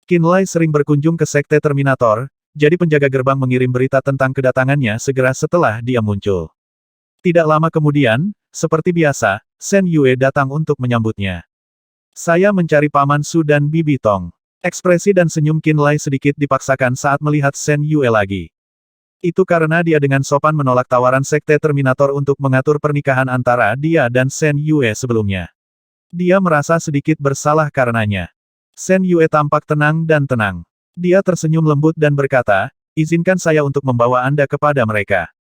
Qinlai sering berkunjung ke Sekte Terminator, jadi penjaga gerbang mengirim berita tentang kedatangannya segera setelah dia muncul. Tidak lama kemudian, seperti biasa, Shen Yue datang untuk menyambutnya. Saya mencari Paman Su dan Bibi Tong. Ekspresi dan senyum Qinlai sedikit dipaksakan saat melihat Shen Yue lagi. Itu karena dia dengan sopan menolak tawaran Sekte Terminator untuk mengatur pernikahan antara dia dan Shen Yue sebelumnya. Dia merasa sedikit bersalah karenanya. Shen Yue tampak tenang dan tenang. Dia tersenyum lembut dan berkata, izinkan saya untuk membawa Anda kepada mereka.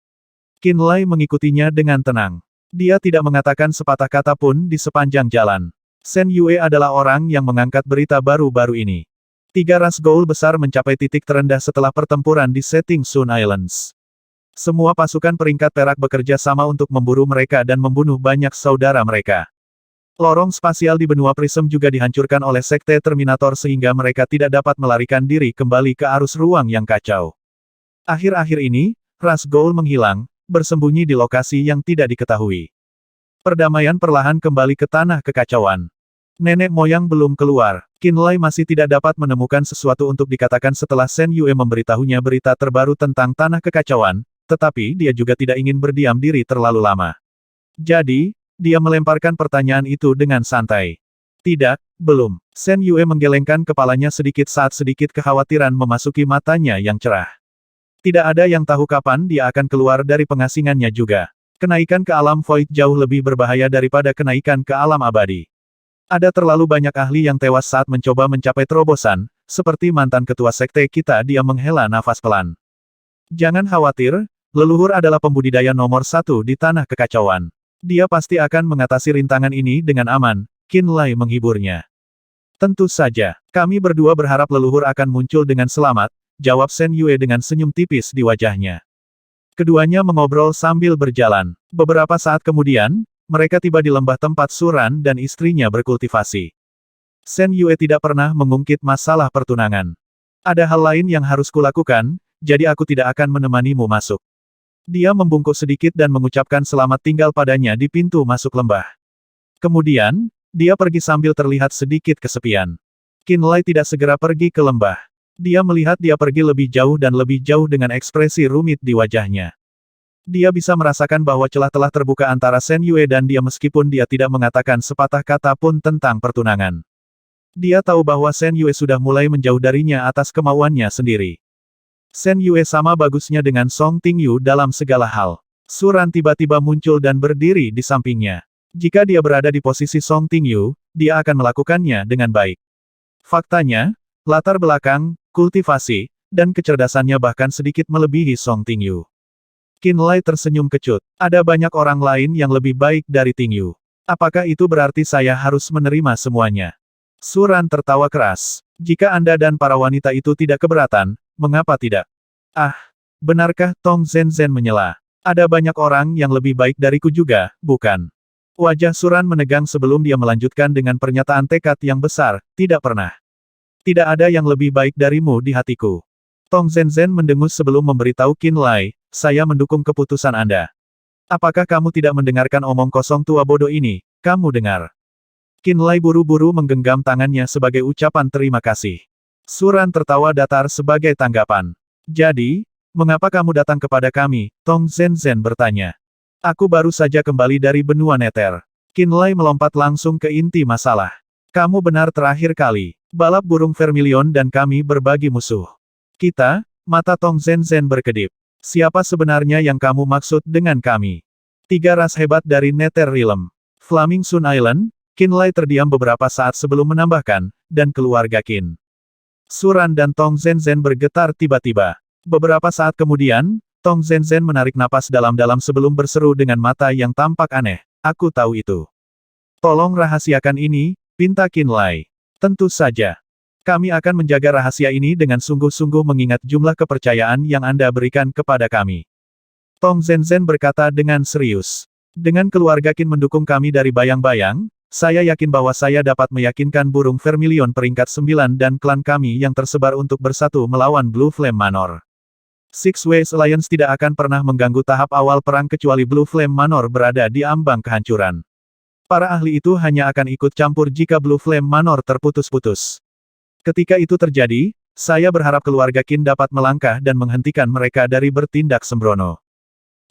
Qinlai mengikutinya dengan tenang. Dia tidak mengatakan sepatah kata pun di sepanjang jalan. Shen Yue adalah orang yang mengangkat berita baru-baru ini. 3 ras Ghoul besar mencapai titik terendah setelah pertempuran di Setting Sun Islands. Semua pasukan peringkat perak bekerja sama untuk memburu mereka dan membunuh banyak saudara mereka. Lorong spasial di benua Prism juga dihancurkan oleh Sekte Terminator sehingga mereka tidak dapat melarikan diri kembali ke arus ruang yang kacau. Akhir-akhir ini, ras Ghoul menghilang, bersembunyi di lokasi yang tidak diketahui. Perdamaian perlahan kembali ke tanah kekacauan. Nenek moyang belum keluar. Qinlai masih tidak dapat menemukan sesuatu untuk dikatakan setelah Shen Yue memberitahunya berita terbaru tentang tanah kekacauan, tetapi dia juga tidak ingin berdiam diri terlalu lama. Jadi, dia melemparkan pertanyaan itu dengan santai. Tidak, belum. Shen Yue menggelengkan kepalanya sedikit saat sedikit kekhawatiran memasuki matanya yang cerah. Tidak ada yang tahu kapan dia akan keluar dari pengasingannya juga. Kenaikan ke alam void jauh lebih berbahaya daripada kenaikan ke alam abadi. Ada terlalu banyak ahli yang tewas saat mencoba mencapai terobosan, seperti mantan ketua sekte kita. Dia menghela nafas pelan. Jangan khawatir, leluhur adalah pembudidaya nomor 1 di tanah kekacauan. Dia pasti akan mengatasi rintangan ini dengan aman, Qinlai menghiburnya. Tentu saja, kami berdua berharap leluhur akan muncul dengan selamat, jawab Shen Yue dengan senyum tipis di wajahnya. Keduanya mengobrol sambil berjalan. Beberapa saat kemudian, mereka tiba di lembah tempat Suran dan istrinya berkultivasi. Shen Yue tidak pernah mengungkit masalah pertunangan. Ada hal lain yang harus kulakukan, jadi aku tidak akan menemanimu masuk. Dia membungkuk sedikit dan mengucapkan selamat tinggal padanya di pintu masuk lembah. Kemudian, dia pergi sambil terlihat sedikit kesepian. Qinlai tidak segera pergi ke lembah. Dia melihat dia pergi lebih jauh dan lebih jauh dengan ekspresi rumit di wajahnya. Dia bisa merasakan bahwa celah telah terbuka antara Shen Yue dan dia meskipun dia tidak mengatakan sepatah kata pun tentang pertunangan. Dia tahu bahwa Shen Yue sudah mulai menjauh darinya atas kemauannya sendiri. Shen Yue sama bagusnya dengan Song Tingyu dalam segala hal. Suran tiba-tiba muncul dan berdiri di sampingnya. Jika dia berada di posisi Song Tingyu, dia akan melakukannya dengan baik. Faktanya, latar belakang, kultivasi, dan kecerdasannya bahkan sedikit melebihi Song Tingyu. Qinlai tersenyum kecut. Ada banyak orang lain yang lebih baik dari Tingyu. Apakah itu berarti saya harus menerima semuanya? Suran tertawa keras. Jika Anda dan para wanita itu tidak keberatan, mengapa tidak? Ah, benarkah? Tong Zenzhen menyela. Ada banyak orang yang lebih baik dariku juga, bukan? Wajah Suran menegang sebelum dia melanjutkan dengan pernyataan tekad yang besar, tidak pernah. Tidak ada yang lebih baik darimu di hatiku. Tong Zenzhen mendengus sebelum memberitahu Qinlai, saya mendukung keputusan Anda. Apakah kamu tidak mendengarkan omong kosong tua bodoh ini? Kamu dengar. Qinlai buru-buru menggenggam tangannya sebagai ucapan terima kasih. Suran tertawa datar sebagai tanggapan. Jadi, mengapa kamu datang kepada kami? Tong Zenzhen bertanya. Aku baru saja kembali dari benua Nether. Qinlai melompat langsung ke inti masalah. Kamu benar terakhir kali. Balap burung Vermilion dan kami berbagi musuh. Kita, mata Tong Zenzhen berkedip. Siapa sebenarnya yang kamu maksud dengan kami? 3 ras hebat dari Nether Realm. Flaming Sun Island, Qinlai terdiam beberapa saat sebelum menambahkan, dan keluarga Qin. Suran dan Tong Zenzhen bergetar tiba-tiba. Beberapa saat kemudian, Tong Zenzhen menarik napas dalam-dalam sebelum berseru dengan mata yang tampak aneh. Aku tahu itu. Tolong rahasiakan ini, pinta Qinlai. Tentu saja. Kami akan menjaga rahasia ini dengan sungguh-sungguh mengingat jumlah kepercayaan yang Anda berikan kepada kami. Tong Zenzhen berkata dengan serius. Dengan keluarga Qin mendukung kami dari bayang-bayang, saya yakin bahwa saya dapat meyakinkan burung Vermilion peringkat 9 dan klan kami yang tersebar untuk bersatu melawan Blue Flame Manor. Six Ways Alliance tidak akan pernah mengganggu tahap awal perang kecuali Blue Flame Manor berada di ambang kehancuran. Para ahli itu hanya akan ikut campur jika Blue Flame Manor terputus-putus. Ketika itu terjadi, saya berharap keluarga Qin dapat melangkah dan menghentikan mereka dari bertindak sembrono.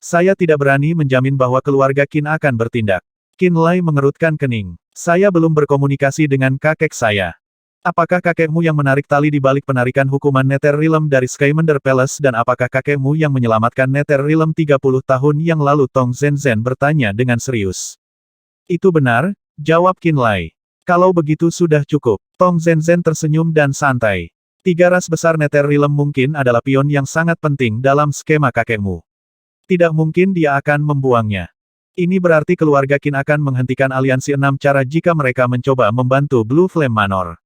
Saya tidak berani menjamin bahwa keluarga Qin akan bertindak. Qin Lai mengerutkan kening. Saya belum berkomunikasi dengan kakek saya. Apakah kakekmu yang menarik tali di balik penarikan hukuman Netherrealm dari Skymander Palace dan apakah kakekmu yang menyelamatkan Netherrealm 30 tahun yang lalu? Tong Zenzhen bertanya dengan serius. Itu benar, jawab Qin Lai. Kalau begitu sudah cukup. Tong Zenzhen tersenyum dan santai. 3 ras besar Netherrealm mungkin adalah pion yang sangat penting dalam skema kakekmu. Tidak mungkin dia akan membuangnya. Ini berarti keluarga Qin akan menghentikan aliansi 6 cara jika mereka mencoba membantu Blue Flame Manor.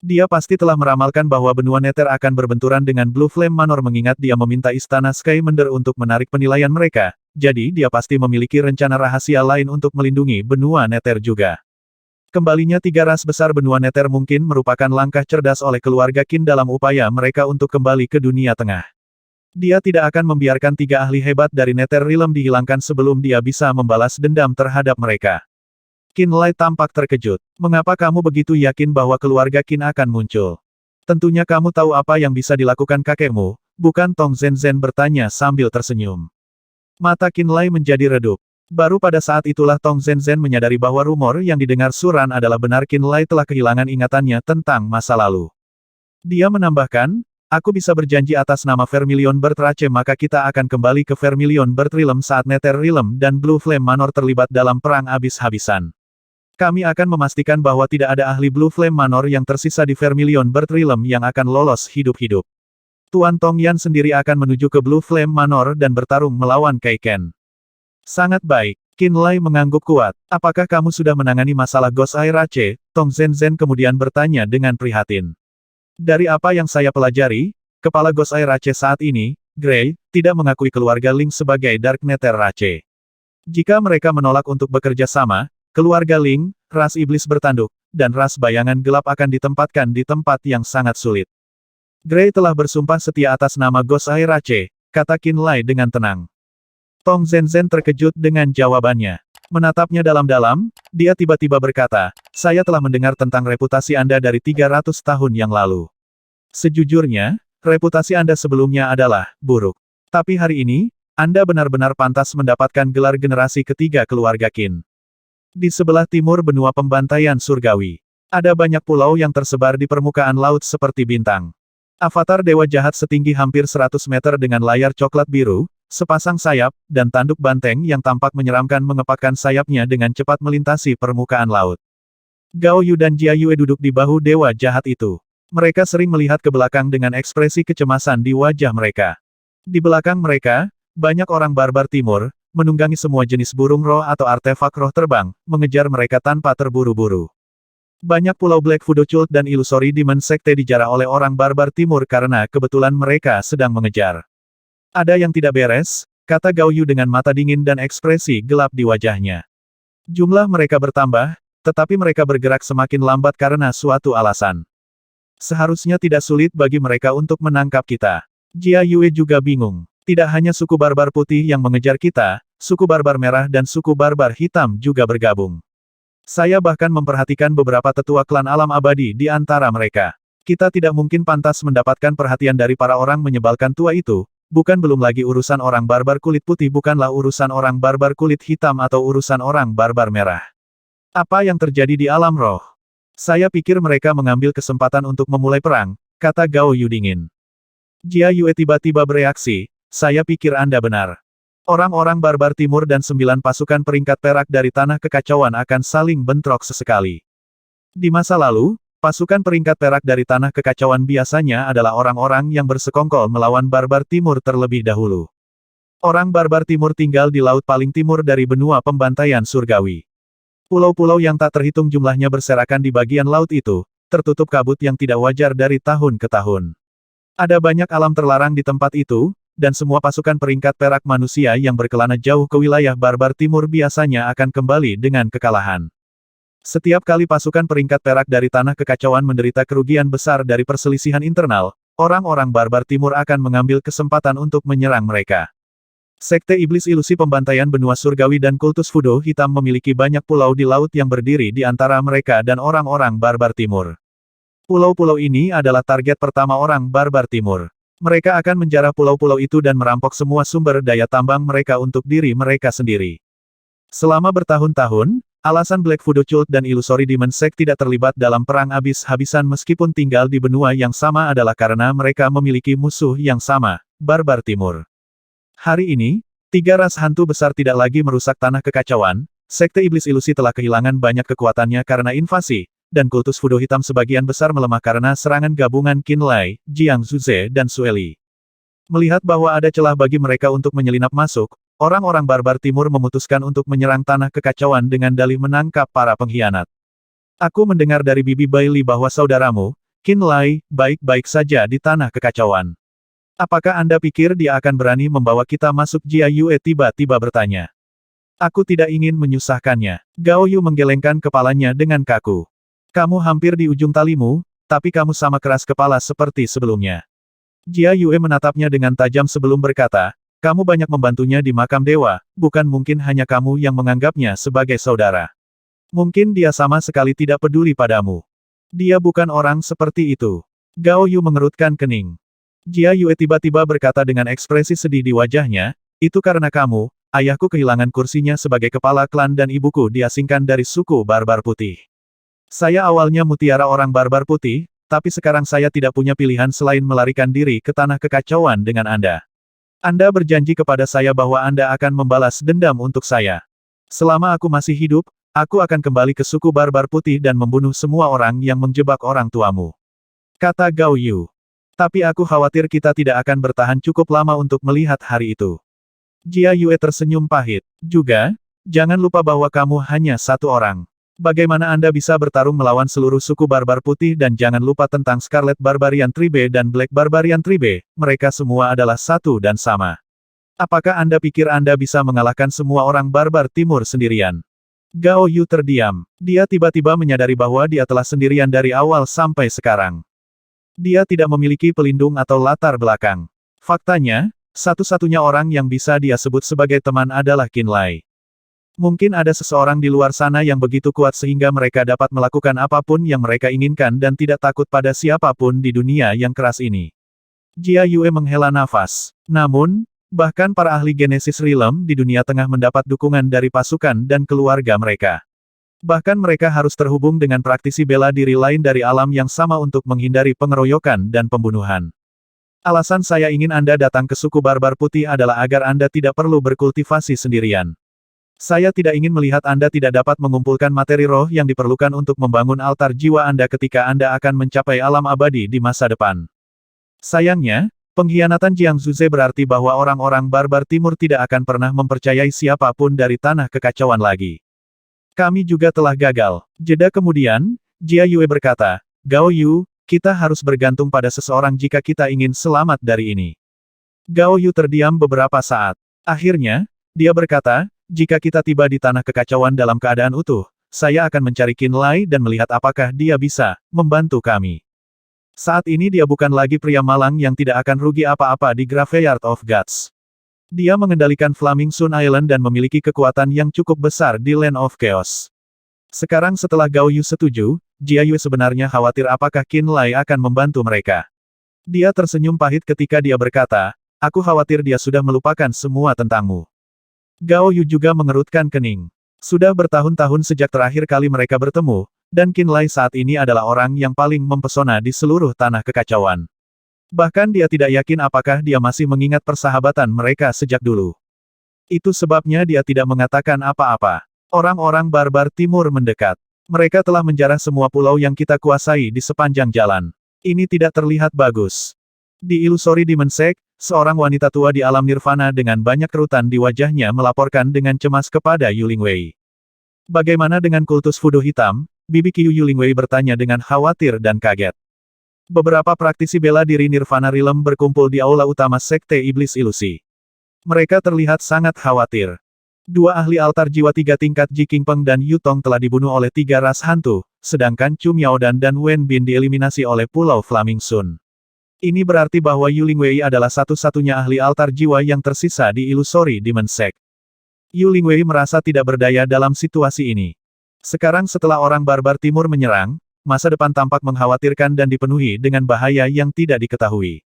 Dia pasti telah meramalkan bahwa benua Nether akan berbenturan dengan Blue Flame Manor mengingat dia meminta istana Skymander untuk menarik penilaian mereka, jadi dia pasti memiliki rencana rahasia lain untuk melindungi benua Nether juga. Kembalinya 3 ras besar benua Nether mungkin merupakan langkah cerdas oleh keluarga Qin dalam upaya mereka untuk kembali ke dunia tengah. Dia tidak akan membiarkan 3 ahli hebat dari Netherrealm dihilangkan sebelum dia bisa membalas dendam terhadap mereka. Qin Lai tampak terkejut. Mengapa kamu begitu yakin bahwa keluarga Qin akan muncul? Tentunya kamu tahu apa yang bisa dilakukan kakekmu, bukan? Tong Zenzhen bertanya sambil tersenyum. Mata Qin Lai menjadi redup. Baru pada saat itulah Tong Zenzhen menyadari bahwa rumor yang didengar Suran adalah benar. Qin Lai telah kehilangan ingatannya tentang masa lalu. Dia menambahkan, aku bisa berjanji atas nama Vermilion Bird Rache maka kita akan kembali ke Vermilion Bird Realm saat Netherrealm dan Blue Flame Manor terlibat dalam perang habis-habisan. Kami akan memastikan bahwa tidak ada ahli Blue Flame Manor yang tersisa di Vermilion Bird Realm yang akan lolos hidup-hidup. Tuan Tong Yan sendiri akan menuju ke Blue Flame Manor dan bertarung melawan Kai Ken. Sangat baik. Qin Lai mengangguk kuat. Apakah kamu sudah menangani masalah Ghost Eye Rache? Tong Zenzhen kemudian bertanya dengan prihatin. Dari apa yang saya pelajari, kepala Ghost Eye Rache saat ini, Gray, tidak mengakui keluarga Ling sebagai Dark Nether Rache. Jika mereka menolak untuk bekerja sama, keluarga Ling, ras iblis bertanduk, dan ras bayangan gelap akan ditempatkan di tempat yang sangat sulit. Gray telah bersumpah setia atas nama Ghost Eye Rache, kata Qin Lai dengan tenang. Tong Zenzhen terkejut dengan jawabannya. Menatapnya dalam-dalam, dia tiba-tiba berkata, saya telah mendengar tentang reputasi Anda dari 300 tahun yang lalu. Sejujurnya, reputasi Anda sebelumnya adalah buruk. Tapi hari ini, Anda benar-benar pantas mendapatkan gelar generasi ketiga keluarga Qin. Di sebelah timur benua pembantaian surgawi, ada banyak pulau yang tersebar di permukaan laut seperti bintang. Avatar dewa jahat setinggi hampir 100 meter dengan layar coklat biru, sepasang sayap, dan tanduk banteng yang tampak menyeramkan mengepakkan sayapnya dengan cepat melintasi permukaan laut. Gao Yu dan Jia Yue duduk di bahu dewa jahat itu. Mereka sering melihat ke belakang dengan ekspresi kecemasan di wajah mereka. Di belakang mereka, banyak orang barbar timur, menunggangi semua jenis burung roh atau artefak roh terbang, mengejar mereka tanpa terburu-buru. Banyak pulau Black Voodoo Cult dan Illusory Demon Sekte dijarah oleh orang barbar timur karena kebetulan mereka sedang mengejar. Ada yang tidak beres, kata Gao Yu dengan mata dingin dan ekspresi gelap di wajahnya. Jumlah mereka bertambah, tetapi mereka bergerak semakin lambat karena suatu alasan. Seharusnya tidak sulit bagi mereka untuk menangkap kita. Jia Yue juga bingung. Tidak hanya suku barbar putih yang mengejar kita, suku barbar merah dan suku barbar hitam juga bergabung. Saya bahkan memperhatikan beberapa tetua klan alam abadi di antara mereka. Kita tidak mungkin pantas mendapatkan perhatian dari para orang menyebalkan tua itu, bukan belum lagi urusan orang barbar kulit putih bukanlah urusan orang barbar kulit hitam atau urusan orang barbar merah. Apa yang terjadi di alam roh? Saya pikir mereka mengambil kesempatan untuk memulai perang, kata Gao Yu dingin. Jia Yue tiba-tiba bereaksi. Saya pikir Anda benar. Orang-orang barbar timur dan 9 pasukan peringkat perak dari tanah kekacauan akan saling bentrok sesekali. Di masa lalu, pasukan peringkat perak dari tanah kekacauan biasanya adalah orang-orang yang bersekongkol melawan barbar timur terlebih dahulu. Orang barbar timur tinggal di laut paling timur dari benua pembantaian surgawi. Pulau-pulau yang tak terhitung jumlahnya berserakan di bagian laut itu, tertutup kabut yang tidak wajar dari tahun ke tahun. Ada banyak alam terlarang di tempat itu, dan semua pasukan peringkat perak manusia yang berkelana jauh ke wilayah barbar timur biasanya akan kembali dengan kekalahan. Setiap kali pasukan peringkat perak dari tanah kekacauan menderita kerugian besar dari perselisihan internal, orang-orang barbar timur akan mengambil kesempatan untuk menyerang mereka. Sekte Iblis Ilusi Pembantaian Benua Surgawi dan Kultus Voodoo Hitam memiliki banyak pulau di laut yang berdiri di antara mereka dan orang-orang barbar timur. Pulau-pulau ini adalah target pertama orang barbar timur. Mereka akan menjarah pulau-pulau itu dan merampok semua sumber daya tambang mereka untuk diri mereka sendiri. Selama bertahun-tahun, alasan Black Voodoo Cult dan Illusory Demon Sect tidak terlibat dalam perang habis-habisan meskipun tinggal di benua yang sama adalah karena mereka memiliki musuh yang sama, barbar timur. Hari ini, tiga ras hantu besar tidak lagi merusak tanah kekacauan, Sekte Iblis Ilusi telah kehilangan banyak kekuatannya karena invasi, dan kultus Voodoo Hitam sebagian besar melemah karena serangan gabungan Qinlai, Jiang Zuze dan Sueli. Melihat bahwa ada celah bagi mereka untuk menyelinap masuk, orang-orang barbar timur memutuskan untuk menyerang tanah kekacauan dengan dalih menangkap para pengkhianat. Aku mendengar dari Bibi Bailey bahwa saudaramu, Qinlai, baik-baik saja di tanah kekacauan. Apakah Anda pikir dia akan berani membawa kita masuk? Jia Yue tiba-tiba bertanya. Aku tidak ingin menyusahkannya. Gao Yu menggelengkan kepalanya dengan kaku. Kamu hampir di ujung talimu, tapi kamu sama keras kepala seperti sebelumnya. Jia Yue menatapnya dengan tajam sebelum berkata, kamu banyak membantunya di makam dewa, bukan mungkin hanya kamu yang menganggapnya sebagai saudara. Mungkin dia sama sekali tidak peduli padamu. Dia bukan orang seperti itu. Gao Yu mengerutkan kening. Jia Yue tiba-tiba berkata dengan ekspresi sedih di wajahnya, itu karena kamu, ayahku kehilangan kursinya sebagai kepala klan dan ibuku diasingkan dari suku barbar putih. Saya awalnya mutiara orang barbar putih, tapi sekarang saya tidak punya pilihan selain melarikan diri ke tanah kekacauan dengan Anda. Anda berjanji kepada saya bahwa Anda akan membalas dendam untuk saya. Selama aku masih hidup, aku akan kembali ke suku barbar putih dan membunuh semua orang yang menjebak orang tuamu. Kata Gao Yu. Tapi aku khawatir kita tidak akan bertahan cukup lama untuk melihat hari itu. Jia Yue tersenyum pahit. Juga, jangan lupa bahwa kamu hanya satu orang. Bagaimana Anda bisa bertarung melawan seluruh suku barbar putih dan jangan lupa tentang Scarlet Barbarian Tribe dan Black Barbarian Tribe, mereka semua adalah satu dan sama. Apakah Anda pikir Anda bisa mengalahkan semua orang barbar timur sendirian? Gao Yu terdiam. Dia tiba-tiba menyadari bahwa dia telah sendirian dari awal sampai sekarang. Dia tidak memiliki pelindung atau latar belakang. Faktanya, satu-satunya orang yang bisa dia sebut sebagai teman adalah Qinlai. Mungkin ada seseorang di luar sana yang begitu kuat sehingga mereka dapat melakukan apapun yang mereka inginkan dan tidak takut pada siapapun di dunia yang keras ini. Jia Yue menghela nafas. Namun, bahkan para ahli Genesis Realm di dunia tengah mendapat dukungan dari pasukan dan keluarga mereka. Bahkan mereka harus terhubung dengan praktisi bela diri lain dari alam yang sama untuk menghindari pengeroyokan dan pembunuhan. Alasan saya ingin Anda datang ke suku barbar putih adalah agar Anda tidak perlu berkultivasi sendirian. Saya tidak ingin melihat Anda tidak dapat mengumpulkan materi roh yang diperlukan untuk membangun altar jiwa Anda ketika Anda akan mencapai alam abadi di masa depan. Sayangnya, pengkhianatan Jiang Zuze berarti bahwa orang-orang barbar timur tidak akan pernah mempercayai siapapun dari tanah kekacauan lagi. Kami juga telah gagal. Jeda kemudian, Jia Yue berkata, Gao Yu, kita harus bergantung pada seseorang jika kita ingin selamat dari ini. Gao Yu terdiam beberapa saat. Akhirnya, dia berkata, jika kita tiba di tanah kekacauan dalam keadaan utuh, saya akan mencari Qinlai dan melihat apakah dia bisa membantu kami. Saat ini dia bukan lagi pria malang yang tidak akan rugi apa-apa di Graveyard of Gods. Dia mengendalikan Flaming Sun Island dan memiliki kekuatan yang cukup besar di Land of Chaos. Sekarang setelah Gao Yu setuju, Jia Yue sebenarnya khawatir apakah Qinlai akan membantu mereka. Dia tersenyum pahit ketika dia berkata, aku khawatir dia sudah melupakan semua tentangmu. Gao Yu juga mengerutkan kening. Sudah bertahun-tahun sejak terakhir kali mereka bertemu, dan Qinlai saat ini adalah orang yang paling mempesona di seluruh tanah kekacauan. Bahkan dia tidak yakin apakah dia masih mengingat persahabatan mereka sejak dulu. Itu sebabnya dia tidak mengatakan apa-apa. Orang-orang barbar timur mendekat. Mereka telah menjarah semua pulau yang kita kuasai di sepanjang jalan. Ini tidak terlihat bagus. Di Illusory Demon Sect, seorang wanita tua di alam nirvana dengan banyak kerutan di wajahnya melaporkan dengan cemas kepada Yu Lingwei. Bagaimana dengan kultus Voodoo Hitam? Bibi Qiu Yu Lingwei bertanya dengan khawatir dan kaget. Beberapa praktisi bela diri Nirvana Realm berkumpul di aula utama Sekte Iblis Ilusi. Mereka terlihat sangat khawatir. Dua ahli altar jiwa 3 tingkat Ji Qingpeng dan Yu Tong telah dibunuh oleh 3 ras hantu, sedangkan Chu Miaodan dan Wen Bin dieliminasi oleh Pulau Flaming Sun. Ini berarti bahwa Yu Lingwei adalah satu-satunya ahli altar jiwa yang tersisa di Illusory Demon Sect. Yu Lingwei merasa tidak berdaya dalam situasi ini. Sekarang setelah orang barbar timur menyerang, masa depan tampak mengkhawatirkan dan dipenuhi dengan bahaya yang tidak diketahui.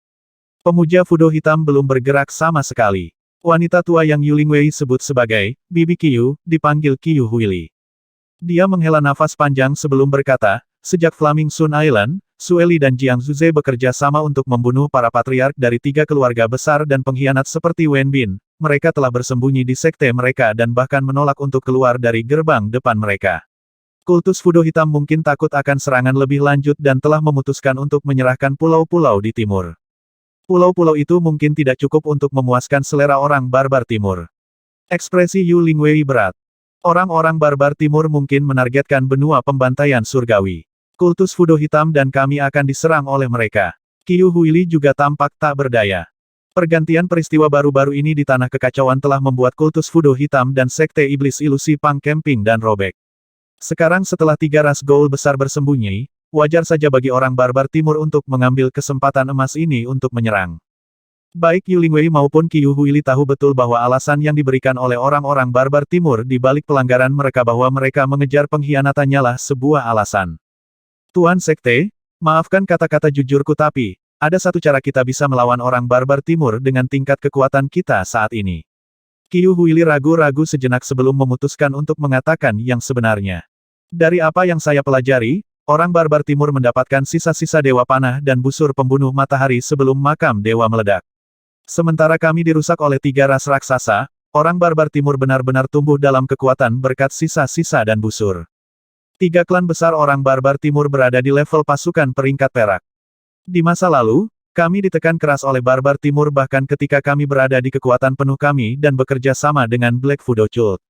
Pemuja Fudo Hitam belum bergerak sama sekali. Wanita tua yang Yu Lingwei sebut sebagai Bibi Qiyu, dipanggil Qiyu Huili. Dia menghela nafas panjang sebelum berkata, sejak Flaming Sun Island, Sueli dan Jiang Zuze bekerja sama untuk membunuh para patriark dari 3 keluarga besar dan pengkhianat seperti Wen Bin. Mereka telah bersembunyi di sekte mereka dan bahkan menolak untuk keluar dari gerbang depan mereka. Kultus Fudo Hitam mungkin takut akan serangan lebih lanjut dan telah memutuskan untuk menyerahkan pulau-pulau di timur. Pulau-pulau itu mungkin tidak cukup untuk memuaskan selera orang barbar timur. Ekspresi Yu Lingwei berat. Orang-orang barbar timur mungkin menargetkan benua pembantaian surgawi. Kultus Fudo Hitam dan kami akan diserang oleh mereka. Qiyu Huili juga tampak tak berdaya. Pergantian peristiwa baru-baru ini di Tanah Kekacauan telah membuat kultus Fudo Hitam dan Sekte Iblis Ilusi Pang Camping dan robek. Sekarang setelah 3 ras Ghoul besar bersembunyi, wajar saja bagi orang barbar timur untuk mengambil kesempatan emas ini untuk menyerang. Baik Yu Lingwei maupun Qiyu Huili tahu betul bahwa alasan yang diberikan oleh orang-orang barbar timur di balik pelanggaran mereka bahwa mereka mengejar pengkhianatannya lah sebuah alasan. Tuan Sekte, maafkan kata-kata jujurku tapi, ada satu cara kita bisa melawan orang barbar timur dengan tingkat kekuatan kita saat ini. Qiyu Huili ragu-ragu sejenak sebelum memutuskan untuk mengatakan yang sebenarnya. Dari apa yang saya pelajari, orang barbar timur mendapatkan sisa-sisa dewa panah dan busur pembunuh matahari sebelum makam dewa meledak. Sementara kami dirusak oleh 3 ras raksasa, orang barbar timur benar-benar tumbuh dalam kekuatan berkat sisa-sisa dan busur. 3 klan besar orang barbar timur berada di level pasukan peringkat perak. Di masa lalu, kami ditekan keras oleh barbar timur bahkan ketika kami berada di kekuatan penuh kami dan bekerja sama dengan Black Fudo Cult.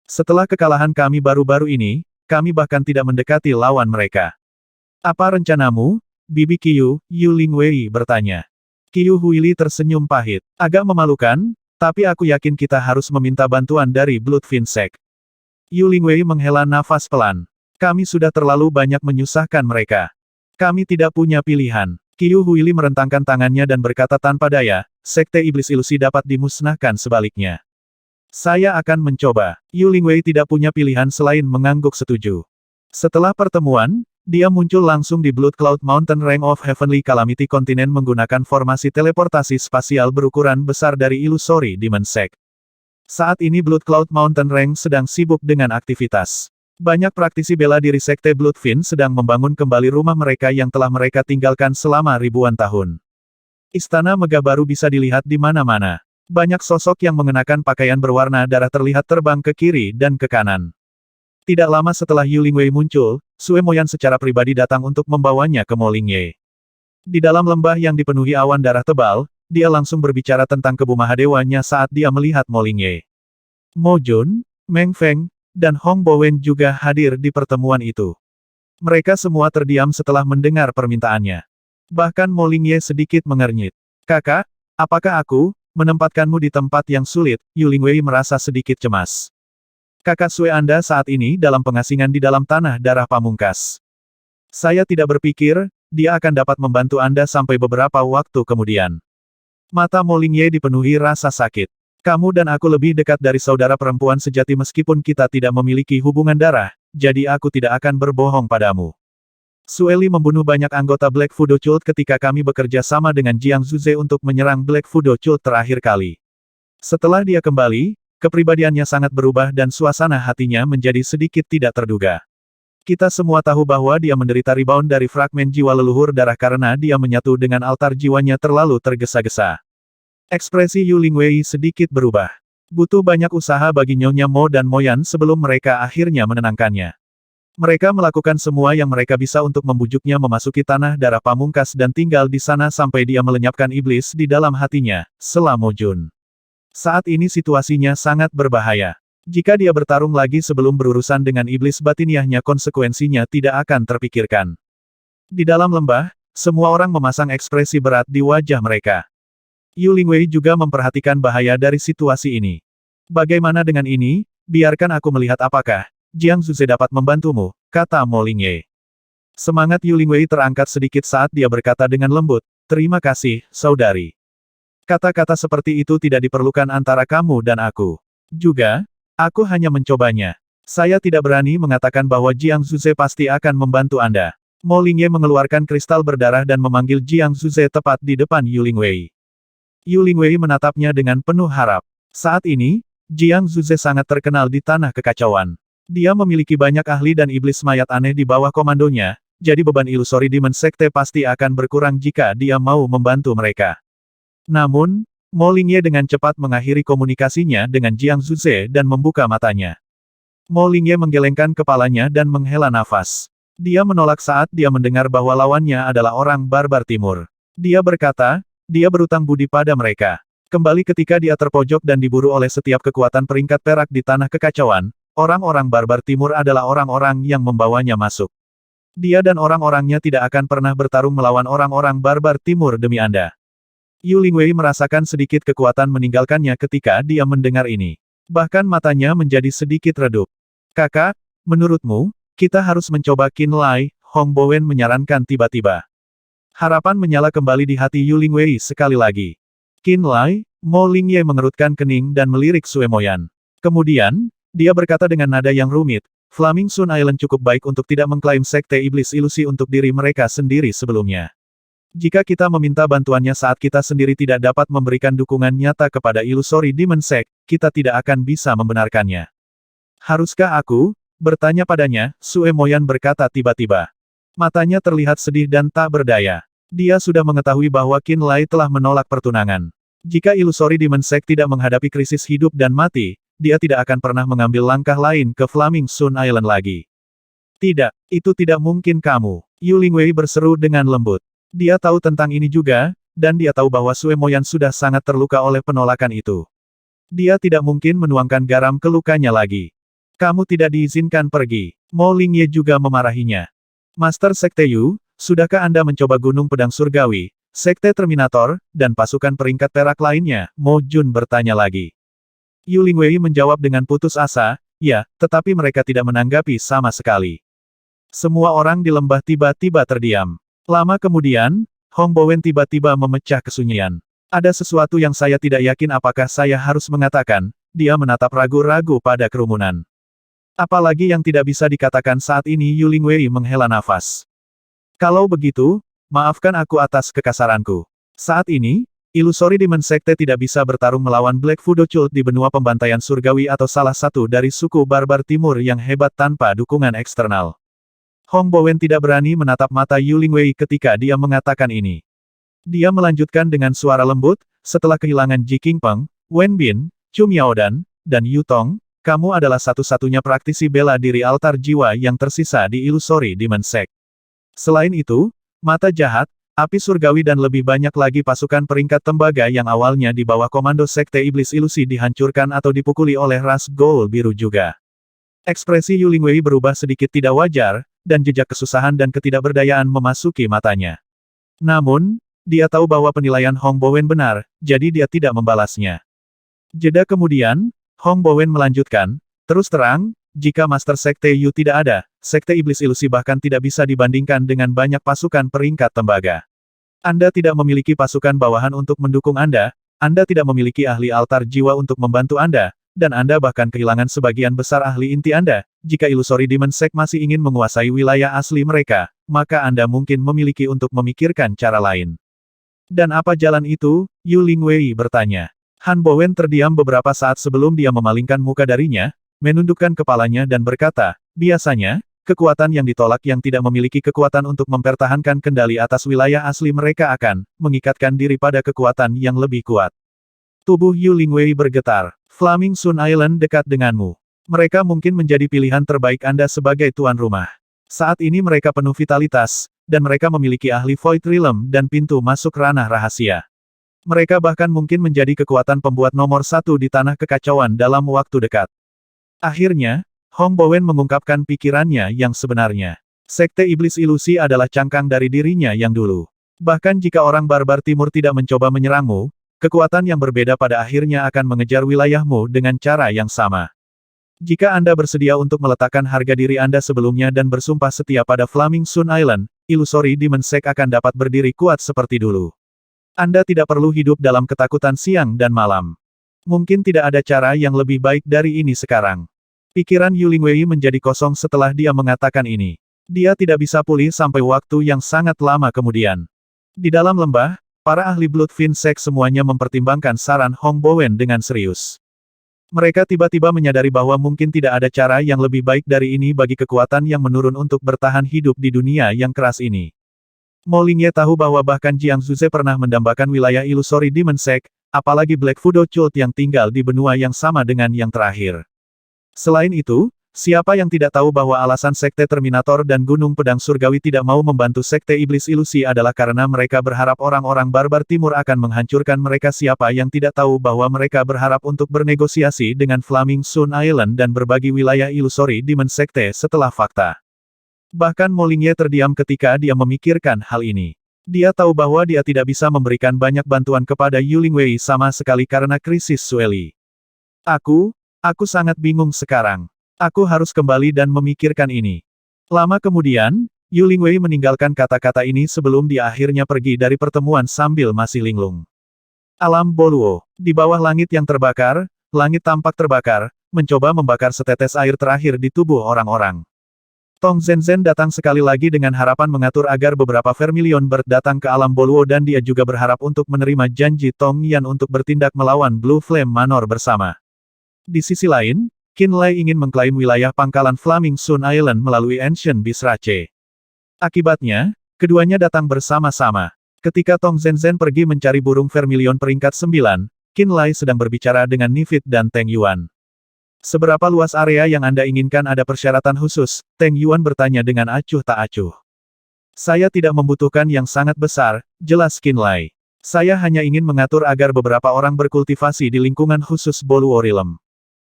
Setelah kekalahan kami baru-baru ini, kami bahkan tidak mendekati lawan mereka. Apa rencanamu, Bibi Qiyu? Yu Lingwei bertanya. Qiyu Huili tersenyum pahit. Agak memalukan, tapi aku yakin kita harus meminta bantuan dari Bloodfin Sect. Yu Lingwei menghela nafas pelan. Kami sudah terlalu banyak menyusahkan mereka. Kami tidak punya pilihan. Qiyu Huili merentangkan tangannya dan berkata tanpa daya, Sekte Iblis Ilusi dapat dimusnahkan sebaliknya. Saya akan mencoba. Yu Lingwei tidak punya pilihan selain mengangguk setuju. Setelah pertemuan, dia muncul langsung di Blood Cloud Mountain Range of Heavenly Calamity Continent menggunakan formasi teleportasi spasial berukuran besar dari Illusory Demon Sect. Saat ini Blood Cloud Mountain Range sedang sibuk dengan aktivitas. Banyak praktisi bela diri Sekte Bloodfin sedang membangun kembali rumah mereka yang telah mereka tinggalkan selama ribuan tahun. Istana megah baru bisa dilihat di mana-mana. Banyak sosok yang mengenakan pakaian berwarna darah terlihat terbang ke kiri dan ke kanan. Tidak lama setelah Yu Lingwei muncul, Sue Moyan secara pribadi datang untuk membawanya ke Mo Lingye. Di dalam lembah yang dipenuhi awan darah tebal, dia langsung berbicara tentang kebumahadewanya saat dia melihat Mo Lingye. Mo Jun, Meng Feng, dan Hong Bowen juga hadir di pertemuan itu. Mereka semua terdiam setelah mendengar permintaannya. Bahkan Mo Lingye sedikit mengernyit. Kakak, apakah aku menempatkanmu di tempat yang sulit? Yu Lingwei merasa sedikit cemas. Kakak Sue Anda saat ini dalam pengasingan di dalam tanah darah pamungkas. Saya tidak berpikir, dia akan dapat membantu Anda sampai beberapa waktu kemudian. Mata Mo Lingye dipenuhi rasa sakit. Kamu dan aku lebih dekat dari saudara perempuan sejati meskipun kita tidak memiliki hubungan darah, jadi aku tidak akan berbohong padamu. Sueli membunuh banyak anggota Black Fudo Cult ketika kami bekerja sama dengan Jiang Zuze untuk menyerang Black Fudo Cult terakhir kali. Setelah dia kembali, kepribadiannya sangat berubah dan suasana hatinya menjadi sedikit tidak terduga. Kita semua tahu bahwa dia menderita rebound dari fragmen jiwa leluhur darah karena dia menyatu dengan altar jiwanya terlalu tergesa-gesa. Ekspresi Yu Lingwei sedikit berubah. Butuh banyak usaha bagi Nyonya Mo dan Moyan sebelum mereka akhirnya menenangkannya. Mereka melakukan semua yang mereka bisa untuk membujuknya memasuki tanah darah pamungkas dan tinggal di sana sampai dia melenyapkan iblis di dalam hatinya, Sela Mo Jun. Saat ini situasinya sangat berbahaya. Jika dia bertarung lagi sebelum berurusan dengan iblis batiniahnya konsekuensinya tidak akan terpikirkan. Di dalam lembah, semua orang memasang ekspresi berat di wajah mereka. Yu Lingwei juga memperhatikan bahaya dari situasi ini. Bagaimana dengan ini? Biarkan aku melihat apakah Jiang Zuze dapat membantumu, kata Mo Lingye. Semangat Yu Lingwei terangkat sedikit saat dia berkata dengan lembut, terima kasih, saudari. Kata-kata seperti itu tidak diperlukan antara kamu dan aku. Juga, aku hanya mencobanya. Saya tidak berani mengatakan bahwa Jiang Zuze pasti akan membantu Anda. Mo Lingye mengeluarkan kristal berdarah dan memanggil Jiang Zuze tepat di depan Yu Lingwei. Yu Lingwei menatapnya dengan penuh harap. Saat ini, Jiang Zuze sangat terkenal di tanah kekacauan. Dia memiliki banyak ahli dan iblis mayat aneh di bawah komandonya, jadi beban ilusori Demon Sekte pasti akan berkurang jika dia mau membantu mereka. Namun, Mo Lingye dengan cepat mengakhiri komunikasinya dengan Jiang Zuze dan membuka matanya. Mo Lingye menggelengkan kepalanya dan menghela nafas. Dia menolak saat dia mendengar bahwa lawannya adalah orang barbar timur. Dia berkata, dia berutang budi pada mereka. Kembali ketika dia terpojok dan diburu oleh setiap kekuatan peringkat perak di tanah kekacauan, orang-orang barbar timur adalah orang-orang yang membawanya masuk. Dia dan orang-orangnya tidak akan pernah bertarung melawan orang-orang barbar timur demi Anda. Yu Lingwei merasakan sedikit kekuatan meninggalkannya ketika dia mendengar ini. Bahkan matanya menjadi sedikit redup. Kakak, menurutmu, kita harus mencoba Qin Lai, Hong Bowen menyarankan tiba-tiba. Harapan menyala kembali di hati Yu Lingwei sekali lagi. Qin Lai, Mo Lingye mengerutkan kening dan melirik Sue Moyan. Kemudian, dia berkata dengan nada yang rumit, Flaming Sun Island cukup baik untuk tidak mengklaim sekte iblis ilusi untuk diri mereka sendiri sebelumnya. Jika kita meminta bantuannya saat kita sendiri tidak dapat memberikan dukungan nyata kepada Illusory Demon Sect, kita tidak akan bisa membenarkannya. Haruskah aku? Bertanya padanya, Sue Moyan berkata tiba-tiba. Matanya terlihat sedih dan tak berdaya. Dia sudah mengetahui bahwa Qin Lai telah menolak pertunangan. Jika Illusory Demon Sect tidak menghadapi krisis hidup dan mati, dia tidak akan pernah mengambil langkah lain ke Flaming Sun Island lagi. Tidak, itu tidak mungkin kamu. Yu Lingwei berseru dengan lembut. Dia tahu tentang ini juga, dan dia tahu bahwa Sue Moyan sudah sangat terluka oleh penolakan itu. Dia tidak mungkin menuangkan garam ke lukanya lagi. Kamu tidak diizinkan pergi. Mo Lingye juga memarahinya. Master Sekte Yu, sudahkah Anda mencoba Gunung Pedang Surgawi, Sekte Terminator, dan pasukan peringkat perak lainnya? Mo Jun bertanya lagi. Yu Lingwei menjawab dengan putus asa, ya, tetapi mereka tidak menanggapi sama sekali. Semua orang di lembah tiba-tiba terdiam. Lama kemudian, Hong Bowen tiba-tiba memecah kesunyian. Ada sesuatu yang saya tidak yakin apakah saya harus mengatakan, dia menatap ragu-ragu pada kerumunan. Apalagi yang tidak bisa dikatakan saat ini Yu Lingwei menghela nafas. Kalau begitu, maafkan aku atas kekasaranku. Saat ini, Illusory Demon Sekte tidak bisa bertarung melawan Black Fudo Cult di benua pembantaian surgawi atau salah satu dari suku barbar timur yang hebat tanpa dukungan eksternal. Hong Bowen tidak berani menatap mata Yu Lingwei ketika dia mengatakan ini. Dia melanjutkan dengan suara lembut, setelah kehilangan Ji Qingpeng, Wen Bin, Chu Miaodan, dan Yu Tong, kamu adalah satu-satunya praktisi bela diri altar jiwa yang tersisa di Illusory Demon Sect. Selain itu, mata jahat, api surgawi dan lebih banyak lagi pasukan peringkat tembaga yang awalnya di bawah komando Sekte Iblis Ilusi dihancurkan atau dipukuli oleh ras Goul Biru juga. Ekspresi Yu Lingwei berubah sedikit tidak wajar, dan jejak kesusahan dan ketidakberdayaan memasuki matanya. Namun, dia tahu bahwa penilaian Hong Bowen benar, jadi dia tidak membalasnya. Jeda kemudian, Hong Bowen melanjutkan, terus terang, jika Master Sekte Yu tidak ada, Sekte Iblis Ilusi bahkan tidak bisa dibandingkan dengan banyak pasukan peringkat tembaga. Anda tidak memiliki pasukan bawahan untuk mendukung Anda tidak memiliki ahli altar jiwa untuk membantu Anda, dan Anda bahkan kehilangan sebagian besar ahli inti Anda. Jika Illusory Demon Sect masih ingin menguasai wilayah asli mereka, maka Anda mungkin memiliki untuk memikirkan cara lain. Dan apa jalan itu? Yu Lingwei bertanya. Han Bowen terdiam beberapa saat sebelum dia memalingkan muka darinya, menundukkan kepalanya dan berkata, biasanya, kekuatan yang ditolak yang tidak memiliki kekuatan untuk mempertahankan kendali atas wilayah asli mereka akan mengikatkan diri pada kekuatan yang lebih kuat. Tubuh Yu Lingwei bergetar. Flaming Sun Island dekat denganmu. Mereka mungkin menjadi pilihan terbaik Anda sebagai tuan rumah. Saat ini mereka penuh vitalitas, dan mereka memiliki ahli Void Realm dan pintu masuk ranah rahasia. Mereka bahkan mungkin menjadi kekuatan pembuat nomor satu di tanah kekacauan dalam waktu dekat. Akhirnya, Hong Bowen mengungkapkan pikirannya yang sebenarnya. Sekte Iblis Ilusi adalah cangkang dari dirinya yang dulu. Bahkan jika orang barbar timur tidak mencoba menyerangmu, kekuatan yang berbeda pada akhirnya akan mengejar wilayahmu dengan cara yang sama. Jika Anda bersedia untuk meletakkan harga diri Anda sebelumnya dan bersumpah setia pada Flaming Sun Island, Illusory Demon Sect akan dapat berdiri kuat seperti dulu. Anda tidak perlu hidup dalam ketakutan siang dan malam. Mungkin tidak ada cara yang lebih baik dari ini sekarang. Pikiran Yu Lingwei menjadi kosong setelah dia mengatakan ini. Dia tidak bisa pulih sampai waktu yang sangat lama kemudian. Di dalam lembah, para ahli Blood Fiend Sect semuanya mempertimbangkan saran Hong Bowen dengan serius. Mereka tiba-tiba menyadari bahwa mungkin tidak ada cara yang lebih baik dari ini bagi kekuatan yang menurun untuk bertahan hidup di dunia yang keras ini. Mo Lingye tahu bahwa bahkan Jiang Zuze pernah mendambakan wilayah ilusori Demon Sect, apalagi Black Fudo Cult yang tinggal di benua yang sama dengan yang terakhir. Selain itu, siapa yang tidak tahu bahwa alasan Sekte Terminator dan Gunung Pedang Surgawi tidak mau membantu Sekte Iblis Ilusi adalah karena mereka berharap orang-orang barbar timur akan menghancurkan mereka. Siapa yang tidak tahu bahwa mereka berharap untuk bernegosiasi dengan Flaming Sun Island dan berbagi wilayah ilusori Demon Sekte setelah fakta. Bahkan Mo Lingye terdiam ketika dia memikirkan hal ini. Dia tahu bahwa dia tidak bisa memberikan banyak bantuan kepada Yu Lingwei sama sekali karena krisis Sueli. Aku sangat bingung sekarang. Aku harus kembali dan memikirkan ini. Lama kemudian, Yu Lingwei meninggalkan kata-kata ini sebelum dia akhirnya pergi dari pertemuan sambil masih linglung. Alam Boluo. Di bawah langit yang terbakar, langit tampak terbakar, mencoba membakar setetes air terakhir di tubuh orang-orang. Tong Zenzhen datang sekali lagi dengan harapan mengatur agar beberapa Vermilion Bird datang ke alam Boluo dan dia juga berharap untuk menerima janji Tong Yan untuk bertindak melawan Blue Flame Manor bersama. Di sisi lain, Qin Lai ingin mengklaim wilayah pangkalan Flaming Sun Island melalui Ancient Beast Rache. Akibatnya, keduanya datang bersama-sama. Ketika Tong Zenzhen pergi mencari burung Vermilion peringkat 9, Qin Lai sedang berbicara dengan Nifit dan Teng Yuan. Seberapa luas area yang Anda inginkan? Ada persyaratan khusus? Teng Yuan bertanya dengan acuh tak acuh. Saya tidak membutuhkan yang sangat besar, jelas Qin Lai. Saya hanya ingin mengatur agar beberapa orang berkultivasi di lingkungan khusus Boluo Realm.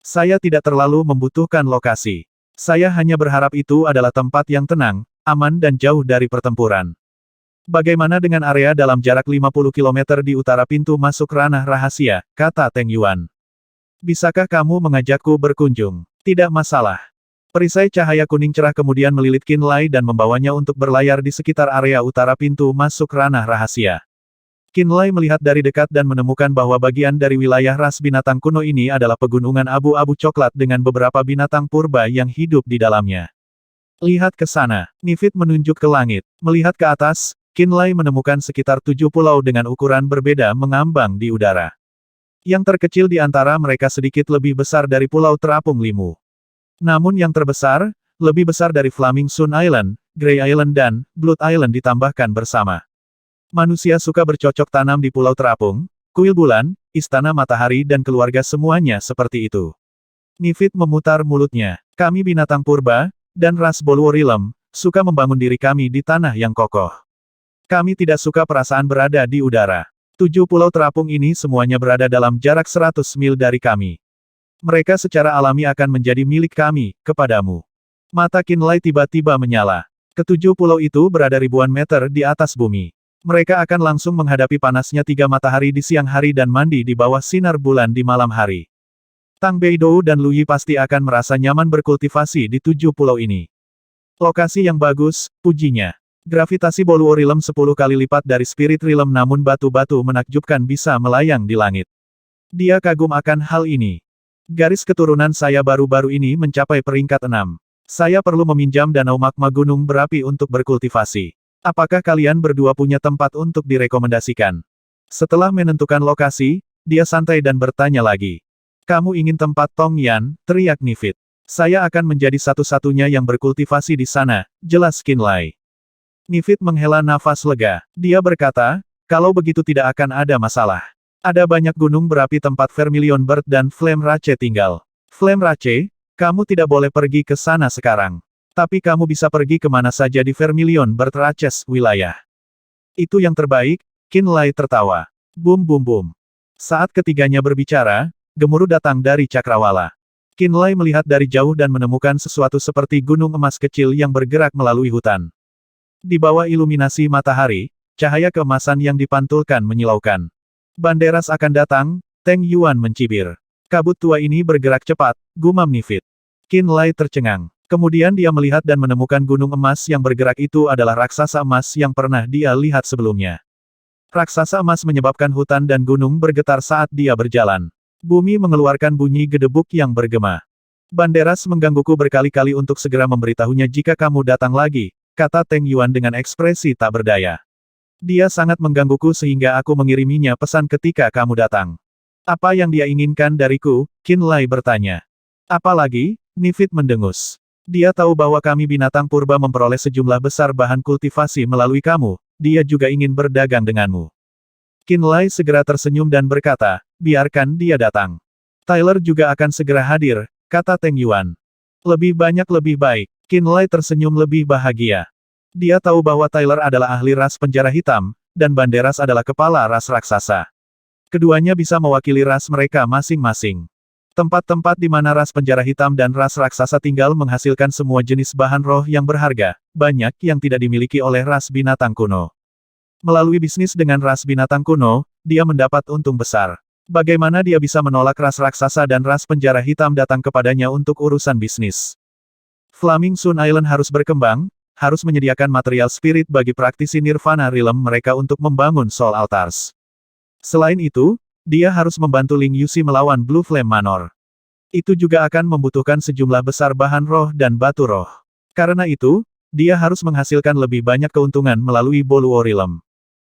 Saya tidak terlalu membutuhkan lokasi. Saya hanya berharap itu adalah tempat yang tenang, aman dan jauh dari pertempuran. Bagaimana dengan area dalam jarak 50 km di utara pintu masuk ranah rahasia, kata Teng Yuan. Bisakah kamu mengajakku berkunjung? Tidak masalah. Perisai cahaya kuning cerah kemudian melilit Qin Lai dan membawanya untuk berlayar di sekitar area utara pintu masuk ranah rahasia. Qin Lai melihat dari dekat dan menemukan bahwa bagian dari wilayah ras binatang kuno ini adalah pegunungan abu-abu coklat dengan beberapa binatang purba yang hidup di dalamnya. Lihat ke sana. Nifit menunjuk ke langit. Melihat ke atas, Qin Lai menemukan sekitar 7 pulau dengan ukuran berbeda mengambang di udara. Yang terkecil di antara mereka sedikit lebih besar dari Pulau Terapung Limu. Namun yang terbesar, lebih besar dari Flaming Sun Island, Grey Island dan Blood Island ditambahkan bersama. Manusia suka bercocok tanam di Pulau Terapung, Kuil Bulan, Istana Matahari dan keluarga semuanya seperti itu. Nifit memutar mulutnya. Kami binatang purba, dan ras Boluo Realm, suka membangun diri kami di tanah yang kokoh. Kami tidak suka perasaan berada di udara. 7 pulau terapung ini semuanya berada dalam jarak 100 mil dari kami. Mereka secara alami akan menjadi milik kami, kepadamu. Mata Qin Lai tiba-tiba menyala. Ketujuh pulau itu berada ribuan meter di atas bumi. Mereka akan langsung menghadapi panasnya 3 matahari di siang hari dan mandi di bawah sinar bulan di malam hari. Tang Beidou dan Lu Yi pasti akan merasa nyaman berkultivasi di 7 pulau ini. Lokasi yang bagus, pujinya. Gravitasi Boluo Realm 10 kali lipat dari Spirit Realm namun batu-batu menakjubkan bisa melayang di langit. Dia kagum akan hal ini. Garis keturunan saya baru-baru ini mencapai peringkat 6. Saya perlu meminjam danau magma gunung berapi untuk berkultivasi. Apakah kalian berdua punya tempat untuk direkomendasikan? Setelah menentukan lokasi, dia santai dan bertanya lagi. Kamu ingin tempat Tong Yan, teriak Nifit. Saya akan menjadi satu-satunya yang berkultivasi di sana, jelas Qin Lai. Nifit menghela nafas lega. Dia berkata, kalau begitu tidak akan ada masalah. Ada banyak gunung berapi tempat Vermilion Bird dan Flame Rache tinggal. Flame Rache, kamu tidak boleh pergi ke sana sekarang. Tapi kamu bisa pergi kemana saja di Vermilion Bird Raches wilayah. Itu yang terbaik, Qin Lai tertawa. Bum bum bum. Saat ketiganya berbicara, gemuruh datang dari cakrawala. Qin Lai melihat dari jauh dan menemukan sesuatu seperti gunung emas kecil yang bergerak melalui hutan. Di bawah iluminasi matahari, cahaya keemasan yang dipantulkan menyilaukan. Banderas akan datang, Teng Yuan mencibir. Kabut tua ini bergerak cepat, gumam Nifit. Qin Lai tercengang. Kemudian dia melihat dan menemukan gunung emas yang bergerak itu adalah raksasa emas yang pernah dia lihat sebelumnya. Raksasa emas menyebabkan hutan dan gunung bergetar saat dia berjalan. Bumi mengeluarkan bunyi gedebuk yang bergema. Banderas menggangguku berkali-kali untuk segera memberitahunya jika kamu datang lagi, kata Teng Yuan dengan ekspresi tak berdaya. Dia sangat menggangguku sehingga aku mengiriminya pesan ketika kamu datang. Apa yang dia inginkan dariku? Qin Lai bertanya. Apalagi? Nifit mendengus. Dia tahu bahwa kami binatang purba memperoleh sejumlah besar bahan kultivasi melalui kamu, dia juga ingin berdagang denganmu. Qin Lai segera tersenyum dan berkata, biarkan dia datang. Tyler juga akan segera hadir, kata Teng Yuan. Lebih banyak lebih baik. Qin Lai tersenyum lebih bahagia. Dia tahu bahwa Tyler adalah ahli ras penjara hitam, dan Banderas adalah kepala ras raksasa. Keduanya bisa mewakili ras mereka masing-masing. Tempat-tempat di mana ras penjara hitam dan ras raksasa tinggal menghasilkan semua jenis bahan roh yang berharga, banyak yang tidak dimiliki oleh ras binatang kuno. Melalui bisnis dengan ras binatang kuno, dia mendapat untung besar. Bagaimana dia bisa menolak ras raksasa dan ras penjara hitam datang kepadanya untuk urusan bisnis? Flaming Sun Island harus berkembang, harus menyediakan material spirit bagi praktisi Nirvana Realm mereka untuk membangun Soul Altars. Selain itu, dia harus membantu Ling Yuxi melawan Blue Flame Manor. Itu juga akan membutuhkan sejumlah besar bahan roh dan batu roh. Karena itu, dia harus menghasilkan lebih banyak keuntungan melalui Boluo Realm.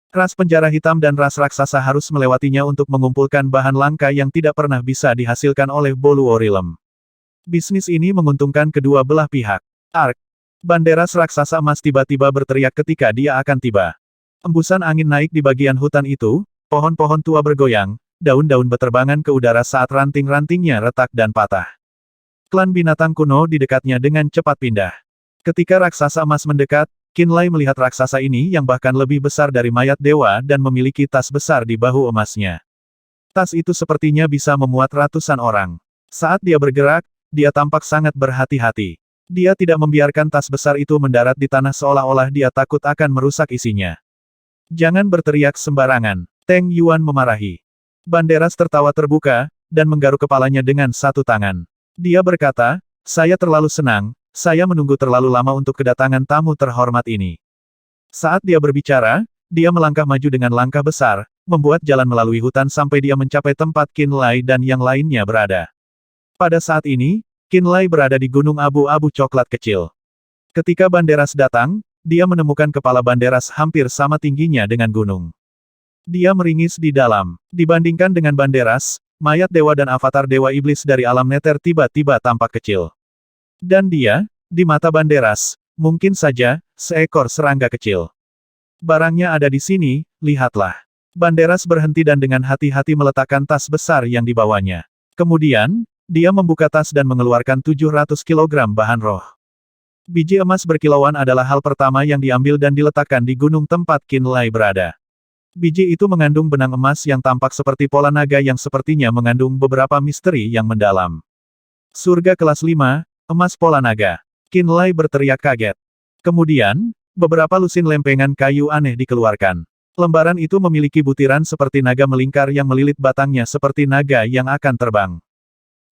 Ras penjara hitam dan ras raksasa harus melewatinya untuk mengumpulkan bahan langka yang tidak pernah bisa dihasilkan oleh Boluo Realm. Bisnis ini menguntungkan kedua belah pihak. Ark. Banderas raksasa emas tiba-tiba berteriak ketika dia akan tiba. Embusan angin naik di bagian hutan itu, pohon-pohon tua bergoyang, daun-daun beterbangan ke udara saat ranting-rantingnya retak dan patah. Klan binatang kuno di dekatnya dengan cepat pindah. Ketika raksasa emas mendekat, Qin Lai melihat raksasa ini yang bahkan lebih besar dari mayat dewa dan memiliki tas besar di bahu emasnya. Tas itu sepertinya bisa memuat ratusan orang. Saat dia bergerak, dia tampak sangat berhati-hati. Dia tidak membiarkan tas besar itu mendarat di tanah seolah-olah dia takut akan merusak isinya. Jangan berteriak sembarangan, Teng Yuan memarahi. Banderas tertawa terbuka, dan menggaruk kepalanya dengan satu tangan. Dia berkata, saya terlalu senang, saya menunggu terlalu lama untuk kedatangan tamu terhormat ini. Saat dia berbicara, dia melangkah maju dengan langkah besar, membuat jalan melalui hutan sampai dia mencapai tempat Qin Lai dan yang lainnya berada. Pada saat ini, Qin Lai berada di gunung abu-abu coklat kecil. Ketika Banderas datang, dia menemukan kepala Banderas hampir sama tingginya dengan gunung. Dia meringis di dalam. Dibandingkan dengan Banderas, mayat dewa dan avatar dewa iblis dari alam neter tiba-tiba tampak kecil. Dan dia, di mata Banderas, mungkin saja, seekor serangga kecil. Barangnya ada di sini, lihatlah. Banderas berhenti dan dengan hati-hati meletakkan tas besar yang dibawanya. Kemudian, dia membuka tas dan mengeluarkan 700 kg bahan roh. Biji emas berkilauan adalah hal pertama yang diambil dan diletakkan di gunung tempat Qin Lai berada. Biji itu mengandung benang emas yang tampak seperti pola naga yang sepertinya mengandung beberapa misteri yang mendalam. Surga kelas 5, emas pola naga. Qin Lai berteriak kaget. Kemudian, beberapa lusin lempengan kayu aneh dikeluarkan. Lembaran itu memiliki butiran seperti naga melingkar yang melilit batangnya seperti naga yang akan terbang.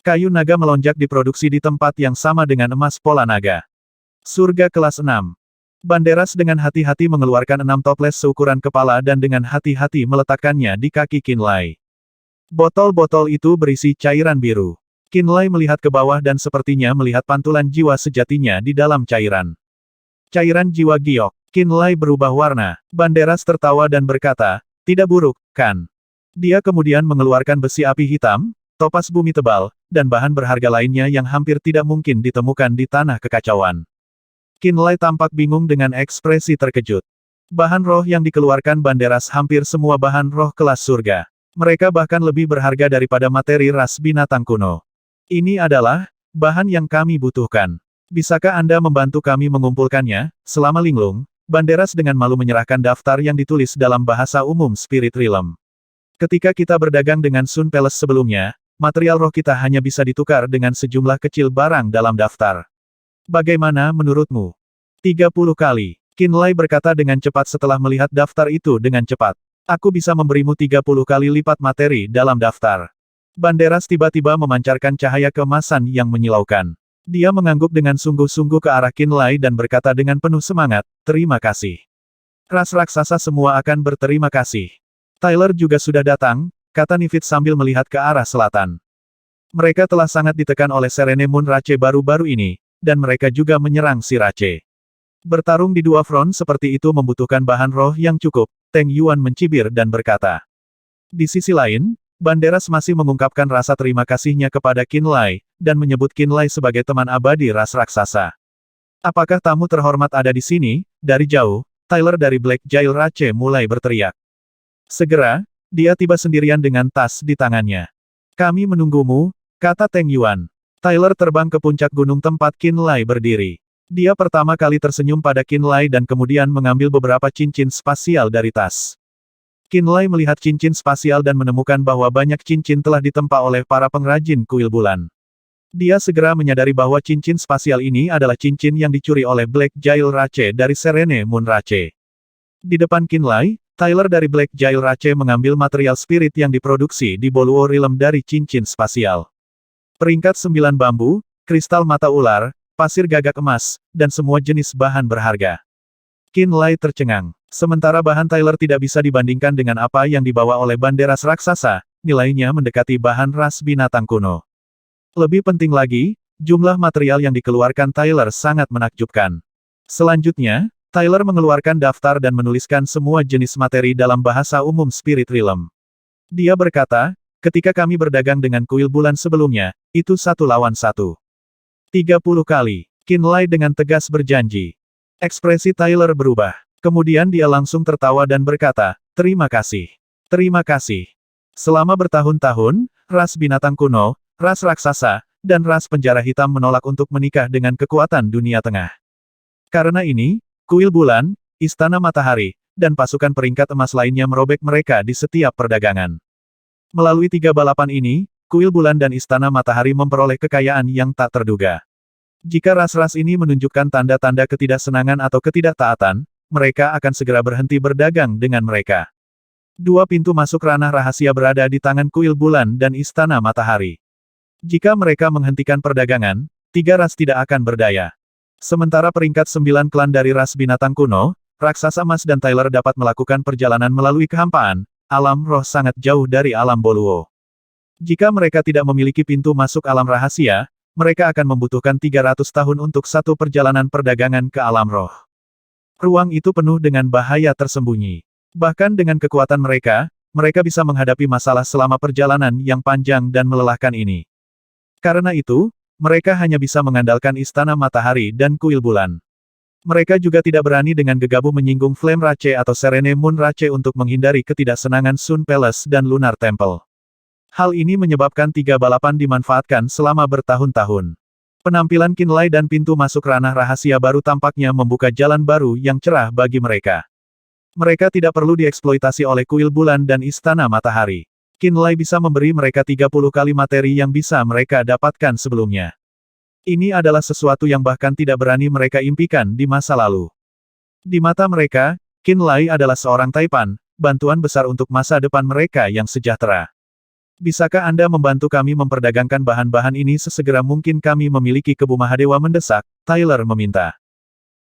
Kayu naga melonjak diproduksi di tempat yang sama dengan emas pola naga. Surga kelas 6. Banderas dengan hati-hati mengeluarkan 6 toples seukuran kepala dan dengan hati-hati meletakkannya di kaki Qin Lai. Botol-botol itu berisi cairan biru. Qin Lai melihat ke bawah dan sepertinya melihat pantulan jiwa sejatinya di dalam cairan. Cairan jiwa giok. Qin Lai berubah warna. Banderas tertawa dan berkata, tidak buruk, kan? Dia kemudian mengeluarkan besi api hitam, topas bumi tebal, dan bahan berharga lainnya yang hampir tidak mungkin ditemukan di tanah kekacauan. Qin Lai tampak bingung dengan ekspresi terkejut. Bahan roh yang dikeluarkan Banderas hampir semua bahan roh kelas surga. Mereka bahkan lebih berharga daripada materi ras binatang kuno. Ini adalah bahan yang kami butuhkan. Bisakah Anda membantu kami mengumpulkannya? Selama linglung, Banderas dengan malu menyerahkan daftar yang ditulis dalam bahasa umum Spirit Realm. Ketika kita berdagang dengan Sun Palace sebelumnya, material roh kita hanya bisa ditukar dengan sejumlah kecil barang dalam daftar. Bagaimana menurutmu? 30 kali. Qin Lai berkata dengan cepat setelah melihat daftar itu dengan cepat. Aku bisa memberimu 30 kali lipat materi dalam daftar. Banderas tiba-tiba memancarkan cahaya keemasan yang menyilaukan. Dia mengangguk dengan sungguh-sungguh ke arah Qin Lai dan berkata dengan penuh semangat, terima kasih. Ras raksasa semua akan berterima kasih. Tyler juga sudah datang, kata Nifit sambil melihat ke arah selatan. Mereka telah sangat ditekan oleh Serene Moon Rache baru-baru ini, dan mereka juga menyerang si Rache. Bertarung di dua front seperti itu membutuhkan bahan roh yang cukup, Teng Yuan mencibir dan berkata. Di sisi lain, Banderas masih mengungkapkan rasa terima kasihnya kepada Qin Lai, dan menyebut Qin Lai sebagai teman abadi ras raksasa. Apakah tamu terhormat ada di sini? Dari jauh, Tyler dari Black Jail Rache mulai berteriak. Segera, dia tiba sendirian dengan tas di tangannya. Kami menunggumu, kata Teng Yuan. Tyler terbang ke puncak gunung tempat Qin Lai berdiri. Dia pertama kali tersenyum pada Qin Lai dan kemudian mengambil beberapa cincin spasial dari tas. Qin Lai melihat cincin spasial dan menemukan bahwa banyak cincin telah ditempa oleh para pengrajin kuil bulan. Dia segera menyadari bahwa cincin spasial ini adalah cincin yang dicuri oleh Black Jail Rache dari Serene Moon Rache. Di depan Qin Lai, Tyler dari Black Jail Rache mengambil material spirit yang diproduksi di Boluo Realm dari cincin spasial. Peringkat 9 bambu, kristal mata ular, pasir gagak emas, dan semua jenis bahan berharga. Qin Lai tercengang. Sementara bahan Tyler tidak bisa dibandingkan dengan apa yang dibawa oleh Banderas raksasa, nilainya mendekati bahan ras binatang kuno. Lebih penting lagi, jumlah material yang dikeluarkan Tyler sangat menakjubkan. Selanjutnya, Tyler mengeluarkan daftar dan menuliskan semua jenis materi dalam bahasa umum Spirit Realm. Dia berkata, ketika kami berdagang dengan kuil bulan sebelumnya, itu 1 lawan 1. 30 kali. Qin Lai dengan tegas berjanji. Ekspresi Tyler berubah. Kemudian dia langsung tertawa dan berkata, terima kasih. Terima kasih. Selama bertahun-tahun, ras binatang kuno, ras raksasa, dan ras penjara hitam menolak untuk menikah dengan kekuatan dunia tengah. Karena ini, kuil bulan, istana matahari, dan pasukan peringkat emas lainnya merobek mereka di setiap perdagangan. Melalui 3 balapan ini, kuil bulan dan istana matahari memperoleh kekayaan yang tak terduga. Jika ras-ras ini menunjukkan tanda-tanda ketidaksenangan atau ketidaktaatan, mereka akan segera berhenti berdagang dengan mereka. 2 pintu masuk ranah rahasia berada di tangan kuil bulan dan istana matahari. Jika mereka menghentikan perdagangan, 3 ras tidak akan berdaya. Sementara peringkat 9 klan dari ras binatang kuno, raksasa emas dan Tyler dapat melakukan perjalanan melalui kehampaan, alam roh sangat jauh dari alam Boluo. Jika mereka tidak memiliki pintu masuk alam rahasia, mereka akan membutuhkan 300 tahun untuk satu perjalanan perdagangan ke alam roh. Ruang itu penuh dengan bahaya tersembunyi. Bahkan dengan kekuatan mereka, mereka bisa menghadapi masalah selama perjalanan yang panjang dan melelahkan ini. Karena itu, mereka hanya bisa mengandalkan istana matahari dan kuil bulan. Mereka juga tidak berani dengan gegabah menyinggung Flame Rache atau Serene Moon Rache untuk menghindari ketidaksenangan Sun Palace dan Lunar Temple. Hal ini menyebabkan 3 balapan dimanfaatkan selama bertahun-tahun. Penampilan Qin Lai dan pintu masuk ranah rahasia baru tampaknya membuka jalan baru yang cerah bagi mereka. Mereka tidak perlu dieksploitasi oleh kuil bulan dan istana matahari. Qin Lai bisa memberi mereka 30 kali materi yang bisa mereka dapatkan sebelumnya. Ini adalah sesuatu yang bahkan tidak berani mereka impikan di masa lalu. Di mata mereka, Qin Lai adalah seorang taipan, bantuan besar untuk masa depan mereka yang sejahtera. Bisakah Anda membantu kami memperdagangkan bahan-bahan ini sesegera mungkin kami memiliki Kebu Mahadewa mendesak, Tyler meminta.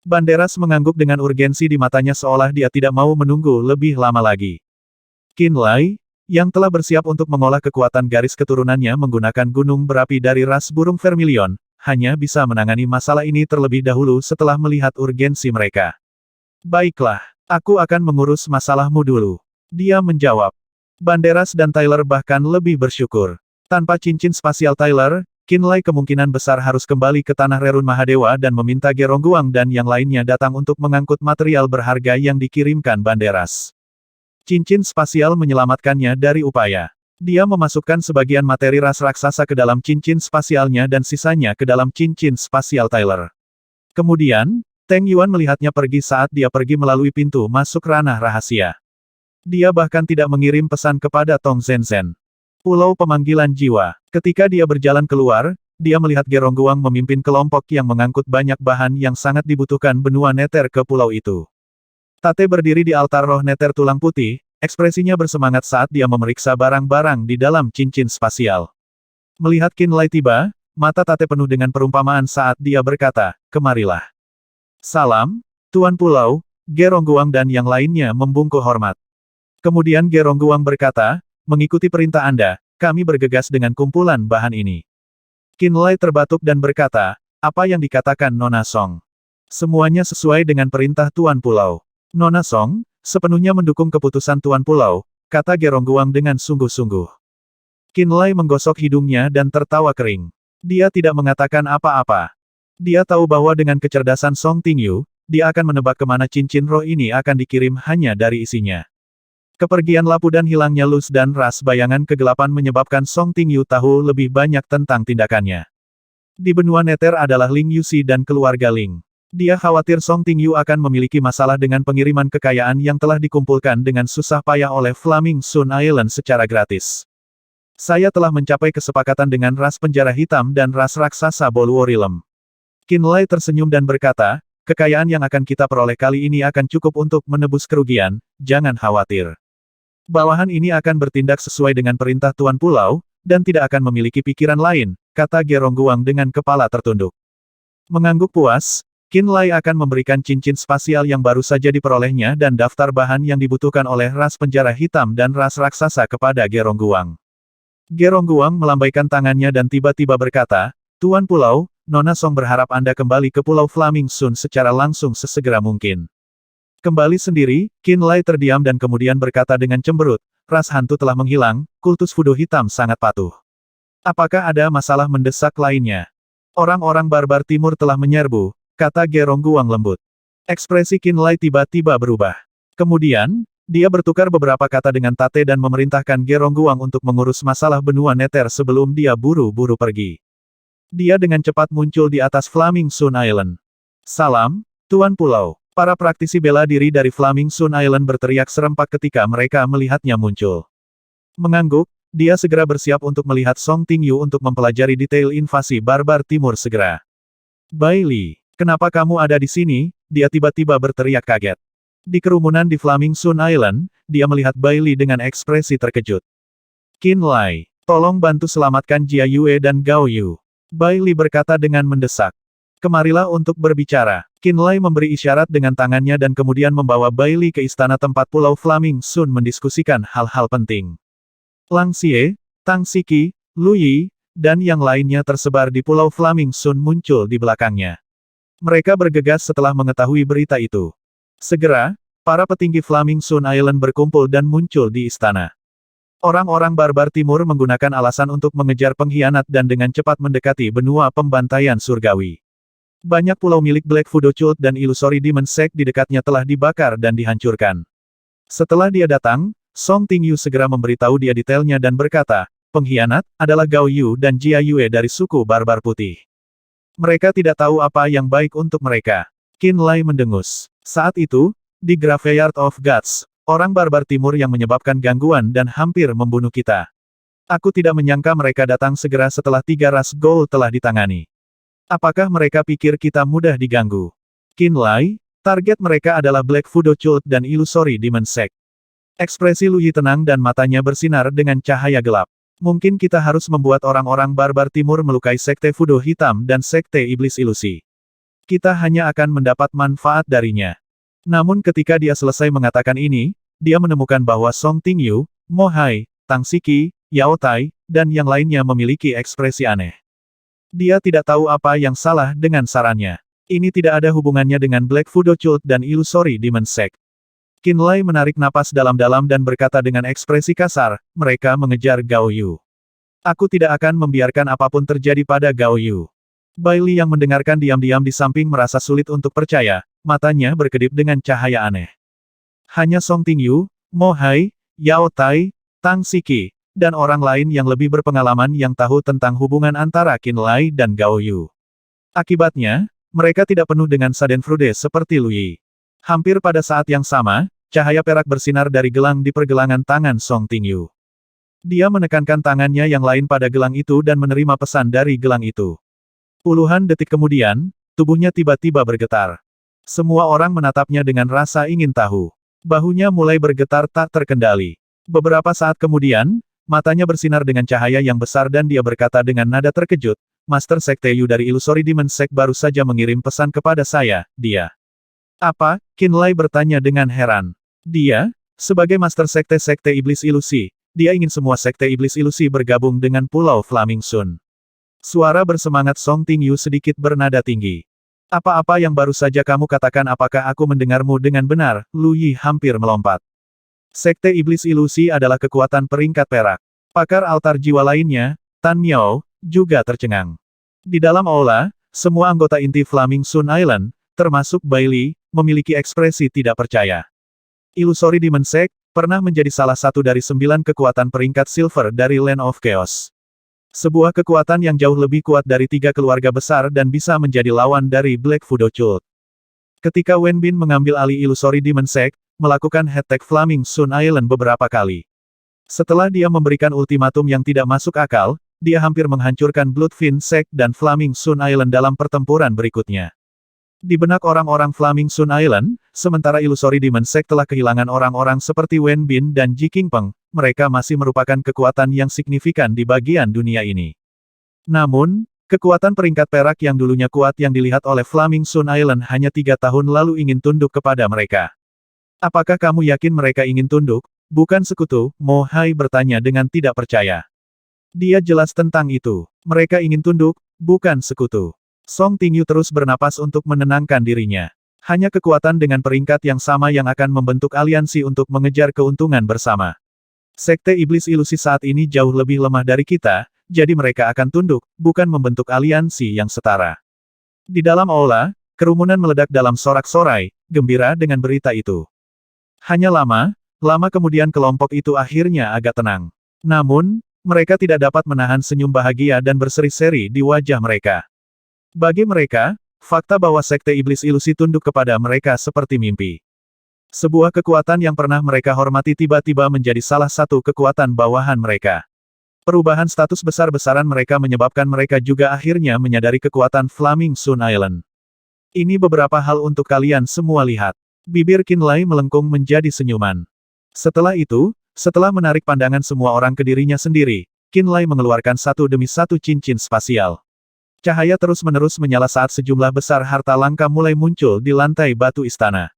Banderas mengangguk dengan urgensi di matanya seolah dia tidak mau menunggu lebih lama lagi. Qin Lai, yang telah bersiap untuk mengolah kekuatan garis keturunannya menggunakan gunung berapi dari ras burung vermilion, hanya bisa menangani masalah ini terlebih dahulu setelah melihat urgensi mereka. Baiklah, aku akan mengurus masalahmu dulu. Dia menjawab. Banderas dan Tyler bahkan lebih bersyukur. Tanpa cincin spasial Tyler, Qin Lai kemungkinan besar harus kembali ke tanah Rerun Mahadewa dan meminta Gerongguang dan yang lainnya datang untuk mengangkut material berharga yang dikirimkan Banderas. Cincin spasial menyelamatkannya dari upaya. Dia memasukkan sebagian materi ras raksasa ke dalam cincin spasialnya dan sisanya ke dalam cincin spasial Tyler. Kemudian, Teng Yuan melihatnya pergi saat dia pergi melalui pintu masuk ranah rahasia. Dia bahkan tidak mengirim pesan kepada Tong Zenzhen. Pulau Pemanggilan Jiwa. Ketika dia berjalan keluar, dia melihat Gerongguang memimpin kelompok yang mengangkut banyak bahan yang sangat dibutuhkan benua neter ke pulau itu. Tate berdiri di altar roh neter tulang putih, ekspresinya bersemangat saat dia memeriksa barang-barang di dalam cincin spasial. Melihat Qin Lai tiba, mata Tate penuh dengan perumpamaan saat dia berkata, kemarilah. Salam, Tuan Pulau, Gerongguang dan yang lainnya membungkuk hormat. Kemudian Gerongguang berkata, mengikuti perintah Anda, kami bergegas dengan kumpulan bahan ini. Qinlai terbatuk dan berkata, apa yang dikatakan Nona Song? Semuanya sesuai dengan perintah Tuan Pulau. Nona Song, sepenuhnya mendukung keputusan Tuan Pulau, kata Gerongguang dengan sungguh-sungguh. Qinlai menggosok hidungnya dan tertawa kering. Dia tidak mengatakan apa-apa. Dia tahu bahwa dengan kecerdasan Song Tingyu, dia akan menebak kemana cincin roh ini akan dikirim hanya dari isinya. Kepergian Lapu dan hilangnya Luz dan ras bayangan kegelapan menyebabkan Song Tingyu tahu lebih banyak tentang tindakannya. Di benua Nether adalah Ling Yuxi dan keluarga Ling. Dia khawatir Song Tingyu akan memiliki masalah dengan pengiriman kekayaan yang telah dikumpulkan dengan susah payah oleh Flaming Sun Island secara gratis. Saya telah mencapai kesepakatan dengan ras penjara hitam dan ras raksasa Boluorilem. Qinlai tersenyum dan berkata, kekayaan yang akan kita peroleh kali ini akan cukup untuk menebus kerugian, jangan khawatir. Bawahan ini akan bertindak sesuai dengan perintah Tuan Pulau, dan tidak akan memiliki pikiran lain, kata Gerongguang dengan kepala tertunduk. Mengangguk puas, Qinlai akan memberikan cincin spasial yang baru saja diperolehnya dan daftar bahan yang dibutuhkan oleh ras penjara hitam dan ras raksasa kepada Gerongguang. Gerongguang melambaikan tangannya dan tiba-tiba berkata, Tuan Pulau, Nona Song berharap Anda kembali ke Pulau Flaming Sun secara langsung sesegera mungkin. Kembali sendiri, Qinlai terdiam dan kemudian berkata dengan cemberut, ras hantu telah menghilang, kultus Fudo hitam sangat patuh. Apakah ada masalah mendesak lainnya? Orang-orang barbar timur telah menyerbu, kata Gerongguang lembut. Ekspresi Qinlai tiba-tiba berubah. Kemudian, dia bertukar beberapa kata dengan Tate dan memerintahkan Gerongguang untuk mengurus masalah benua Nether sebelum dia buru-buru pergi. Dia dengan cepat muncul di atas Flaming Sun Island. Salam, Tuan Pulau. Para praktisi bela diri dari Flaming Sun Island berteriak serempak ketika mereka melihatnya muncul. Mengangguk, dia segera bersiap untuk melihat Song Tingyu untuk mempelajari detail invasi barbar timur segera. Bailey, kenapa kamu ada di sini? Dia tiba-tiba berteriak kaget. Di kerumunan di Flaming Sun Island, dia melihat Bailey dengan ekspresi terkejut. Qinlai, tolong bantu selamatkan Jia Yue dan Gao Yu. Bailey berkata dengan mendesak. Kemarilah untuk berbicara. Qinlai memberi isyarat dengan tangannya dan kemudian membawa Bailey ke istana tempat Pulau Flaming Sun mendiskusikan hal-hal penting. Lang Xie, Tang Siki, Lu Yi, dan yang lainnya tersebar di Pulau Flaming Sun muncul di belakangnya. Mereka bergegas setelah mengetahui berita itu. Segera, para petinggi Flaming Sun Island berkumpul dan muncul di istana. Orang-orang barbar timur menggunakan alasan untuk mengejar pengkhianat dan dengan cepat mendekati benua pembantaian surgawi. Banyak pulau milik Black Fudo Cult dan Illusory Demon Sect di dekatnya telah dibakar dan dihancurkan. Setelah dia datang, Song Tingyu segera memberitahu dia detailnya dan berkata, pengkhianat adalah Gao Yu dan Jia Yue dari suku barbar putih. Mereka tidak tahu apa yang baik untuk mereka. Qinlai mendengus. Saat itu, di Graveyard of Gods, orang barbar timur yang menyebabkan gangguan dan hampir membunuh kita. Aku tidak menyangka mereka datang segera setelah 3 ras gold telah ditangani. Apakah mereka pikir kita mudah diganggu? Qinlai, target mereka adalah Black Fudo Cult dan Illusory Demon Sect. Ekspresi Lu Yi tenang dan matanya bersinar dengan cahaya gelap. Mungkin kita harus membuat orang-orang barbar timur melukai Sekte Fudo Hitam dan Sekte Iblis Ilusi. Kita hanya akan mendapat manfaat darinya. Namun ketika dia selesai mengatakan ini, dia menemukan bahwa Song Tingyu, Mo Hai, Tang Siki, Yao Tai, dan yang lainnya memiliki ekspresi aneh. Dia tidak tahu apa yang salah dengan sarannya. Ini tidak ada hubungannya dengan Black Fudo Cult dan Illusory Demon Sect. Qinlai menarik napas dalam-dalam dan berkata dengan ekspresi kasar, mereka mengejar Gao Yu. Aku tidak akan membiarkan apapun terjadi pada Gao Yu. Bailey yang mendengarkan diam-diam di samping merasa sulit untuk percaya, matanya berkedip dengan cahaya aneh. Hanya Song Tingyu, Mo Hai, Yao Tai, Tang Siki, dan orang lain yang lebih berpengalaman yang tahu tentang hubungan antara Qinlai dan Gao Yu. Akibatnya, mereka tidak penuh dengan Schadenfreude seperti Lu Yi. Hampir pada saat yang sama, cahaya perak bersinar dari gelang di pergelangan tangan Song Tingyu. Dia menekankan tangannya yang lain pada gelang itu dan menerima pesan dari gelang itu. Puluhan detik kemudian, tubuhnya tiba-tiba bergetar. Semua orang menatapnya dengan rasa ingin tahu. Bahunya mulai bergetar tak terkendali. Beberapa saat kemudian, matanya bersinar dengan cahaya yang besar dan dia berkata dengan nada terkejut, Master Sekte Yu dari Illusory Demon Sect baru saja mengirim pesan kepada saya, dia. Apa? Qinlai bertanya dengan heran. Dia, sebagai Master Sekte Iblis Ilusi, dia ingin semua sekte iblis ilusi bergabung dengan Pulau Flaming Sun. Suara bersemangat Song Tingyu sedikit bernada tinggi. Apa-apa yang baru saja kamu katakan, apakah aku mendengarmu dengan benar? Lu Yi hampir melompat. Sekte iblis ilusi adalah kekuatan peringkat perak. Pakar altar jiwa lainnya, Tan Miao, juga tercengang. Di dalam aula, semua anggota inti Flaming Sun Island, termasuk Bailey, memiliki ekspresi tidak percaya. Illusory Demon Sect pernah menjadi salah satu dari 9 kekuatan peringkat silver dari Land of Chaos. Sebuah kekuatan yang jauh lebih kuat dari 3 keluarga besar dan bisa menjadi lawan dari Black Fudo Cult. Ketika Wen Bin mengambil alih Illusory Demon Sect, melakukan attack Flaming Sun Island beberapa kali. Setelah dia memberikan ultimatum yang tidak masuk akal, dia hampir menghancurkan Bloodfin Sect dan Flaming Sun Island dalam pertempuran berikutnya. Di benak orang-orang Flaming Sun Island, sementara Illusory Demon Sect telah kehilangan orang-orang seperti Wen Bin dan Ji Qingpeng, mereka masih merupakan kekuatan yang signifikan di bagian dunia ini. Namun, kekuatan peringkat perak yang dulunya kuat yang dilihat oleh Flaming Sun Island hanya 3 tahun lalu ingin tunduk kepada mereka. Apakah kamu yakin mereka ingin tunduk? Bukan sekutu, Mo Hai bertanya dengan tidak percaya. Dia jelas tentang itu. Mereka ingin tunduk, bukan sekutu. Song Tingyu terus bernapas untuk menenangkan dirinya. Hanya kekuatan dengan peringkat yang sama yang akan membentuk aliansi untuk mengejar keuntungan bersama. Sekte iblis ilusi saat ini jauh lebih lemah dari kita, jadi mereka akan tunduk, bukan membentuk aliansi yang setara. Di dalam aula, kerumunan meledak dalam sorak-sorai, gembira dengan berita itu. Hanya lama kemudian kelompok itu akhirnya agak tenang. Namun, mereka tidak dapat menahan senyum bahagia dan berseri-seri di wajah mereka. Bagi mereka, fakta bahwa sekte iblis ilusi tunduk kepada mereka seperti mimpi. Sebuah kekuatan yang pernah mereka hormati tiba-tiba menjadi salah satu kekuatan bawahan mereka. Perubahan status besar-besaran mereka menyebabkan mereka juga akhirnya menyadari kekuatan Flaming Sun Island. Ini beberapa hal untuk kalian semua lihat. Bibir Qinlai melengkung menjadi senyuman. Setelah itu, setelah menarik pandangan semua orang ke dirinya sendiri, Qinlai mengeluarkan satu demi satu cincin spasial. Cahaya terus-menerus menyala saat sejumlah besar harta langka mulai muncul di lantai batu istana.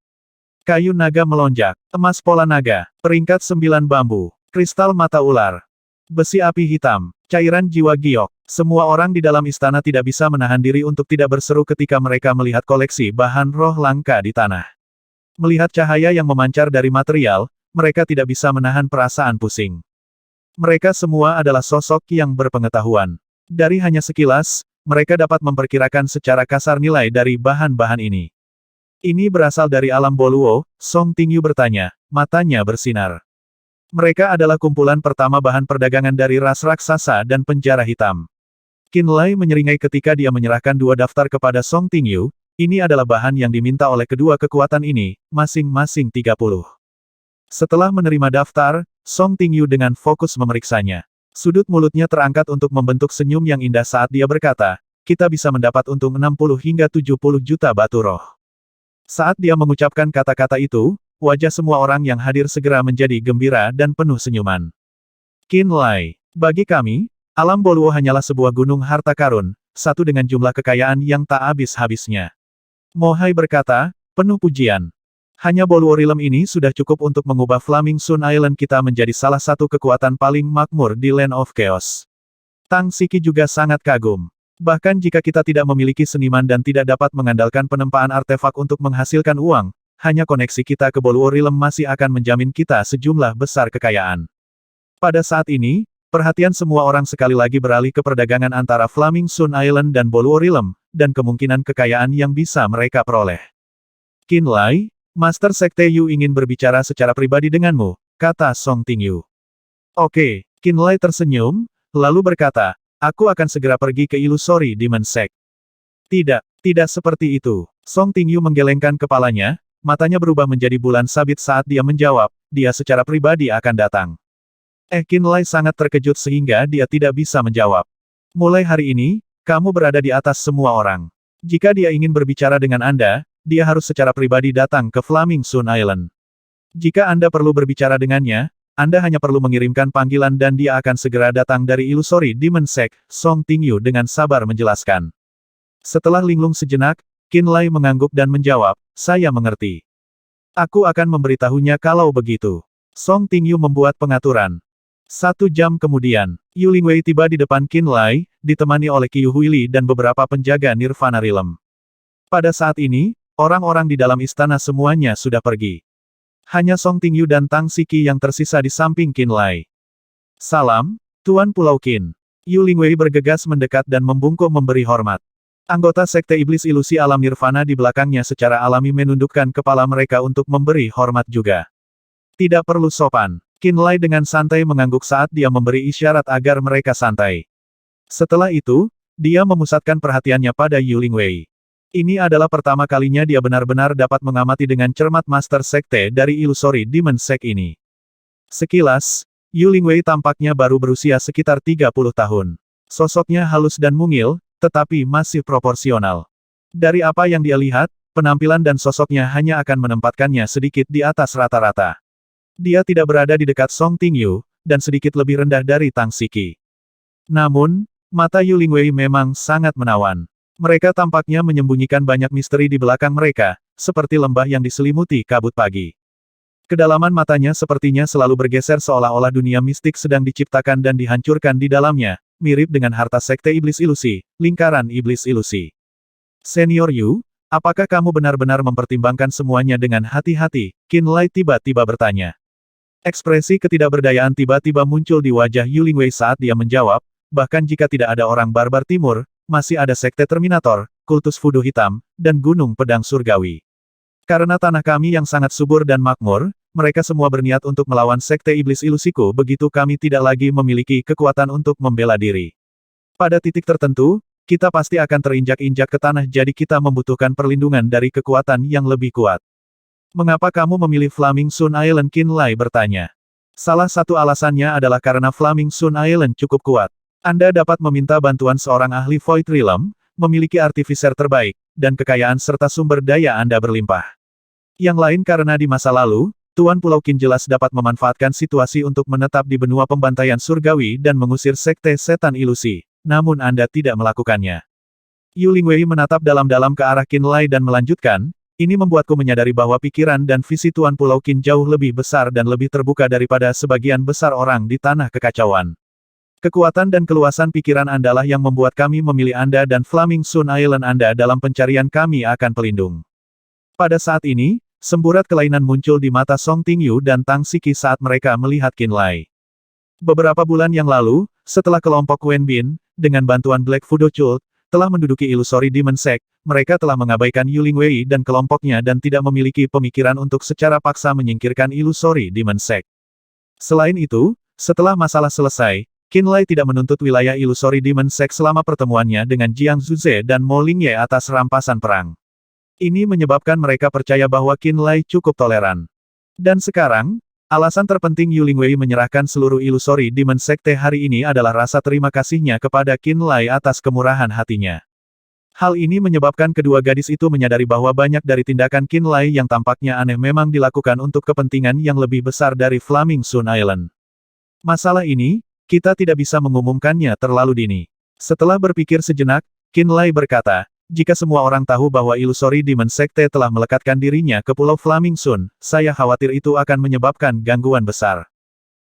Kayu naga melonjak, emas pola naga, peringkat 9 bambu, kristal mata ular, besi api hitam, cairan jiwa giok. Semua orang di dalam istana tidak bisa menahan diri untuk tidak berseru ketika mereka melihat koleksi bahan roh langka di tanah. Melihat cahaya yang memancar dari material, mereka tidak bisa menahan perasaan pusing. Mereka semua adalah sosok yang berpengetahuan. Dari hanya sekilas, mereka dapat memperkirakan secara kasar nilai dari bahan-bahan ini. Ini berasal dari alam Boluo, Song Tingyu bertanya, matanya bersinar. Mereka adalah kumpulan pertama bahan perdagangan dari ras raksasa dan penjara hitam. Qinlai menyeringai ketika dia menyerahkan 2 daftar kepada Song Tingyu, ini adalah bahan yang diminta oleh kedua kekuatan ini, masing-masing 30. Setelah menerima daftar, Song Tingyu dengan fokus memeriksanya. Sudut mulutnya terangkat untuk membentuk senyum yang indah saat dia berkata, kita bisa mendapat untung 60 hingga 70 juta batu roh. Saat dia mengucapkan kata-kata itu, wajah semua orang yang hadir segera menjadi gembira dan penuh senyuman. Qinlai, bagi kami, alam Boluo hanyalah sebuah gunung harta karun, satu dengan jumlah kekayaan yang tak habis-habisnya. Mo Hai berkata, penuh pujian. Hanya Boluo Realm ini sudah cukup untuk mengubah Flaming Sun Island kita menjadi salah satu kekuatan paling makmur di Land of Chaos. Tang Siki juga sangat kagum. Bahkan jika kita tidak memiliki seniman dan tidak dapat mengandalkan penempaan artefak untuk menghasilkan uang, hanya koneksi kita ke Boluo Realm masih akan menjamin kita sejumlah besar kekayaan. Pada saat ini, perhatian semua orang sekali lagi beralih ke perdagangan antara Flaming Sun Island dan Boluo Realm, dan kemungkinan kekayaan yang bisa mereka peroleh. Qinlai, Master Sekte Yu ingin berbicara secara pribadi denganmu, kata Song Tingyu. Oke, Qinlai tersenyum, lalu berkata, aku akan segera pergi ke Illusory Demon Sect. Tidak seperti itu. Song Tingyu menggelengkan kepalanya, matanya berubah menjadi bulan sabit saat dia menjawab, dia secara pribadi akan datang. Qinlai sangat terkejut sehingga dia tidak bisa menjawab. Mulai hari ini, kamu berada di atas semua orang. Jika dia ingin berbicara dengan Anda, dia harus secara pribadi datang ke Flaming Sun Island. Jika Anda perlu berbicara dengannya, Anda hanya perlu mengirimkan panggilan dan dia akan segera datang dari Illusory Demon Sect, Song Tingyu dengan sabar menjelaskan. Setelah linglung sejenak, Qinlai mengangguk dan menjawab, saya mengerti. Aku akan memberitahunya kalau begitu. Song Tingyu membuat pengaturan. 1 jam kemudian, Yu Lingwei tiba di depan Qin Lai, ditemani oleh Qiu Huili dan beberapa penjaga Nirvana Realm. Pada saat ini, orang-orang di dalam istana semuanya sudah pergi. Hanya Song Tingyu dan Tang Siki yang tersisa di samping Qin Lai. Salam, Tuan Pulau Qin. Yu Lingwei bergegas mendekat dan membungkuk memberi hormat. Anggota Sekte Iblis Ilusi Alam Nirvana di belakangnya secara alami menundukkan kepala mereka untuk memberi hormat juga. Tidak perlu sopan. Qin Lai dengan santai mengangguk saat dia memberi isyarat agar mereka santai. Setelah itu, dia memusatkan perhatiannya pada Yu Lingwei. Ini adalah pertama kalinya dia benar-benar dapat mengamati dengan cermat Master Sekte dari Illusory Demon Sect ini. Sekilas, Yu Lingwei tampaknya baru berusia sekitar 30 tahun. Sosoknya halus dan mungil, tetapi masih proporsional. Dari apa yang dia lihat, penampilan dan sosoknya hanya akan menempatkannya sedikit di atas rata-rata. Dia tidak berada di dekat Song Tingyu, dan sedikit lebih rendah dari Tang Siki. Namun, mata Yu Lingwei memang sangat menawan. Mereka tampaknya menyembunyikan banyak misteri di belakang mereka, seperti lembah yang diselimuti kabut pagi. Kedalaman matanya sepertinya selalu bergeser seolah-olah dunia mistik sedang diciptakan dan dihancurkan di dalamnya, mirip dengan harta Sekte Iblis Ilusi, lingkaran Iblis Ilusi. Senior Yu, apakah kamu benar-benar mempertimbangkan semuanya dengan hati-hati? Qin Lai tiba-tiba bertanya. Ekspresi ketidakberdayaan tiba-tiba muncul di wajah Yu Lingwei saat dia menjawab, bahkan jika tidak ada orang barbar timur, masih ada Sekte Terminator, kultus Fudu Hitam, dan Gunung Pedang Surgawi. Karena tanah kami yang sangat subur dan makmur, mereka semua berniat untuk melawan Sekte Iblis Ilusiku begitu kami tidak lagi memiliki kekuatan untuk membela diri. Pada titik tertentu, kita pasti akan terinjak-injak ke tanah jadi kita membutuhkan perlindungan dari kekuatan yang lebih kuat. Mengapa kamu memilih Flaming Sun Island? Qin Lai bertanya. Salah satu alasannya adalah karena Flaming Sun Island cukup kuat. Anda dapat meminta bantuan seorang ahli Void Realm, memiliki artificer terbaik, dan kekayaan serta sumber daya Anda berlimpah. Yang lain karena di masa lalu, Tuan Pulau Qin jelas dapat memanfaatkan situasi untuk menetap di benua pembantaian surgawi dan mengusir Sekte Setan Ilusi, namun Anda tidak melakukannya. Yu Lingwei menatap dalam-dalam ke arah Qin Lai dan melanjutkan, ini membuatku menyadari bahwa pikiran dan visi Tuan Pulau Qin jauh lebih besar dan lebih terbuka daripada sebagian besar orang di tanah kekacauan. Kekuatan dan keluasan pikiran Andalah yang membuat kami memilih Anda dan Flaming Sun Island Anda dalam pencarian kami akan pelindung. Pada saat ini, semburat kelainan muncul di mata Song Tingyu dan Tang Siki saat mereka melihat Qin Lai. Beberapa bulan yang lalu, setelah kelompok Wen Bin, dengan bantuan Black Fudo Cult, telah menduduki Illusory Demon Sect, mereka telah mengabaikan Yu Lingwei dan kelompoknya dan tidak memiliki pemikiran untuk secara paksa menyingkirkan Illusory Demon Sect. Selain itu, setelah masalah selesai, Qin Lai tidak menuntut wilayah Illusory Demon Sect selama pertemuannya dengan Jiang Zuze dan Mo Lingye atas rampasan perang. Ini menyebabkan mereka percaya bahwa Qin Lai cukup toleran. Dan sekarang, alasan terpenting Yu Lingwei menyerahkan seluruh Illusory Demon Sekte hari ini adalah rasa terima kasihnya kepada Qin Lai atas kemurahan hatinya. Hal ini menyebabkan kedua gadis itu menyadari bahwa banyak dari tindakan Qin Lai yang tampaknya aneh memang dilakukan untuk kepentingan yang lebih besar dari Flaming Sun Island. Masalah ini, kita tidak bisa mengumumkannya terlalu dini. Setelah berpikir sejenak, Qin Lai berkata, jika semua orang tahu bahwa Illusory Demon Sekte telah melekatkan dirinya ke Pulau Flaming Sun, saya khawatir itu akan menyebabkan gangguan besar.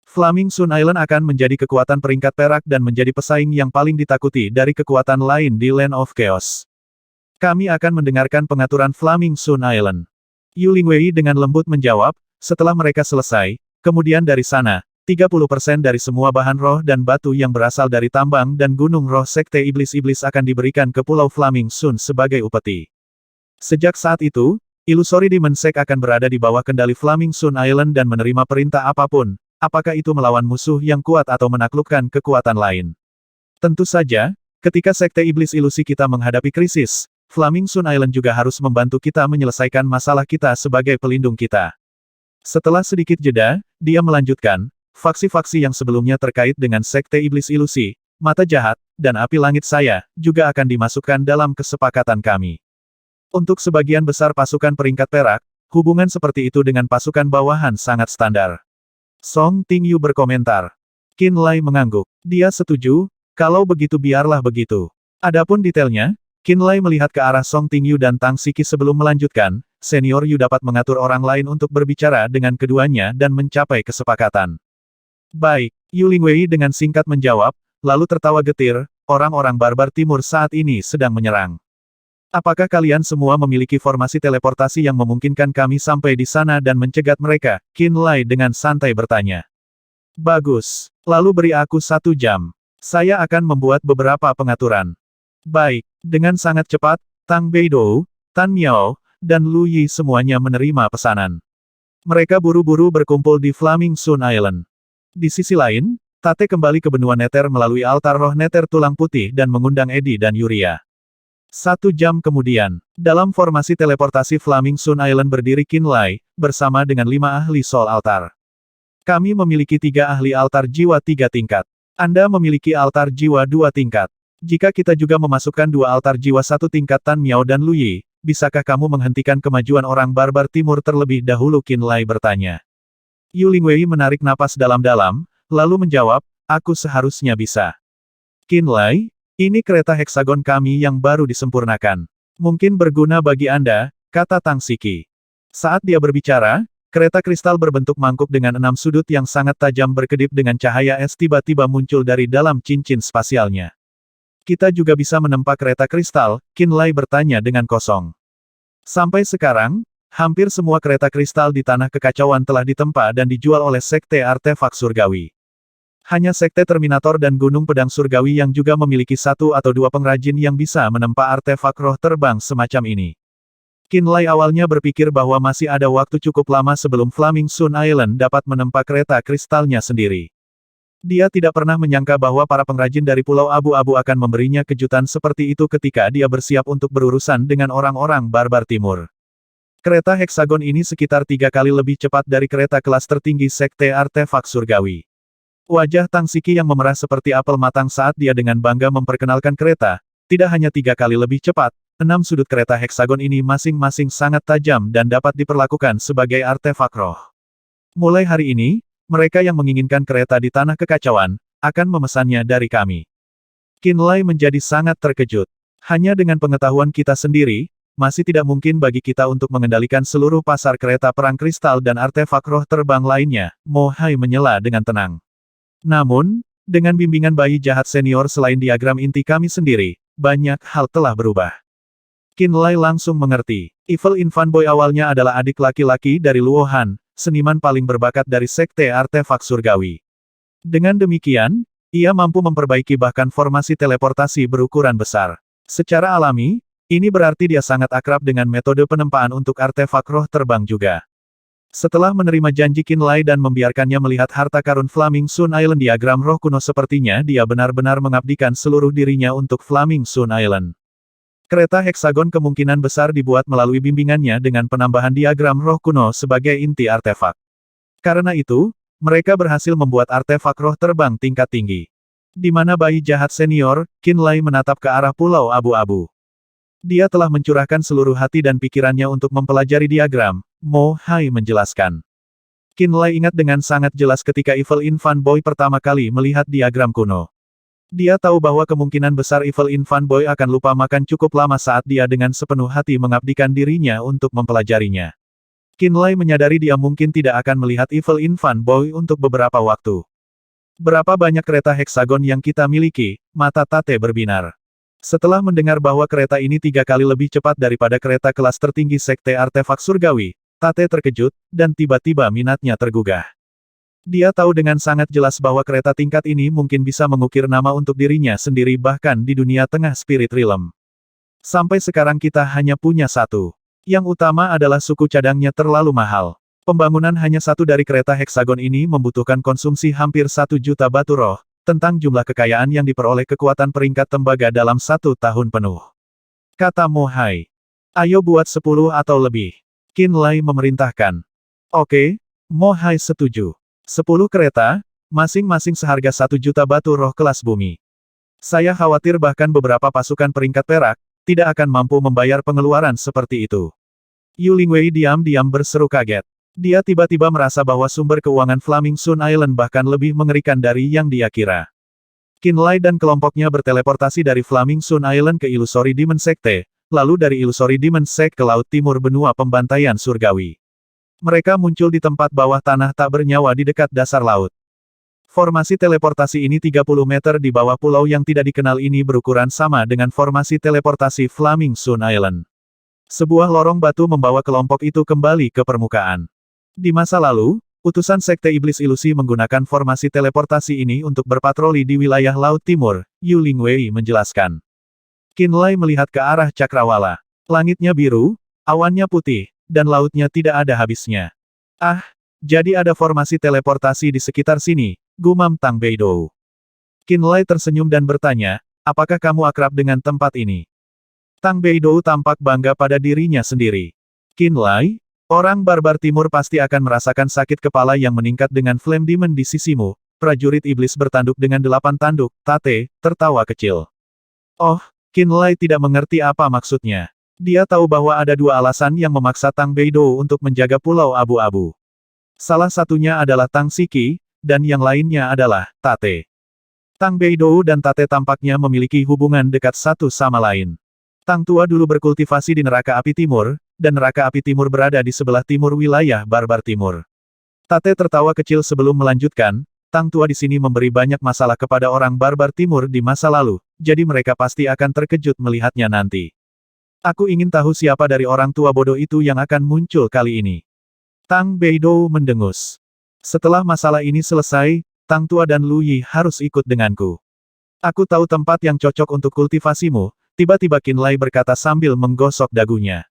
Flaming Sun Island akan menjadi kekuatan peringkat perak dan menjadi pesaing yang paling ditakuti dari kekuatan lain di Land of Chaos. Kami akan mendengarkan pengaturan Flaming Sun Island. Yu Lingwei dengan lembut menjawab, setelah mereka selesai, kemudian dari sana, 30% dari semua bahan roh dan batu yang berasal dari tambang dan gunung roh Sekte Iblis-Iblis akan diberikan ke Pulau Flaming Sun sebagai upeti. Sejak saat itu, Illusory Demon Sect akan berada di bawah kendali Flaming Sun Island dan menerima perintah apapun, apakah itu melawan musuh yang kuat atau menaklukkan kekuatan lain. Tentu saja, ketika Sekte Iblis Ilusi kita menghadapi krisis, Flaming Sun Island juga harus membantu kita menyelesaikan masalah kita sebagai pelindung kita. Setelah sedikit jeda, dia melanjutkan, faksi-faksi yang sebelumnya terkait dengan Sekte Iblis Ilusi, Mata Jahat, dan Api Langit saya, juga akan dimasukkan dalam kesepakatan kami. Untuk sebagian besar pasukan peringkat perak, hubungan seperti itu dengan pasukan bawahan sangat standar. Song Tingyu berkomentar. Qin Lai mengangguk. Dia setuju, kalau begitu biarlah begitu. Adapun detailnya, Qin Lai melihat ke arah Song Tingyu dan Tang Siki sebelum melanjutkan, Senior Yu dapat mengatur orang lain untuk berbicara dengan keduanya dan mencapai kesepakatan. Baik, Yu Lingwei dengan singkat menjawab, lalu tertawa getir, orang-orang barbar timur saat ini sedang menyerang. Apakah kalian semua memiliki formasi teleportasi yang memungkinkan kami sampai di sana dan mencegat mereka? Qin Lai dengan santai bertanya. Bagus. Lalu beri aku 1 jam. Saya akan membuat beberapa pengaturan. Baik. Dengan sangat cepat, Tang Beidou, Tan Miao, dan Lu Yi semuanya menerima pesanan. Mereka buru-buru berkumpul di Flaming Sun Island. Di sisi lain, Tate kembali ke benua Nether melalui altar roh Nether tulang putih dan mengundang Eddie dan Yuria. 1 jam kemudian, dalam formasi teleportasi Flaming Sun Island berdiri Qin Lai, bersama dengan 5 ahli Soul Altar. Kami memiliki 3 ahli altar jiwa 3 tingkat. Anda memiliki altar jiwa 2 tingkat. Jika kita juga memasukkan 2 altar jiwa 1 tingkat Tan Miao dan Lu Yi, bisakah kamu menghentikan kemajuan orang barbar timur terlebih dahulu? Qin Lai bertanya. Yu Lingwei menarik napas dalam-dalam, lalu menjawab, aku seharusnya bisa. Qin Lai, ini kereta heksagon kami yang baru disempurnakan. Mungkin berguna bagi Anda, kata Tang Siki. Saat dia berbicara, kereta kristal berbentuk mangkuk dengan 6 sudut yang sangat tajam berkedip dengan cahaya es tiba-tiba muncul dari dalam cincin spasialnya. Kita juga bisa menempa kereta kristal, Qin Lai bertanya dengan kosong. Sampai sekarang, hampir semua kereta kristal di tanah kekacauan telah ditempa dan dijual oleh Sekte Artefak Surgawi. Hanya Sekte Terminator dan Gunung Pedang Surgawi yang juga memiliki 1 atau 2 pengrajin yang bisa menempa artefak roh terbang semacam ini. Qin Lai awalnya berpikir bahwa masih ada waktu cukup lama sebelum Flaming Sun Island dapat menempa kereta kristalnya sendiri. Dia tidak pernah menyangka bahwa para pengrajin dari Pulau Abu-Abu akan memberinya kejutan seperti itu ketika dia bersiap untuk berurusan dengan orang-orang barbar timur. Kereta heksagon ini sekitar 3 kali lebih cepat dari kereta kelas tertinggi Sekte Artefak Surgawi. Wajah Tang Siki yang memerah seperti apel matang saat dia dengan bangga memperkenalkan kereta, tidak hanya 3 kali lebih cepat, 6 sudut kereta heksagon ini masing-masing sangat tajam dan dapat diperlakukan sebagai artefak roh. Mulai hari ini, mereka yang menginginkan kereta di tanah kekacauan, akan memesannya dari kami. Qin Lai menjadi sangat terkejut. Hanya dengan pengetahuan kita sendiri, masih tidak mungkin bagi kita untuk mengendalikan seluruh pasar kereta perang kristal dan artefak roh terbang lainnya, Mo Hai menyela dengan tenang. Namun, dengan bimbingan bayi jahat senior selain diagram inti kami sendiri, banyak hal telah berubah. Qin Lai langsung mengerti. Evil Infant Boy awalnya adalah adik laki-laki dari Luo Han, seniman paling berbakat dari Sekte Artefak Surgawi. Dengan demikian, ia mampu memperbaiki bahkan formasi teleportasi berukuran besar. Secara alami, ini berarti dia sangat akrab dengan metode penempaan untuk artefak roh terbang juga. Setelah menerima janji Qin Lai dan membiarkannya melihat harta karun Flaming Sun Island diagram roh kuno sepertinya dia benar-benar mengabdikan seluruh dirinya untuk Flaming Sun Island. Kereta heksagon kemungkinan besar dibuat melalui bimbingannya dengan penambahan diagram roh kuno sebagai inti artefak. Karena itu, mereka berhasil membuat artefak roh terbang tingkat tinggi. Di mana bayi jahat senior, Qin Lai menatap ke arah Pulau Abu-Abu. Dia telah mencurahkan seluruh hati dan pikirannya untuk mempelajari diagram, Mo Hai menjelaskan. Qin Lai ingat dengan sangat jelas ketika Evil Infant Boy pertama kali melihat diagram kuno. Dia tahu bahwa kemungkinan besar Evil Infant Boy akan lupa makan cukup lama saat dia dengan sepenuh hati mengabdikan dirinya untuk mempelajarinya. Qin Lai menyadari dia mungkin tidak akan melihat Evil Infant Boy untuk beberapa waktu. Berapa banyak kereta heksagon yang kita miliki? Mata Tate berbinar. Setelah mendengar bahwa kereta ini 3 kali lebih cepat daripada kereta kelas tertinggi Sekte Artefak Surgawi, Tate terkejut, dan tiba-tiba minatnya tergugah. Dia tahu dengan sangat jelas bahwa kereta tingkat ini mungkin bisa mengukir nama untuk dirinya sendiri bahkan di dunia tengah Spirit Realm. Sampai sekarang kita hanya punya 1. Yang utama adalah suku cadangnya terlalu mahal. Pembangunan hanya 1 dari kereta heksagon ini membutuhkan konsumsi hampir 1 juta batu roh, tentang jumlah kekayaan yang diperoleh kekuatan peringkat tembaga dalam 1 tahun penuh. Kata Mo Hai. Ayo buat 10 atau lebih. Qin Lai memerintahkan. Oke, Mo Hai setuju. 10 kereta, masing-masing seharga 1 juta batu roh kelas bumi. Saya khawatir bahkan beberapa pasukan peringkat perak, tidak akan mampu membayar pengeluaran seperti itu. Yu Lingwei diam-diam berseru kaget. Dia tiba-tiba merasa bahwa sumber keuangan Flaming Sun Island bahkan lebih mengerikan dari yang dia kira. Qin Lai dan kelompoknya berteleportasi dari Flaming Sun Island ke Illusory Demon Sekte, lalu dari Illusory Demon Sect ke Laut Timur benua pembantaian surgawi. Mereka muncul di tempat bawah tanah tak bernyawa di dekat dasar laut. Formasi teleportasi ini 30 meter di bawah pulau yang tidak dikenal ini berukuran sama dengan formasi teleportasi Flaming Sun Island. Sebuah lorong batu membawa kelompok itu kembali ke permukaan. Di masa lalu, utusan Sekte Iblis Ilusi menggunakan formasi teleportasi ini untuk berpatroli di wilayah Laut Timur, Yu Lingwei menjelaskan. Qin Lai melihat ke arah cakrawala. Langitnya biru, awannya putih, dan lautnya tidak ada habisnya. Ah, jadi ada formasi teleportasi di sekitar sini, gumam Tang Beidou. Qin Lai tersenyum dan bertanya, apakah kamu akrab dengan tempat ini? Tang Beidou tampak bangga pada dirinya sendiri. Qin Lai, orang barbar timur pasti akan merasakan sakit kepala yang meningkat dengan Flame Demon di sisimu. Prajurit iblis bertanduk dengan 8 tanduk, Tate, tertawa kecil. Oh, Qin Lai tidak mengerti apa maksudnya. Dia tahu bahwa ada 2 alasan yang memaksa Tang Beidou untuk menjaga Pulau Abu-Abu. Salah satunya adalah Tang Siki, dan yang lainnya adalah Tate. Tang Beidou dan Tate tampaknya memiliki hubungan dekat satu sama lain. Tang Tua dulu berkultivasi di Neraka Api Timur, dan Neraka Api Timur berada di sebelah timur wilayah Barbar Timur. Tate tertawa kecil sebelum melanjutkan, Tang Tua di sini memberi banyak masalah kepada orang Barbar Timur di masa lalu, jadi mereka pasti akan terkejut melihatnya nanti. Aku ingin tahu siapa dari orang tua bodoh itu yang akan muncul kali ini. Tang Beidou mendengus. Setelah masalah ini selesai, Tang Tua dan Lu Yi harus ikut denganku. Aku tahu tempat yang cocok untuk kultivasimu, tiba-tiba Qin Lai berkata sambil menggosok dagunya.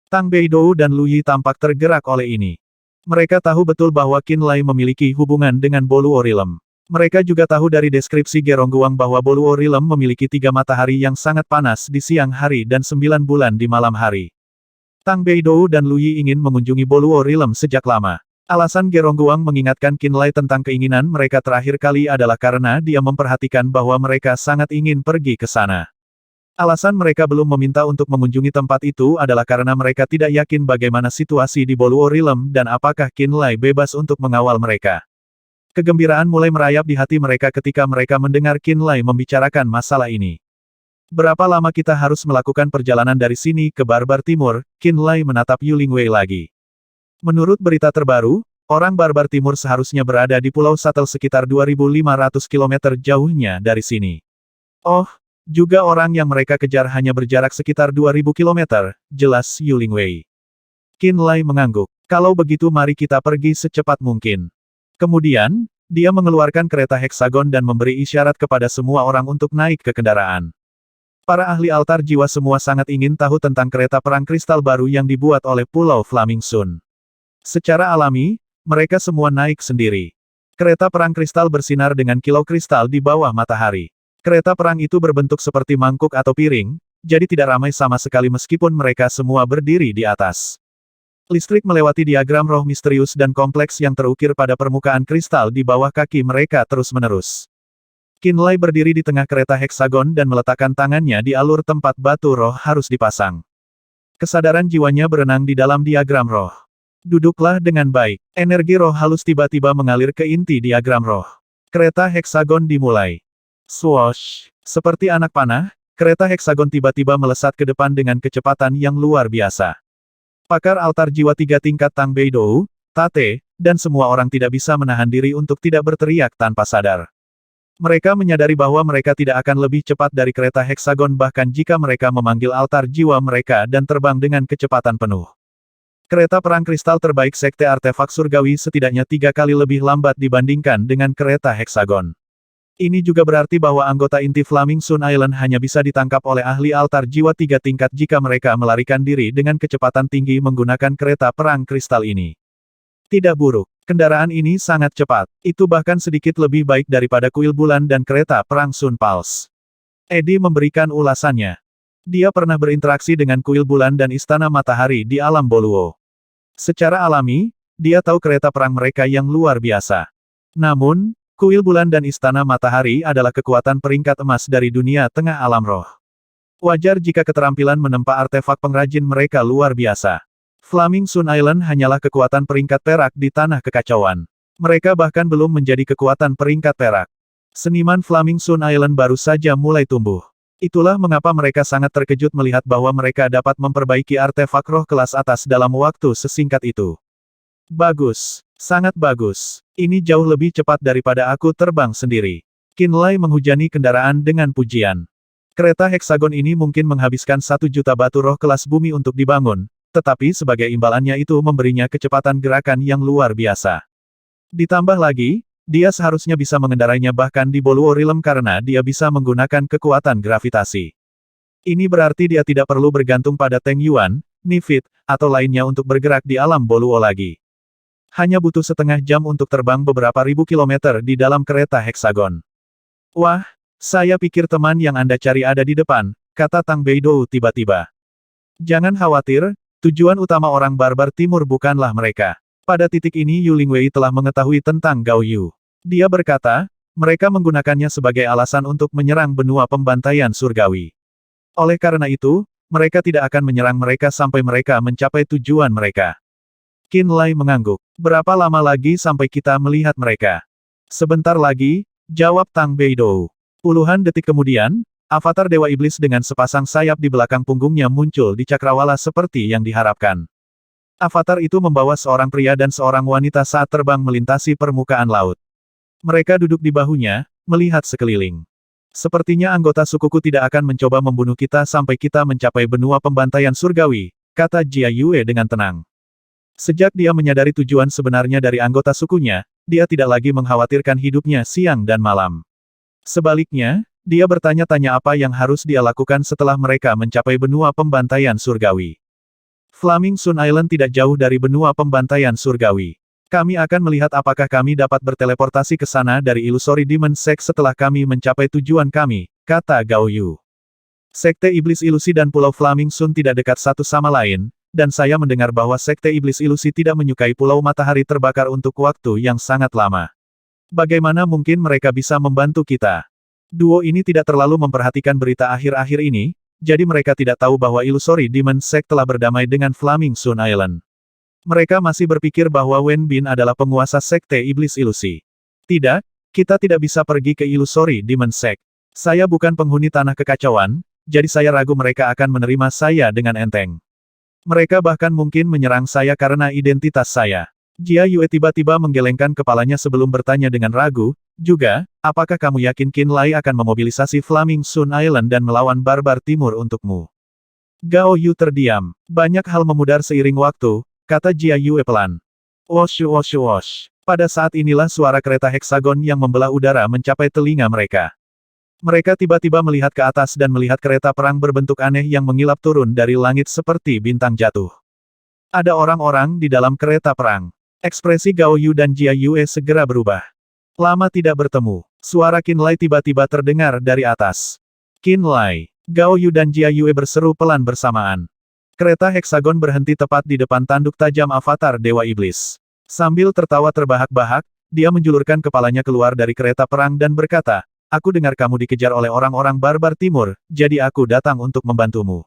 Tang Beidou dan Lu Yi tampak tergerak oleh ini. Mereka tahu betul bahwa Qin Lai memiliki hubungan dengan Boluo Realm. Mereka juga tahu dari deskripsi Gerongguang bahwa Boluo Realm memiliki 3 matahari yang sangat panas di siang hari dan 9 bulan di malam hari. Tang Beidou dan Lu Yi ingin mengunjungi Boluo Realm sejak lama. Alasan Gerongguang mengingatkan Qin Lai tentang keinginan mereka terakhir kali adalah karena dia memperhatikan bahwa mereka sangat ingin pergi ke sana. Alasan mereka belum meminta untuk mengunjungi tempat itu adalah karena mereka tidak yakin bagaimana situasi di Boluo Realm dan apakah Qin Lai bebas untuk mengawal mereka. Kegembiraan mulai merayap di hati mereka ketika mereka mendengar Qin Lai membicarakan masalah ini. Berapa lama kita harus melakukan perjalanan dari sini ke Barbar Timur? Qin Lai menatap Yu Lingwei lagi. Menurut berita terbaru, orang Barbar Timur seharusnya berada di Pulau Satel sekitar 2.500 km jauhnya dari sini. Oh, juga orang yang mereka kejar hanya berjarak sekitar 2.000 km, jelas Yu Lingwei. Qin Lai mengangguk. Kalau begitu mari kita pergi secepat mungkin. Kemudian, dia mengeluarkan kereta heksagon dan memberi isyarat kepada semua orang untuk naik ke kendaraan. Para ahli altar jiwa semua sangat ingin tahu tentang kereta perang kristal baru yang dibuat oleh Pulau Flaming Sun. Secara alami, mereka semua naik sendiri. Kereta perang kristal bersinar dengan kilau kristal di bawah matahari. Kereta perang itu berbentuk seperti mangkuk atau piring, jadi tidak ramai sama sekali meskipun mereka semua berdiri di atas. Listrik melewati diagram roh misterius dan kompleks yang terukir pada permukaan kristal di bawah kaki mereka terus-menerus. Qin Lai berdiri di tengah kereta heksagon dan meletakkan tangannya di alur tempat batu roh harus dipasang. Kesadaran jiwanya berenang di dalam diagram roh. Duduklah dengan baik. Energi roh halus tiba-tiba mengalir ke inti diagram roh. Kereta heksagon dimulai. Swoosh! Seperti anak panah, kereta heksagon tiba-tiba melesat ke depan dengan kecepatan yang luar biasa. Pakar altar jiwa 3 tingkat Tang Beidou, Tate, dan semua orang tidak bisa menahan diri untuk tidak berteriak tanpa sadar. Mereka menyadari bahwa mereka tidak akan lebih cepat dari kereta heksagon bahkan jika mereka memanggil altar jiwa mereka dan terbang dengan kecepatan penuh. Kereta perang kristal terbaik Sekte Artefak Surgawi setidaknya 3 kali lebih lambat dibandingkan dengan kereta heksagon. Ini juga berarti bahwa anggota inti Flaming Sun Island hanya bisa ditangkap oleh ahli altar jiwa 3 tingkat jika mereka melarikan diri dengan kecepatan tinggi menggunakan kereta perang kristal ini. Tidak buruk. Kendaraan ini sangat cepat. Itu bahkan sedikit lebih baik daripada kuil bulan dan kereta perang Sun Pulse. Eddie memberikan ulasannya. Dia pernah berinteraksi dengan kuil bulan dan istana matahari di alam Boluo. Secara alami, dia tahu kereta perang mereka yang luar biasa. Namun, kuil bulan dan istana matahari adalah kekuatan peringkat emas dari dunia tengah alam roh. Wajar jika keterampilan menempa artefak pengrajin mereka luar biasa. Flaming Sun Island hanyalah kekuatan peringkat perak di tanah kekacauan. Mereka bahkan belum menjadi kekuatan peringkat perak. Seniman Flaming Sun Island baru saja mulai tumbuh. Itulah mengapa mereka sangat terkejut melihat bahwa mereka dapat memperbaiki artefak roh kelas atas dalam waktu sesingkat itu. Bagus. Sangat bagus. Ini jauh lebih cepat daripada aku terbang sendiri. Qinlai menghujani kendaraan dengan pujian. Kereta heksagon ini mungkin menghabiskan 1 juta batu roh kelas bumi untuk dibangun, tetapi sebagai imbalannya itu memberinya kecepatan gerakan yang luar biasa. Ditambah lagi, dia seharusnya bisa mengendarainya bahkan di Boluo Realm karena dia bisa menggunakan kekuatan gravitasi. Ini berarti dia tidak perlu bergantung pada Teng Yuan, Nifit, atau lainnya untuk bergerak di alam Boluo lagi. Hanya butuh setengah jam untuk terbang beberapa ribu kilometer di dalam kereta heksagon. Wah, saya pikir teman yang Anda cari ada di depan, kata Tang Beidou tiba-tiba. Jangan khawatir, tujuan utama orang barbar timur bukanlah mereka. Pada titik ini Yu Lingwei telah mengetahui tentang Gao Yu. Dia berkata, mereka menggunakannya sebagai alasan untuk menyerang benua pembantaian surgawi. Oleh karena itu, mereka tidak akan menyerang mereka sampai mereka mencapai tujuan mereka. Qinlai mengangguk. Berapa lama lagi sampai kita melihat mereka? Sebentar lagi, jawab Tang Beidou. Puluhan detik kemudian, avatar Dewa Iblis dengan sepasang sayap di belakang punggungnya muncul di cakrawala seperti yang diharapkan. Avatar itu membawa seorang pria dan seorang wanita saat terbang melintasi permukaan laut. Mereka duduk di bahunya, melihat sekeliling. Sepertinya anggota sukuku tidak akan mencoba membunuh kita sampai kita mencapai benua pembantaian surgawi, kata Jia Yue dengan tenang. Sejak dia menyadari tujuan sebenarnya dari anggota sukunya, dia tidak lagi mengkhawatirkan hidupnya siang dan malam. Sebaliknya, dia bertanya-tanya apa yang harus dia lakukan setelah mereka mencapai benua pembantaian surgawi. Flaming Sun Island tidak jauh dari benua pembantaian surgawi. Kami akan melihat apakah kami dapat berteleportasi ke sana dari Illusory Demon Sect setelah kami mencapai tujuan kami, kata Gao Yu. Sekte Iblis Ilusi dan Pulau Flaming Sun tidak dekat satu sama lain, dan saya mendengar bahwa Sekte Iblis Ilusi tidak menyukai Pulau Matahari Terbakar untuk waktu yang sangat lama. Bagaimana mungkin mereka bisa membantu kita? Duo ini tidak terlalu memperhatikan berita akhir-akhir ini, jadi mereka tidak tahu bahwa Illusory Demon Sect telah berdamai dengan Flaming Sun Island. Mereka masih berpikir bahwa Wen Bin adalah penguasa Sekte Iblis Ilusi. Tidak, kita tidak bisa pergi ke Illusory Demon Sect. Saya bukan penghuni tanah kekacauan, jadi saya ragu mereka akan menerima saya dengan enteng. Mereka bahkan mungkin menyerang saya karena identitas saya. Jia Yue tiba-tiba menggelengkan kepalanya sebelum bertanya dengan ragu, juga, apakah kamu yakin Qinlai akan memobilisasi Flaming Sun Island dan melawan barbar timur untukmu? Gao Yu terdiam. Banyak hal memudar seiring waktu, kata Jia Yue pelan. Wosh wosh wosh. Pada saat inilah suara kereta heksagon yang membelah udara mencapai telinga mereka. Mereka tiba-tiba melihat ke atas dan melihat kereta perang berbentuk aneh yang mengilap turun dari langit seperti bintang jatuh. Ada orang-orang di dalam kereta perang. Ekspresi Gao Yu dan Jia Yue segera berubah. Lama tidak bertemu, suara Qinlai tiba-tiba terdengar dari atas. Qinlai, Gao Yu dan Jia Yue berseru pelan bersamaan. Kereta heksagon berhenti tepat di depan tanduk tajam avatar Dewa Iblis. Sambil tertawa terbahak-bahak, dia menjulurkan kepalanya keluar dari kereta perang dan berkata, aku dengar kamu dikejar oleh orang-orang barbar timur, jadi aku datang untuk membantumu.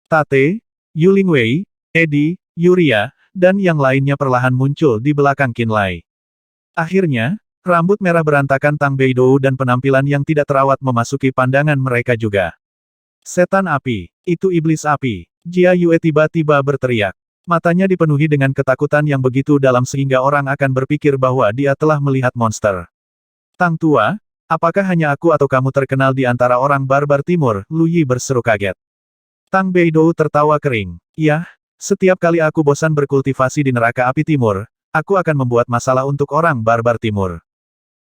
Tate, Yu Lingwei, Eddie, Yuria, dan yang lainnya perlahan muncul di belakang Qinlai. Akhirnya, rambut merah berantakan Tang Beidou dan penampilan yang tidak terawat memasuki pandangan mereka juga. Setan api, itu iblis api. Jia Yue tiba-tiba berteriak. Matanya dipenuhi dengan ketakutan yang begitu dalam sehingga orang akan berpikir bahwa dia telah melihat monster. Tang tua, apakah hanya aku atau kamu terkenal di antara orang barbar timur? Lu Yi berseru kaget. Tang Beidou tertawa kering. Yah, setiap kali aku bosan berkultivasi di neraka api timur, aku akan membuat masalah untuk orang barbar timur.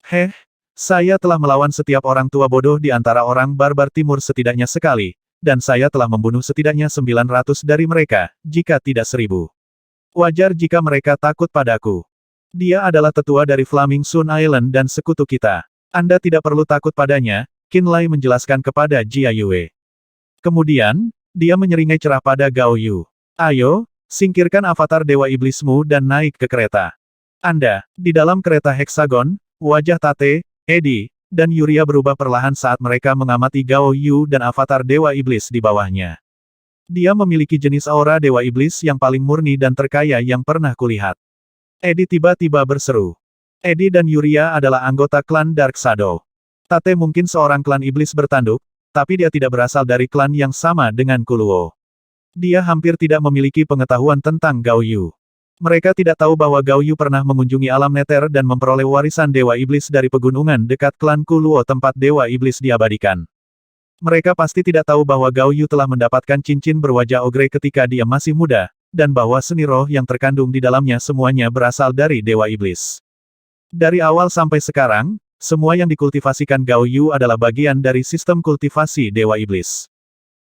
Heh, saya telah melawan setiap orang tua bodoh di antara orang barbar timur setidaknya sekali, dan saya telah membunuh setidaknya 900 dari mereka, jika tidak 1000. Wajar jika mereka takut padaku. Dia adalah tetua dari Flaming Sun Island dan sekutu kita. Anda tidak perlu takut padanya, Qinlai menjelaskan kepada Jia Yue. Kemudian, dia menyeringai cerah pada Gao Yu. Ayo, singkirkan avatar Dewa Iblismu dan naik ke kereta. Anda, di dalam kereta heksagon, wajah Tate, Eddie, dan Yuria berubah perlahan saat mereka mengamati Gao Yu dan avatar Dewa Iblis di bawahnya. Dia memiliki jenis aura Dewa Iblis yang paling murni dan terkaya yang pernah kulihat. Eddie tiba-tiba berseru. Eddie dan Yuria adalah anggota klan Dark Shadow. Tate mungkin seorang klan iblis bertanduk, tapi dia tidak berasal dari klan yang sama dengan Kuluo. Dia hampir tidak memiliki pengetahuan tentang Gao Yu. Mereka tidak tahu bahwa Gao Yu pernah mengunjungi alam neter dan memperoleh warisan Dewa Iblis dari pegunungan dekat klan Kuluo tempat Dewa Iblis diabadikan. Mereka pasti tidak tahu bahwa Gao Yu telah mendapatkan cincin berwajah ogre ketika dia masih muda, dan bahwa seni roh yang terkandung di dalamnya semuanya berasal dari Dewa Iblis. Dari awal sampai sekarang, semua yang dikultivasikan Gao Yu adalah bagian dari sistem kultivasi Dewa Iblis.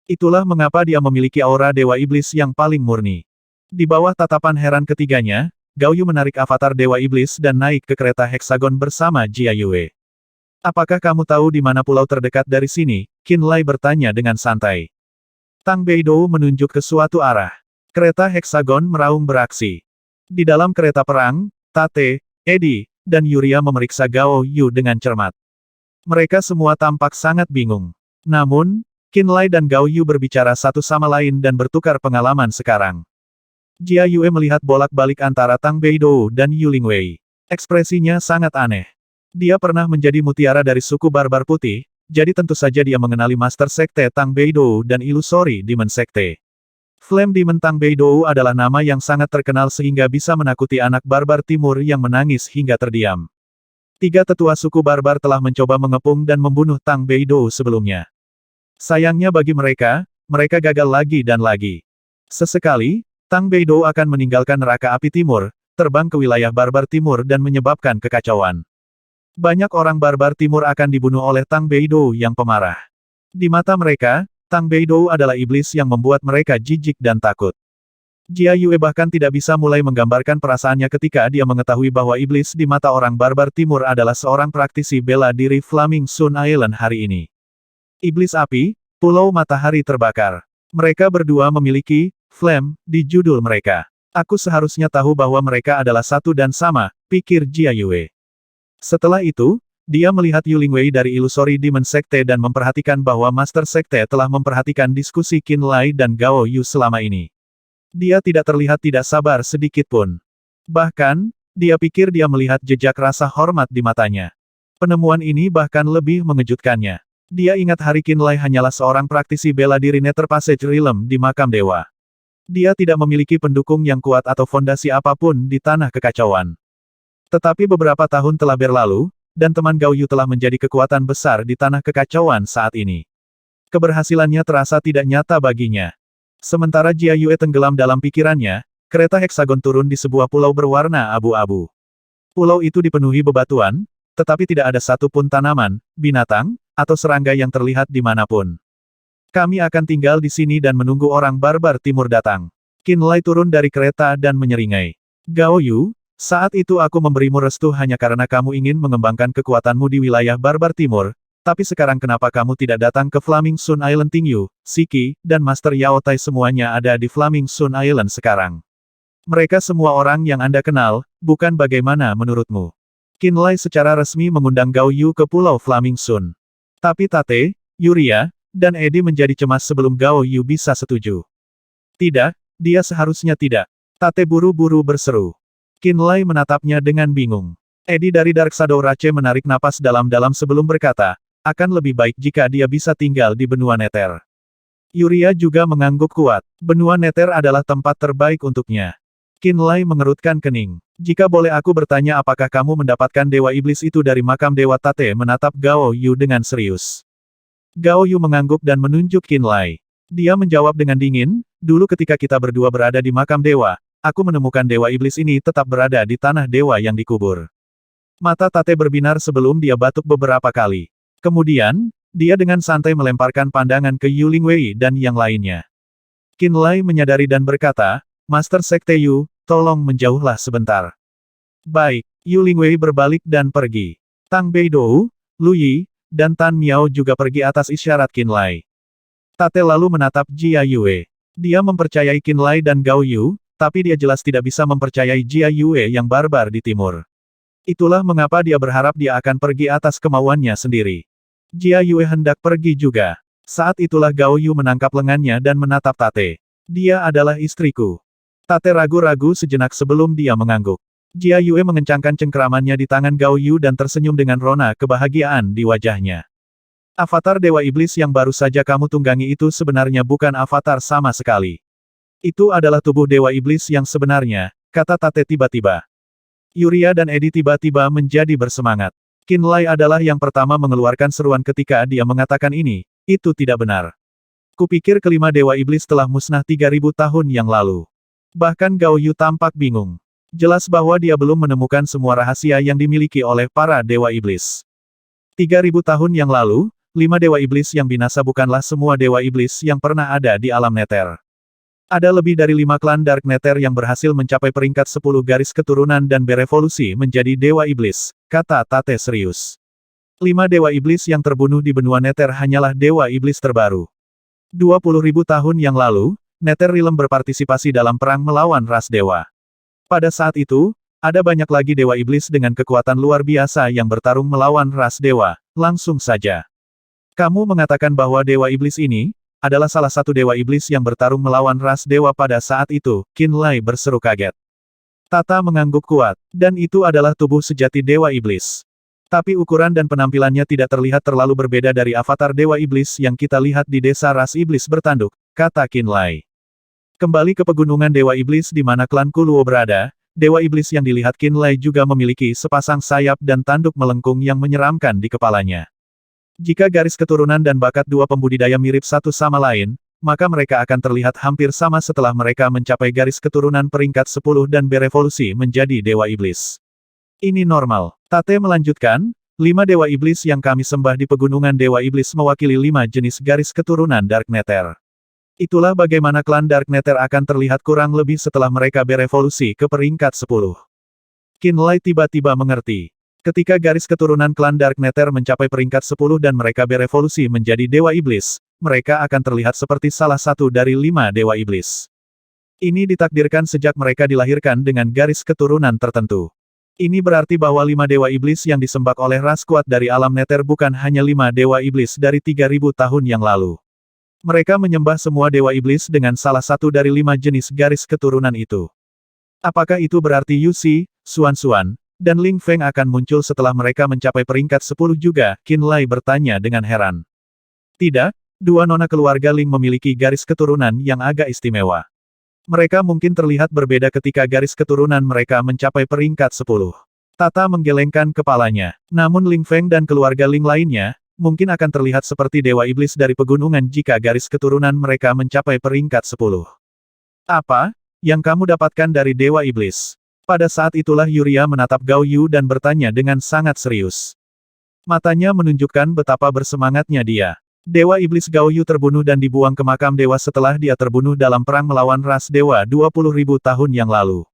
Itulah mengapa dia memiliki aura Dewa Iblis yang paling murni. Di bawah tatapan heran ketiganya, Gao Yu menarik avatar Dewa Iblis dan naik ke kereta heksagon bersama Jia Yue. Apakah kamu tahu di mana pulau terdekat dari sini? Qin Lai bertanya dengan santai. Tang Beidou menunjuk ke suatu arah. Kereta heksagon meraung beraksi. Di dalam kereta perang, Tate, Eddie, dan Yuria memeriksa Gao Yu dengan cermat. Mereka semua tampak sangat bingung. Namun, Qin Lai dan Gao Yu berbicara satu sama lain dan bertukar pengalaman sekarang. Jia Yue melihat bolak-balik antara Tang Beidou dan Yu Lingwei. Ekspresinya sangat aneh. Dia pernah menjadi mutiara dari suku barbar putih, jadi tentu saja dia mengenali Master Sekte Tang Beidou dan Illusory Demon Sekte. Flame Demon Tang Beidou adalah nama yang sangat terkenal sehingga bisa menakuti anak barbar timur yang menangis hingga terdiam. 3 tetua suku barbar telah mencoba mengepung dan membunuh Tang Beidou sebelumnya. Sayangnya bagi mereka, mereka gagal lagi dan lagi. Sesekali, Tang Beidou akan meninggalkan neraka api timur, terbang ke wilayah barbar timur dan menyebabkan kekacauan. Banyak orang barbar timur akan dibunuh oleh Tang Beidou yang pemarah. Di mata mereka, Tang Beidou adalah iblis yang membuat mereka jijik dan takut. Jia Yue bahkan tidak bisa mulai menggambarkan perasaannya ketika dia mengetahui bahwa iblis di mata orang barbar timur adalah seorang praktisi bela diri Flaming Sun Island hari ini. Iblis api, Pulau Matahari Terbakar. Mereka berdua memiliki Flame di judul mereka. Aku seharusnya tahu bahwa mereka adalah satu dan sama, pikir Jia Yue. Setelah itu, dia melihat Yu Lingwei dari Illusory Demon Sekte dan memperhatikan bahwa Master Sekte telah memperhatikan diskusi Qin Lai dan Gao Yu selama ini. Dia tidak terlihat tidak sabar sedikit pun. Bahkan, dia pikir dia melihat jejak rasa hormat di matanya. Penemuan ini bahkan lebih mengejutkannya. Dia ingat hari Qin Lai hanyalah seorang praktisi bela diri Nether Passage Realm di makam dewa. Dia tidak memiliki pendukung yang kuat atau fondasi apapun di tanah kekacauan. Tetapi beberapa tahun telah berlalu, dan teman Gao Yu telah menjadi kekuatan besar di tanah kekacauan saat ini. Keberhasilannya terasa tidak nyata baginya. Sementara Jia Yue tenggelam dalam pikirannya, kereta heksagon turun di sebuah pulau berwarna abu-abu. Pulau itu dipenuhi bebatuan, tetapi tidak ada satupun tanaman, binatang, atau serangga yang terlihat dimanapun. Kami akan tinggal di sini dan menunggu orang barbar timur datang. Qin Lai turun dari kereta dan menyeringai. Gao Yu, saat itu aku memberimu restu hanya karena kamu ingin mengembangkan kekuatanmu di wilayah barbar timur, tapi sekarang kenapa kamu tidak datang ke Flaming Sun Island? Tingyu, Siki, dan Master Yao Tai semuanya ada di Flaming Sun Island sekarang. Mereka semua orang yang Anda kenal, bukan bagaimana menurutmu? Qin Lai secara resmi mengundang Gao Yu ke Pulau Flaming Sun. Tapi Tate, Yuria, dan Eddie menjadi cemas sebelum Gao Yu bisa setuju. Tidak, dia seharusnya tidak. Tate buru-buru berseru. Qin Lai menatapnya dengan bingung. Eddie dari Dark Shadow Rache menarik napas dalam-dalam sebelum berkata, akan lebih baik jika dia bisa tinggal di benua Nether. Yuria juga mengangguk kuat. Benua Nether adalah tempat terbaik untuknya. Qin Lai mengerutkan kening. Jika boleh aku bertanya apakah kamu mendapatkan Dewa Iblis itu dari makam Dewa? Tate menatap Gao Yu dengan serius. Gao Yu mengangguk dan menunjuk Qin Lai. Dia menjawab dengan dingin, dulu ketika kita berdua berada di makam dewa, aku menemukan Dewa Iblis ini tetap berada di tanah dewa yang dikubur. Mata Tate berbinar sebelum dia batuk beberapa kali. Kemudian, dia dengan santai melemparkan pandangan ke Yu Lingwei dan yang lainnya. Qin Lai menyadari dan berkata, Master Sekte Yu, tolong menjauhlah sebentar. Baik, Yu Lingwei berbalik dan pergi. Tang Beidou, Lu Yi, dan Tan Miao juga pergi atas isyarat Qin Lai. Tate lalu menatap Jia Yue. Dia mempercayai Qin Lai dan Gao Yu, tapi dia jelas tidak bisa mempercayai Jia Yue yang barbar di timur. Itulah mengapa dia berharap dia akan pergi atas kemauannya sendiri. Jia Yue hendak pergi juga. Saat itulah Gao Yu menangkap lengannya dan menatap Tate. Dia adalah istriku. Tate ragu-ragu sejenak sebelum dia mengangguk. Jia Yue mengencangkan cengkeramannya di tangan Gao Yu dan tersenyum dengan rona kebahagiaan di wajahnya. Avatar Dewa Iblis yang baru saja kamu tunggangi itu sebenarnya bukan avatar sama sekali. Itu adalah tubuh Dewa Iblis yang sebenarnya, kata Tate tiba-tiba. Yuria dan Eddie tiba-tiba menjadi bersemangat. Qinlai adalah yang pertama mengeluarkan seruan ketika dia mengatakan ini. Itu tidak benar. Kupikir kelima Dewa Iblis telah musnah 3.000 tahun yang lalu. Bahkan Gao Yu tampak bingung. Jelas bahwa dia belum menemukan semua rahasia yang dimiliki oleh para Dewa Iblis. 3.000 tahun yang lalu, 5 Dewa Iblis yang binasa bukanlah semua Dewa Iblis yang pernah ada di alam Nether. Ada lebih dari 5 klan Dark Nether yang berhasil mencapai peringkat 10 garis keturunan dan berevolusi menjadi Dewa Iblis, kata Tate serius. 5 Dewa Iblis yang terbunuh di benua Nether hanyalah Dewa Iblis terbaru. 20.000 tahun yang lalu, Nether Realm berpartisipasi dalam perang melawan ras dewa. Pada saat itu, ada banyak lagi Dewa Iblis dengan kekuatan luar biasa yang bertarung melawan ras dewa, langsung saja. Kamu mengatakan bahwa Dewa Iblis ini adalah salah satu Dewa Iblis yang bertarung melawan ras dewa pada saat itu, Qinlai berseru kaget. Tata mengangguk kuat, dan itu adalah tubuh sejati Dewa Iblis. Tapi ukuran dan penampilannya tidak terlihat terlalu berbeda dari avatar Dewa Iblis yang kita lihat di desa ras Iblis bertanduk, kata Qinlai. Kembali ke pegunungan Dewa Iblis di mana klan Kuluo berada, Dewa Iblis yang dilihat Qinlai juga memiliki sepasang sayap dan tanduk melengkung yang menyeramkan di kepalanya. Jika garis keturunan dan bakat dua pembudidaya mirip satu sama lain, maka mereka akan terlihat hampir sama setelah mereka mencapai garis keturunan peringkat 10 dan berevolusi menjadi Dewa Iblis. Ini normal. Tate melanjutkan, 5 Dewa Iblis yang kami sembah di pegunungan Dewa Iblis mewakili 5 jenis garis keturunan Dark Nether. Itulah bagaimana klan Dark Nether akan terlihat kurang lebih setelah mereka berevolusi ke peringkat 10. Qinlai tiba-tiba mengerti. Ketika garis keturunan klan Dark Nether mencapai peringkat 10 dan mereka berevolusi menjadi Dewa Iblis, mereka akan terlihat seperti salah satu dari 5 Dewa Iblis. Ini ditakdirkan sejak mereka dilahirkan dengan garis keturunan tertentu. Ini berarti bahwa 5 Dewa Iblis yang disembah oleh ras kuat dari alam Nether bukan hanya 5 Dewa Iblis dari 3.000 tahun yang lalu. Mereka menyembah semua Dewa Iblis dengan salah satu dari 5 jenis garis keturunan itu. Apakah itu berarti Yu Xi, Xuan dan Ling Feng akan muncul setelah mereka mencapai peringkat 10 juga? Qinlai bertanya dengan heran. Tidak, dua nona keluarga Ling memiliki garis keturunan yang agak istimewa. Mereka mungkin terlihat berbeda ketika garis keturunan mereka mencapai peringkat 10. Tata menggelengkan kepalanya. Namun Ling Feng dan keluarga Ling lainnya, mungkin akan terlihat seperti Dewa Iblis dari pegunungan jika garis keturunan mereka mencapai peringkat 10. Apa yang kamu dapatkan dari Dewa Iblis? Pada saat itulah Yuria menatap Gao Yu dan bertanya dengan sangat serius. Matanya menunjukkan betapa bersemangatnya dia. Dewa Iblis Gao Yu terbunuh dan dibuang ke makam dewa setelah dia terbunuh dalam perang melawan ras dewa 20.000 tahun yang lalu.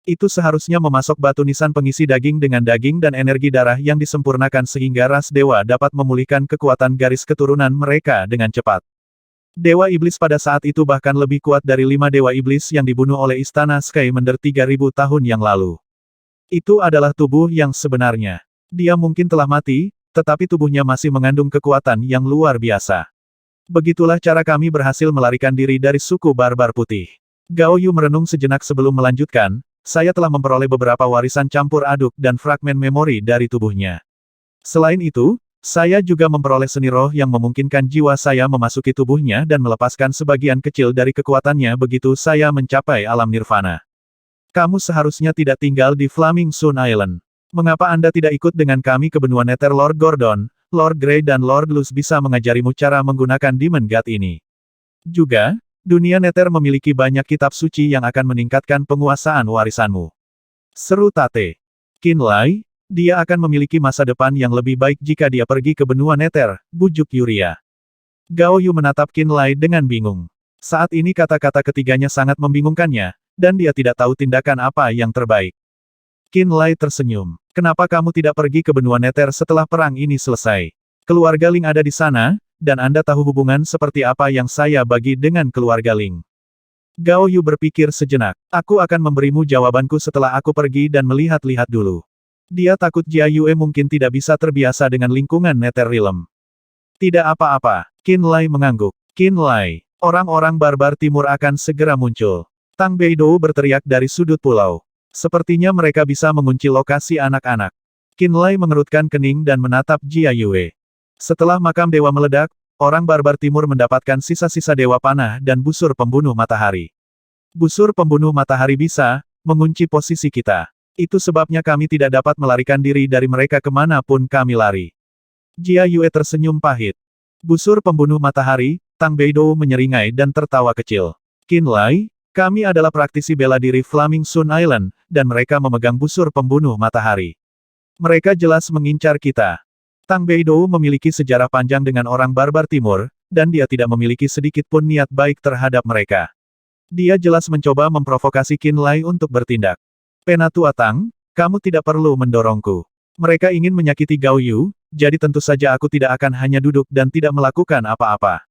Itu seharusnya memasok batu nisan pengisi daging dengan daging dan energi darah yang disempurnakan sehingga ras dewa dapat memulihkan kekuatan garis keturunan mereka dengan cepat. Dewa Iblis pada saat itu bahkan lebih kuat dari 5 Dewa Iblis yang dibunuh oleh Istana Skymender 3.000 tahun yang lalu. Itu adalah tubuh yang sebenarnya. Dia mungkin telah mati, tetapi tubuhnya masih mengandung kekuatan yang luar biasa. Begitulah cara kami berhasil melarikan diri dari suku barbar putih. Gao Yu merenung sejenak sebelum melanjutkan, saya telah memperoleh beberapa warisan campur aduk dan fragmen memori dari tubuhnya. Selain itu, saya juga memperoleh seni roh yang memungkinkan jiwa saya memasuki tubuhnya dan melepaskan sebagian kecil dari kekuatannya begitu saya mencapai alam nirvana. Kamu seharusnya tidak tinggal di Flaming Sun Island. Mengapa Anda tidak ikut dengan kami ke benua Nether? Lord Gordon, Lord Grey dan Lord Luz bisa mengajarimu cara menggunakan Demon God ini. Juga, dunia Nether memiliki banyak kitab suci yang akan meningkatkan penguasaan warisanmu. Seru Tate. Qinlai, dia akan memiliki masa depan yang lebih baik jika dia pergi ke benua Nether, bujuk Yuria. Gao Yu menatap Qinlai dengan bingung. Saat ini kata-kata ketiganya sangat membingungkannya, dan dia tidak tahu tindakan apa yang terbaik. Qinlai tersenyum. Kenapa kamu tidak pergi ke benua Nether setelah perang ini selesai? Keluarga Ling ada di sana, dan Anda tahu hubungan seperti apa yang saya bagi dengan keluarga Ling. Gao Yu berpikir sejenak. Aku akan memberimu jawabanku setelah aku pergi dan melihat-lihat dulu. Dia takut Jia Yue mungkin tidak bisa terbiasa dengan lingkungan Nether Realm. Tidak apa-apa, Qinlai mengangguk. Qinlai, orang-orang barbar timur akan segera muncul. Tang Beidou berteriak dari sudut pulau. Sepertinya mereka bisa mengunci lokasi anak-anak. Qinlai mengerutkan kening dan menatap Jia Yue. Setelah makam dewa meledak, orang barbar timur mendapatkan sisa-sisa dewa panah dan busur pembunuh matahari. Busur pembunuh matahari bisa mengunci posisi kita. Itu sebabnya kami tidak dapat melarikan diri dari mereka kemanapun kami lari. Jia Yue tersenyum pahit. Busur pembunuh matahari, Tang Beidou menyeringai dan tertawa kecil. Qin Lai, kami adalah praktisi bela diri Flaming Sun Island, dan mereka memegang busur pembunuh matahari. Mereka jelas mengincar kita. Tang Beidou memiliki sejarah panjang dengan orang barbar timur, dan dia tidak memiliki sedikit pun niat baik terhadap mereka. Dia jelas mencoba memprovokasi Qin Lai untuk bertindak. Penatua Tang, kamu tidak perlu mendorongku. Mereka ingin menyakiti Gao Yu, jadi tentu saja aku tidak akan hanya duduk dan tidak melakukan apa-apa.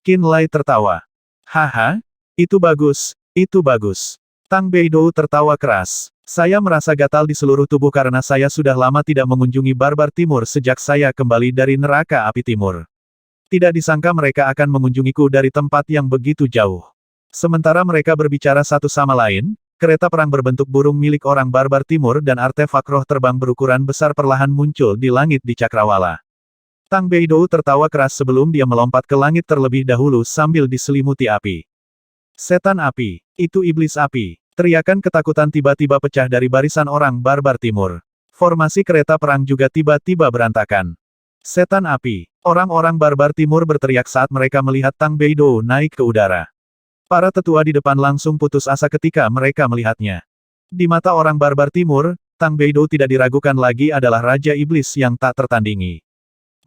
Qin Lai tertawa. Haha, itu bagus, itu bagus. Tang Beidou tertawa keras. Saya merasa gatal di seluruh tubuh karena saya sudah lama tidak mengunjungi barbar timur sejak saya kembali dari neraka api timur. Tidak disangka mereka akan mengunjungiku dari tempat yang begitu jauh. Sementara mereka berbicara satu sama lain, kereta perang berbentuk burung milik orang barbar timur dan artefak roh terbang berukuran besar perlahan muncul di langit di Cakrawala. Tang Beidou tertawa keras sebelum dia melompat ke langit terlebih dahulu sambil diselimuti api. Setan api, itu iblis api. Teriakan ketakutan tiba-tiba pecah dari barisan orang barbar timur. Formasi kereta perang juga tiba-tiba berantakan. Setan api. Orang-orang barbar timur berteriak saat mereka melihat Tang Beidou naik ke udara. Para tetua di depan langsung putus asa ketika mereka melihatnya. Di mata orang barbar timur, Tang Beidou tidak diragukan lagi adalah Raja Iblis yang tak tertandingi.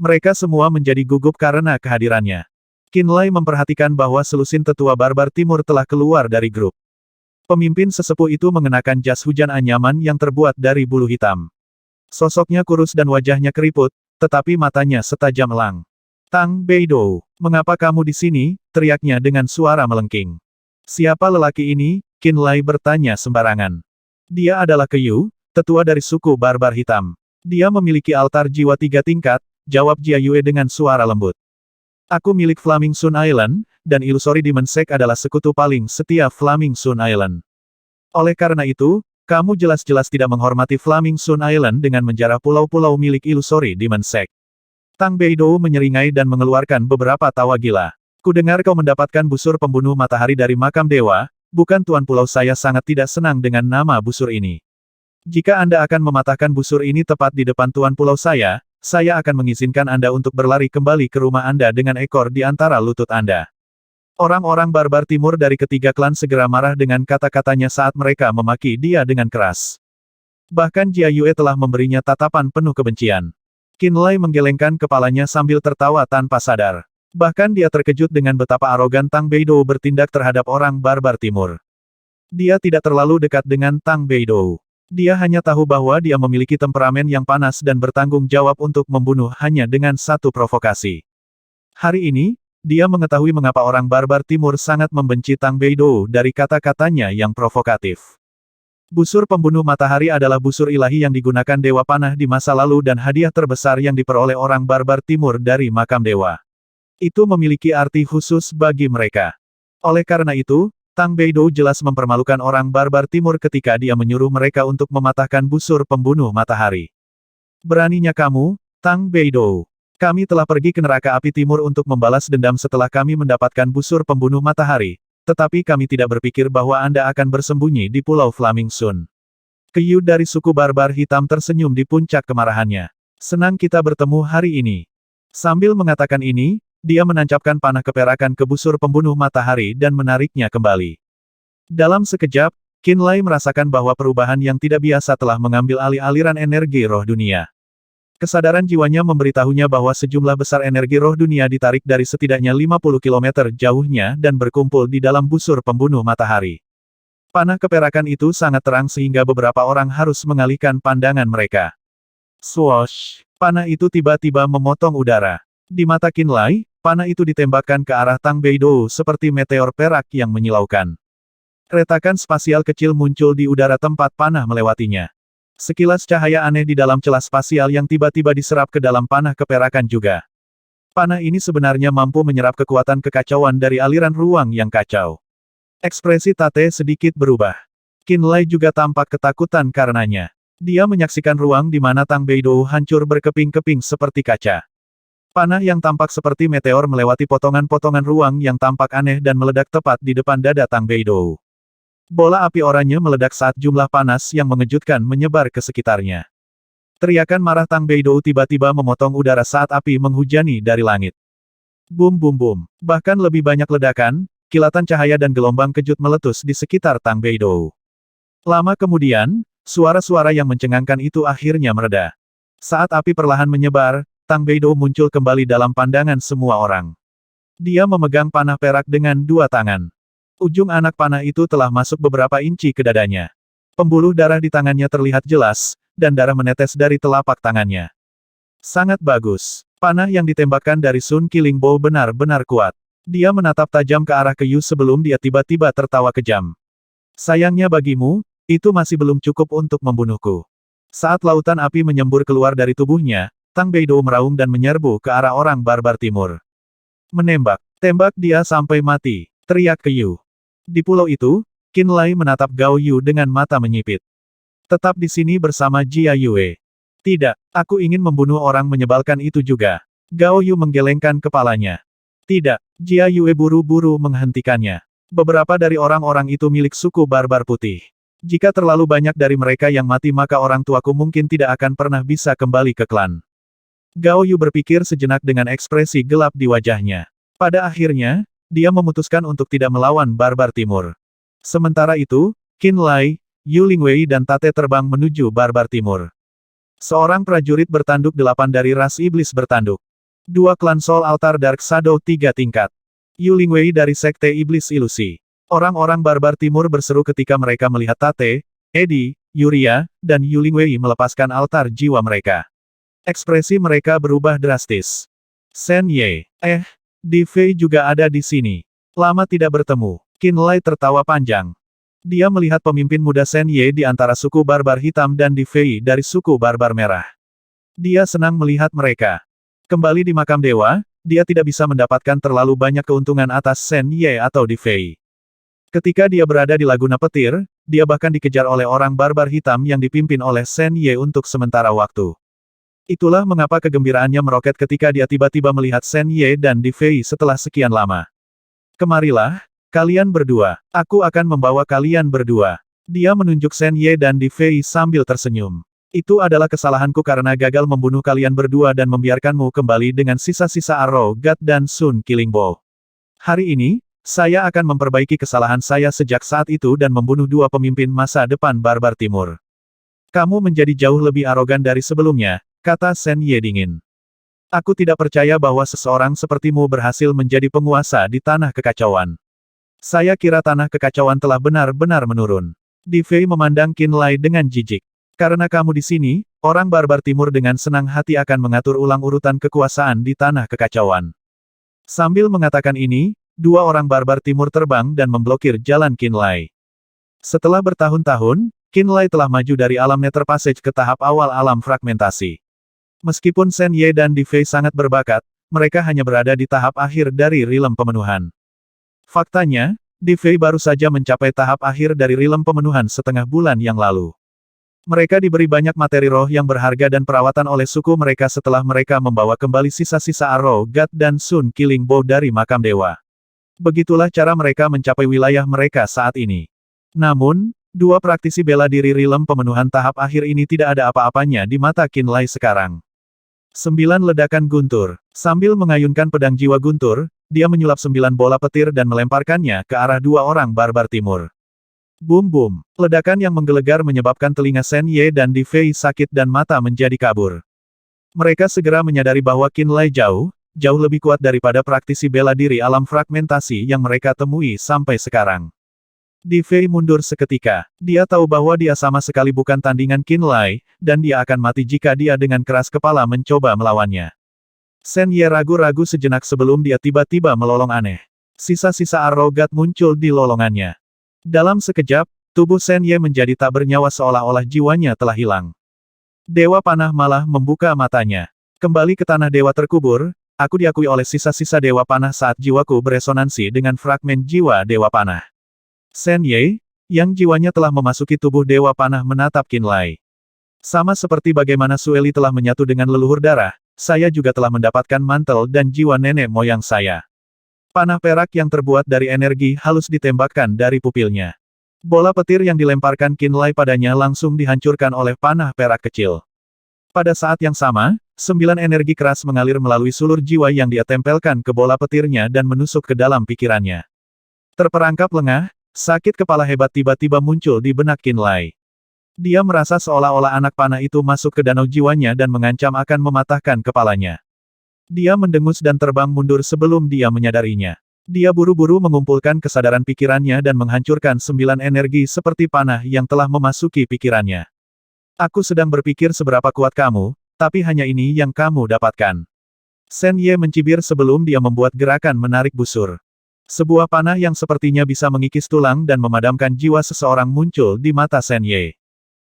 Mereka semua menjadi gugup karena kehadirannya. Qin Lai memperhatikan bahwa selusin tetua barbar timur telah keluar dari grup. Pemimpin sesepuh itu mengenakan jas hujan anyaman yang terbuat dari bulu hitam. Sosoknya kurus dan wajahnya keriput, tetapi matanya setajam elang. Tang Beidou, mengapa kamu di sini? Teriaknya dengan suara melengking. Siapa lelaki ini? Qin Lai bertanya sembarangan. Dia adalah Keyu, tetua dari suku barbar hitam. Dia memiliki altar jiwa 3 tingkat, jawab Jia Yue dengan suara lembut. Aku milik Flaming Sun Island, dan Illusory Demon Sect adalah sekutu paling setia Flaming Sun Island. Oleh karena itu, kamu jelas-jelas tidak menghormati Flaming Sun Island dengan menjarah pulau-pulau milik Illusory Demon Sect. Tang Beidou menyeringai dan mengeluarkan beberapa tawa gila. Kudengar kau mendapatkan busur pembunuh matahari dari makam dewa, bukan tuan pulau saya sangat tidak senang dengan nama busur ini. Jika Anda akan mematahkan busur ini tepat di depan tuan pulau saya akan mengizinkan Anda untuk berlari kembali ke rumah Anda dengan ekor di antara lutut Anda. Orang-orang barbar timur dari ketiga klan segera marah dengan kata-katanya saat mereka memaki dia dengan keras. Bahkan Jia Yue telah memberinya tatapan penuh kebencian. Qin Lai menggelengkan kepalanya sambil tertawa tanpa sadar. Bahkan dia terkejut dengan betapa arogan Tang Beidou bertindak terhadap orang barbar timur. Dia tidak terlalu dekat dengan Tang Beidou. Dia hanya tahu bahwa dia memiliki temperamen yang panas dan bertanggung jawab untuk membunuh hanya dengan satu provokasi. Hari ini, dia mengetahui mengapa orang barbar timur sangat membenci Tang Beidou dari kata-katanya yang provokatif. Busur pembunuh matahari adalah busur ilahi yang digunakan Dewa Panah di masa lalu dan hadiah terbesar yang diperoleh orang barbar timur dari makam dewa. Itu memiliki arti khusus bagi mereka. Oleh karena itu, Tang Beidou jelas mempermalukan orang barbar timur ketika dia menyuruh mereka untuk mematahkan busur pembunuh matahari. Beraninya kamu, Tang Beidou. Kami telah pergi ke neraka api timur untuk membalas dendam setelah kami mendapatkan busur pembunuh matahari, tetapi kami tidak berpikir bahwa Anda akan bersembunyi di Pulau Flaming Sun. Keyu dari suku barbar hitam tersenyum di puncak kemarahannya. Senang kita bertemu hari ini. Sambil mengatakan ini, dia menancapkan panah keperakan ke busur pembunuh matahari dan menariknya kembali. Dalam sekejap, Qin Lai merasakan bahwa perubahan yang tidak biasa telah mengambil alih aliran energi roh dunia. Kesadaran jiwanya memberitahunya bahwa sejumlah besar energi roh dunia ditarik dari setidaknya 50 km jauhnya dan berkumpul di dalam busur pembunuh matahari. Panah keperakan itu sangat terang sehingga beberapa orang harus mengalihkan pandangan mereka. Swoosh! Panah itu tiba-tiba memotong udara. Di mata Qin Lai, panah itu ditembakkan ke arah Tang Beidou seperti meteor perak yang menyilaukan. Retakan spasial kecil muncul di udara tempat panah melewatinya. Sekilas cahaya aneh di dalam celah spasial yang tiba-tiba diserap ke dalam panah keperakan juga. Panah ini sebenarnya mampu menyerap kekuatan kekacauan dari aliran ruang yang kacau. Ekspresi Tate sedikit berubah. Qin Lai juga tampak ketakutan karenanya. Dia menyaksikan ruang di mana Tang Beidou hancur berkeping-keping seperti kaca. Panah yang tampak seperti meteor melewati potongan-potongan ruang yang tampak aneh dan meledak tepat di depan dada Tang Beidou. Bola api oranye meledak saat jumlah panas yang mengejutkan menyebar ke sekitarnya. Teriakan marah Tang Beidou tiba-tiba memotong udara saat api menghujani dari langit. Bum bum bum. Bahkan lebih banyak ledakan, kilatan cahaya dan gelombang kejut meletus di sekitar Tang Beidou. Lama kemudian, suara-suara yang mencengangkan itu akhirnya mereda. Saat api perlahan menyebar, Tang Beidou muncul kembali dalam pandangan semua orang. Dia memegang panah perak dengan dua tangan. Ujung anak panah itu telah masuk beberapa inci ke dadanya. Pembuluh darah di tangannya terlihat jelas, dan darah menetes dari telapak tangannya. Sangat bagus. Panah yang ditembakkan dari Sun Killing Bow benar-benar kuat. Dia menatap tajam ke arah Yu sebelum dia tiba-tiba tertawa kejam. Sayangnya bagimu, itu masih belum cukup untuk membunuhku. Saat lautan api menyembur keluar dari tubuhnya, Tang Beidou meraung dan menyerbu ke arah orang barbar timur. Menembak. Tembak dia sampai mati, teriak Yu. Di pulau itu, Qin Lai menatap Gao Yu dengan mata menyipit. Tetap di sini bersama Jia Yue. Tidak, aku ingin membunuh orang menyebalkan itu juga. Gao Yu menggelengkan kepalanya. Tidak, Jia Yue buru-buru menghentikannya. Beberapa dari orang-orang itu milik suku barbar putih. Jika terlalu banyak dari mereka yang mati maka orang tuaku mungkin tidak akan pernah bisa kembali ke klan. Gao Yu berpikir sejenak dengan ekspresi gelap di wajahnya. Pada akhirnya, dia memutuskan untuk tidak melawan barbar timur. Sementara itu, Qin Lai, Yu Lingwei dan Tate terbang menuju barbar timur. Seorang prajurit bertanduk 8 dari ras iblis bertanduk. 2 klan Soul Altar Dark Shadow 3 tingkat. Yu Lingwei dari Sekte Iblis Ilusi. Orang-orang barbar timur berseru ketika mereka melihat Tate, Eddie, Yuria, dan Yu Lingwei melepaskan altar jiwa mereka. Ekspresi mereka berubah drastis. Shen Ye, Di Fei juga ada di sini. Lama tidak bertemu. Qin Lai tertawa panjang. Dia melihat pemimpin muda Shen Ye di antara suku barbar hitam dan Di Fei dari suku barbar merah. Dia senang melihat mereka. Kembali di makam dewa, dia tidak bisa mendapatkan terlalu banyak keuntungan atas Shen Ye atau Di Fei. Ketika dia berada di Laguna Petir, dia bahkan dikejar oleh orang barbar hitam yang dipimpin oleh Shen Ye untuk sementara waktu. Itulah mengapa kegembiraannya meroket ketika dia tiba-tiba melihat Shen Ye dan Di Fei setelah sekian lama. Kemarilah, kalian berdua. Aku akan membawa kalian berdua. Dia menunjuk Shen Ye dan Di Fei sambil tersenyum. Itu adalah kesalahanku karena gagal membunuh kalian berdua dan membiarkanmu kembali dengan sisa-sisa Arrow God dan Sun Killing Bow. Hari ini, saya akan memperbaiki kesalahan saya sejak saat itu dan membunuh 2 pemimpin masa depan barbar timur. Kamu menjadi jauh lebih arogan dari sebelumnya, kata Shen Ye dingin. Aku tidak percaya bahwa seseorang sepertimu berhasil menjadi penguasa di tanah kekacauan. Saya kira tanah kekacauan telah benar-benar menurun. Di Fei memandang Qin Lai dengan jijik. Karena kamu di sini, orang barbar timur dengan senang hati akan mengatur ulang urutan kekuasaan di tanah kekacauan. Sambil mengatakan ini, 2 orang barbar timur terbang dan memblokir jalan Qin Lai. Setelah bertahun-tahun, Qin Lai telah maju dari alam Nether Passage ke tahap awal alam fragmentasi. Meskipun Shen Ye dan Di Fei sangat berbakat, mereka hanya berada di tahap akhir dari rilem pemenuhan. Faktanya, Di Fei baru saja mencapai tahap akhir dari rilem pemenuhan setengah bulan yang lalu. Mereka diberi banyak materi roh yang berharga dan perawatan oleh suku mereka setelah mereka membawa kembali sisa-sisa Arrow God dan Sun Killing Bow dari makam dewa. Begitulah cara mereka mencapai wilayah mereka saat ini. Namun, 2 praktisi bela diri rilem pemenuhan tahap akhir ini tidak ada apa-apanya di mata Qin Lai sekarang. 9 ledakan guntur. Sambil mengayunkan pedang jiwa guntur, dia menyulap 9 bola petir dan melemparkannya ke arah 2 orang barbar timur. Bum bum. Ledakan yang menggelegar menyebabkan telinga Shen Ye dan Di Fei sakit dan mata menjadi kabur. Mereka segera menyadari bahwa Qin Lai jauh lebih kuat daripada praktisi bela diri alam fragmentasi yang mereka temui sampai sekarang. Di Fei mundur seketika. Dia tahu bahwa dia sama sekali bukan tandingan Qin Lai, dan dia akan mati jika dia dengan keras kepala mencoba melawannya. Shen Ye ragu-ragu sejenak sebelum dia tiba-tiba melolong aneh. Sisa-sisa Arrow God muncul di lolongannya. Dalam sekejap, tubuh Shen Ye menjadi tak bernyawa seolah-olah jiwanya telah hilang. Dewa Panah malah membuka matanya. Kembali ke tanah dewa terkubur, aku diakui oleh sisa-sisa Dewa Panah saat jiwaku beresonansi dengan fragmen jiwa Dewa Panah. Shen Ye, yang jiwanya telah memasuki tubuh Dewa Panah menatap Qin Lai. Sama seperti bagaimana Sueli telah menyatu dengan leluhur darah, saya juga telah mendapatkan mantel dan jiwa nenek moyang saya. Panah perak yang terbuat dari energi halus ditembakkan dari pupilnya. Bola petir yang dilemparkan Qinlai padanya langsung dihancurkan oleh panah perak kecil. Pada saat yang sama, 9 energi keras mengalir melalui sulur jiwa yang dia tempelkan ke bola petirnya dan menusuk ke dalam pikirannya. Terperangkap lengah, sakit kepala hebat tiba-tiba muncul di benak Qinlai. Dia merasa seolah-olah anak panah itu masuk ke danau jiwanya dan mengancam akan mematahkan kepalanya. Dia mendengus dan terbang mundur sebelum dia menyadarinya. Dia buru-buru mengumpulkan kesadaran pikirannya dan menghancurkan 9 energi seperti panah yang telah memasuki pikirannya. Aku sedang berpikir seberapa kuat kamu, tapi hanya ini yang kamu dapatkan. Sen Ye mencibir sebelum dia membuat gerakan menarik busur. Sebuah panah yang sepertinya bisa mengikis tulang dan memadamkan jiwa seseorang muncul di mata Sen Ye.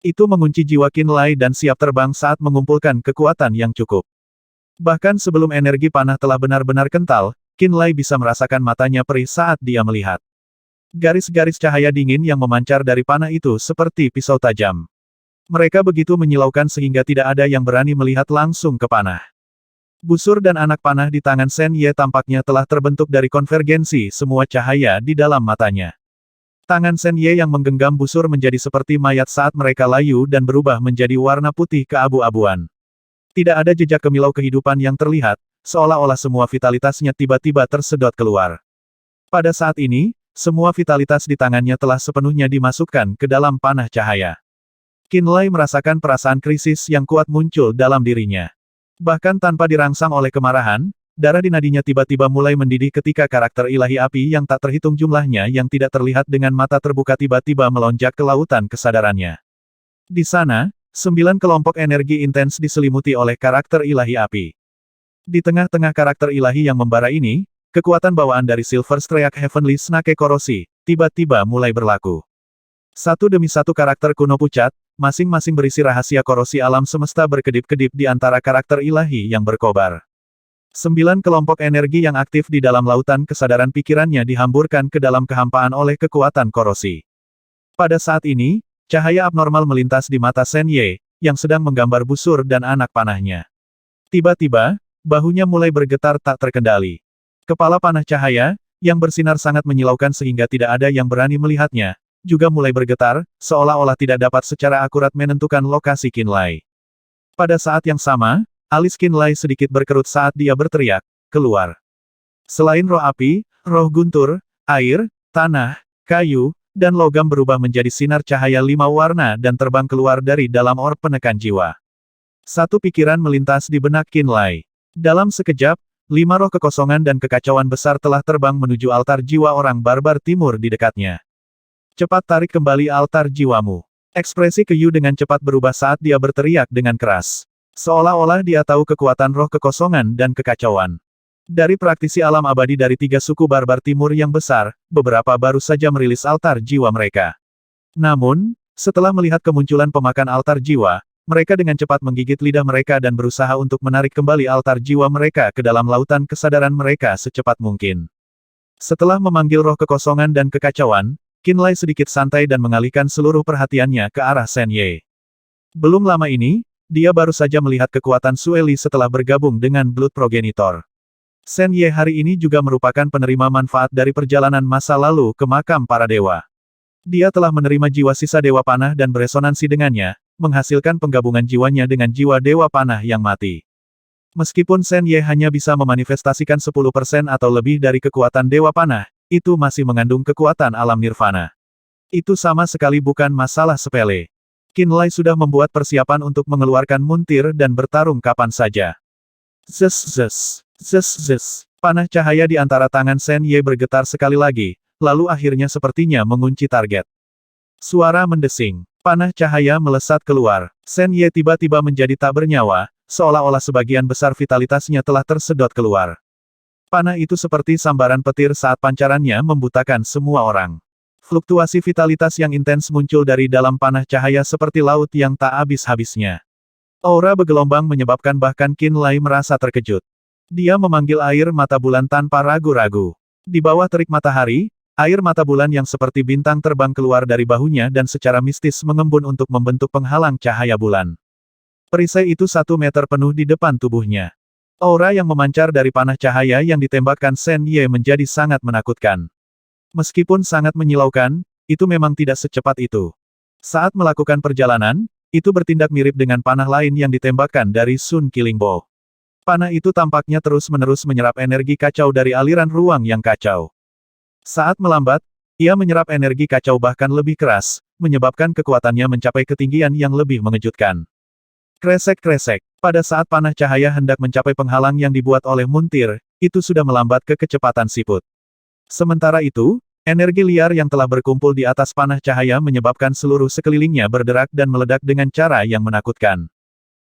Itu mengunci jiwa Qinlai dan siap terbang saat mengumpulkan kekuatan yang cukup. Bahkan sebelum energi panah telah benar-benar kental, Qinlai bisa merasakan matanya perih saat dia melihat. Garis-garis cahaya dingin yang memancar dari panah itu seperti pisau tajam. Mereka begitu menyilaukan sehingga tidak ada yang berani melihat langsung ke panah. Busur dan anak panah di tangan Sen Ye tampaknya telah terbentuk dari konvergensi semua cahaya di dalam matanya. Tangan Sen Ye yang menggenggam busur menjadi seperti mayat saat mereka layu dan berubah menjadi warna putih keabu-abuan. Tidak ada jejak kemilau kehidupan yang terlihat, seolah-olah semua vitalitasnya tiba-tiba tersedot keluar. Pada saat ini, semua vitalitas di tangannya telah sepenuhnya dimasukkan ke dalam panah cahaya. Qinlai merasakan perasaan krisis yang kuat muncul dalam dirinya. Bahkan tanpa dirangsang oleh kemarahan, darah di nadinya tiba-tiba mulai mendidih ketika karakter ilahi api yang tak terhitung jumlahnya yang tidak terlihat dengan mata terbuka tiba-tiba melonjak ke lautan kesadarannya. Di sana, 9 kelompok energi intens diselimuti oleh karakter ilahi api. Di tengah-tengah karakter ilahi yang membara ini, kekuatan bawaan dari Silver Streak Heavenly Snake Korosi, tiba-tiba mulai berlaku. Satu demi satu karakter kuno pucat, masing-masing berisi rahasia korosi alam semesta berkedip-kedip di antara karakter ilahi yang berkobar. 9 kelompok energi yang aktif di dalam lautan kesadaran pikirannya dihamburkan ke dalam kehampaan oleh kekuatan korosi. Pada saat ini, cahaya abnormal melintas di mata Sen Ye, yang sedang menggambar busur dan anak panahnya. Tiba-tiba, bahunya mulai bergetar tak terkendali. Kepala panah cahaya, yang bersinar sangat menyilaukan sehingga tidak ada yang berani melihatnya, juga mulai bergetar, seolah-olah tidak dapat secara akurat menentukan lokasi Qinlai. Pada saat yang sama, alis Qinlai sedikit berkerut saat dia berteriak, keluar. Selain roh api, roh guntur, air, tanah, kayu, dan logam berubah menjadi sinar cahaya 5 warna dan terbang keluar dari dalam orb penekan jiwa. Satu pikiran melintas di benak Qinlai. Dalam sekejap, 5 roh kekosongan dan kekacauan besar telah terbang menuju altar jiwa orang barbar timur di dekatnya. Cepat tarik kembali altar jiwamu. Ekspresi Kyu dengan cepat berubah saat dia berteriak dengan keras. Seolah-olah dia tahu kekuatan roh kekosongan dan kekacauan. Dari praktisi alam abadi dari 3 suku barbar timur yang besar, beberapa baru saja merilis altar jiwa mereka. Namun, setelah melihat kemunculan pemakan altar jiwa, mereka dengan cepat menggigit lidah mereka dan berusaha untuk menarik kembali altar jiwa mereka ke dalam lautan kesadaran mereka secepat mungkin. Setelah memanggil roh kekosongan dan kekacauan, Qinlai sedikit santai dan mengalihkan seluruh perhatiannya ke arah Sen Ye. Belum lama ini, dia baru saja melihat kekuatan Sueli setelah bergabung dengan Blood Progenitor. Sen Ye hari ini juga merupakan penerima manfaat dari perjalanan masa lalu ke makam para dewa. Dia telah menerima jiwa sisa dewa panah dan beresonansi dengannya, menghasilkan penggabungan jiwanya dengan jiwa dewa panah yang mati. Meskipun Sen Ye hanya bisa memanifestasikan 10% atau lebih dari kekuatan dewa panah, itu masih mengandung kekuatan alam nirvana. Itu sama sekali bukan masalah sepele. Qinlai sudah membuat persiapan untuk mengeluarkan muntir dan bertarung kapan saja. Zes. Panah cahaya di antara tangan Sen Ye bergetar sekali lagi, lalu akhirnya sepertinya mengunci target. Suara mendesing. Panah cahaya melesat keluar. Sen Ye tiba-tiba menjadi tak bernyawa, seolah-olah sebagian besar vitalitasnya telah tersedot keluar. Panah itu seperti sambaran petir saat pancarannya membutakan semua orang. Fluktuasi vitalitas yang intens muncul dari dalam panah cahaya seperti laut yang tak habis-habisnya. Aura bergelombang menyebabkan bahkan Qinlai merasa terkejut. Dia memanggil air mata bulan tanpa ragu-ragu. Di bawah terik matahari, air mata bulan yang seperti bintang terbang keluar dari bahunya dan secara mistis mengembun untuk membentuk penghalang cahaya bulan. Perisai itu 1 meter penuh di depan tubuhnya. Aura yang memancar dari panah cahaya yang ditembakkan Sen Ye menjadi sangat menakutkan. Meskipun sangat menyilaukan, itu memang tidak secepat itu. Saat melakukan perjalanan, itu bertindak mirip dengan panah lain yang ditembakkan dari Sun Killing Bow. Panah itu tampaknya terus-menerus menyerap energi kacau dari aliran ruang yang kacau. Saat melambat, ia menyerap energi kacau bahkan lebih keras, menyebabkan kekuatannya mencapai ketinggian yang lebih mengejutkan. Kresek-kresek. Pada saat panah cahaya hendak mencapai penghalang yang dibuat oleh Muntir, itu sudah melambat ke kecepatan siput. Sementara itu, energi liar yang telah berkumpul di atas panah cahaya menyebabkan seluruh sekelilingnya berderak dan meledak dengan cara yang menakutkan.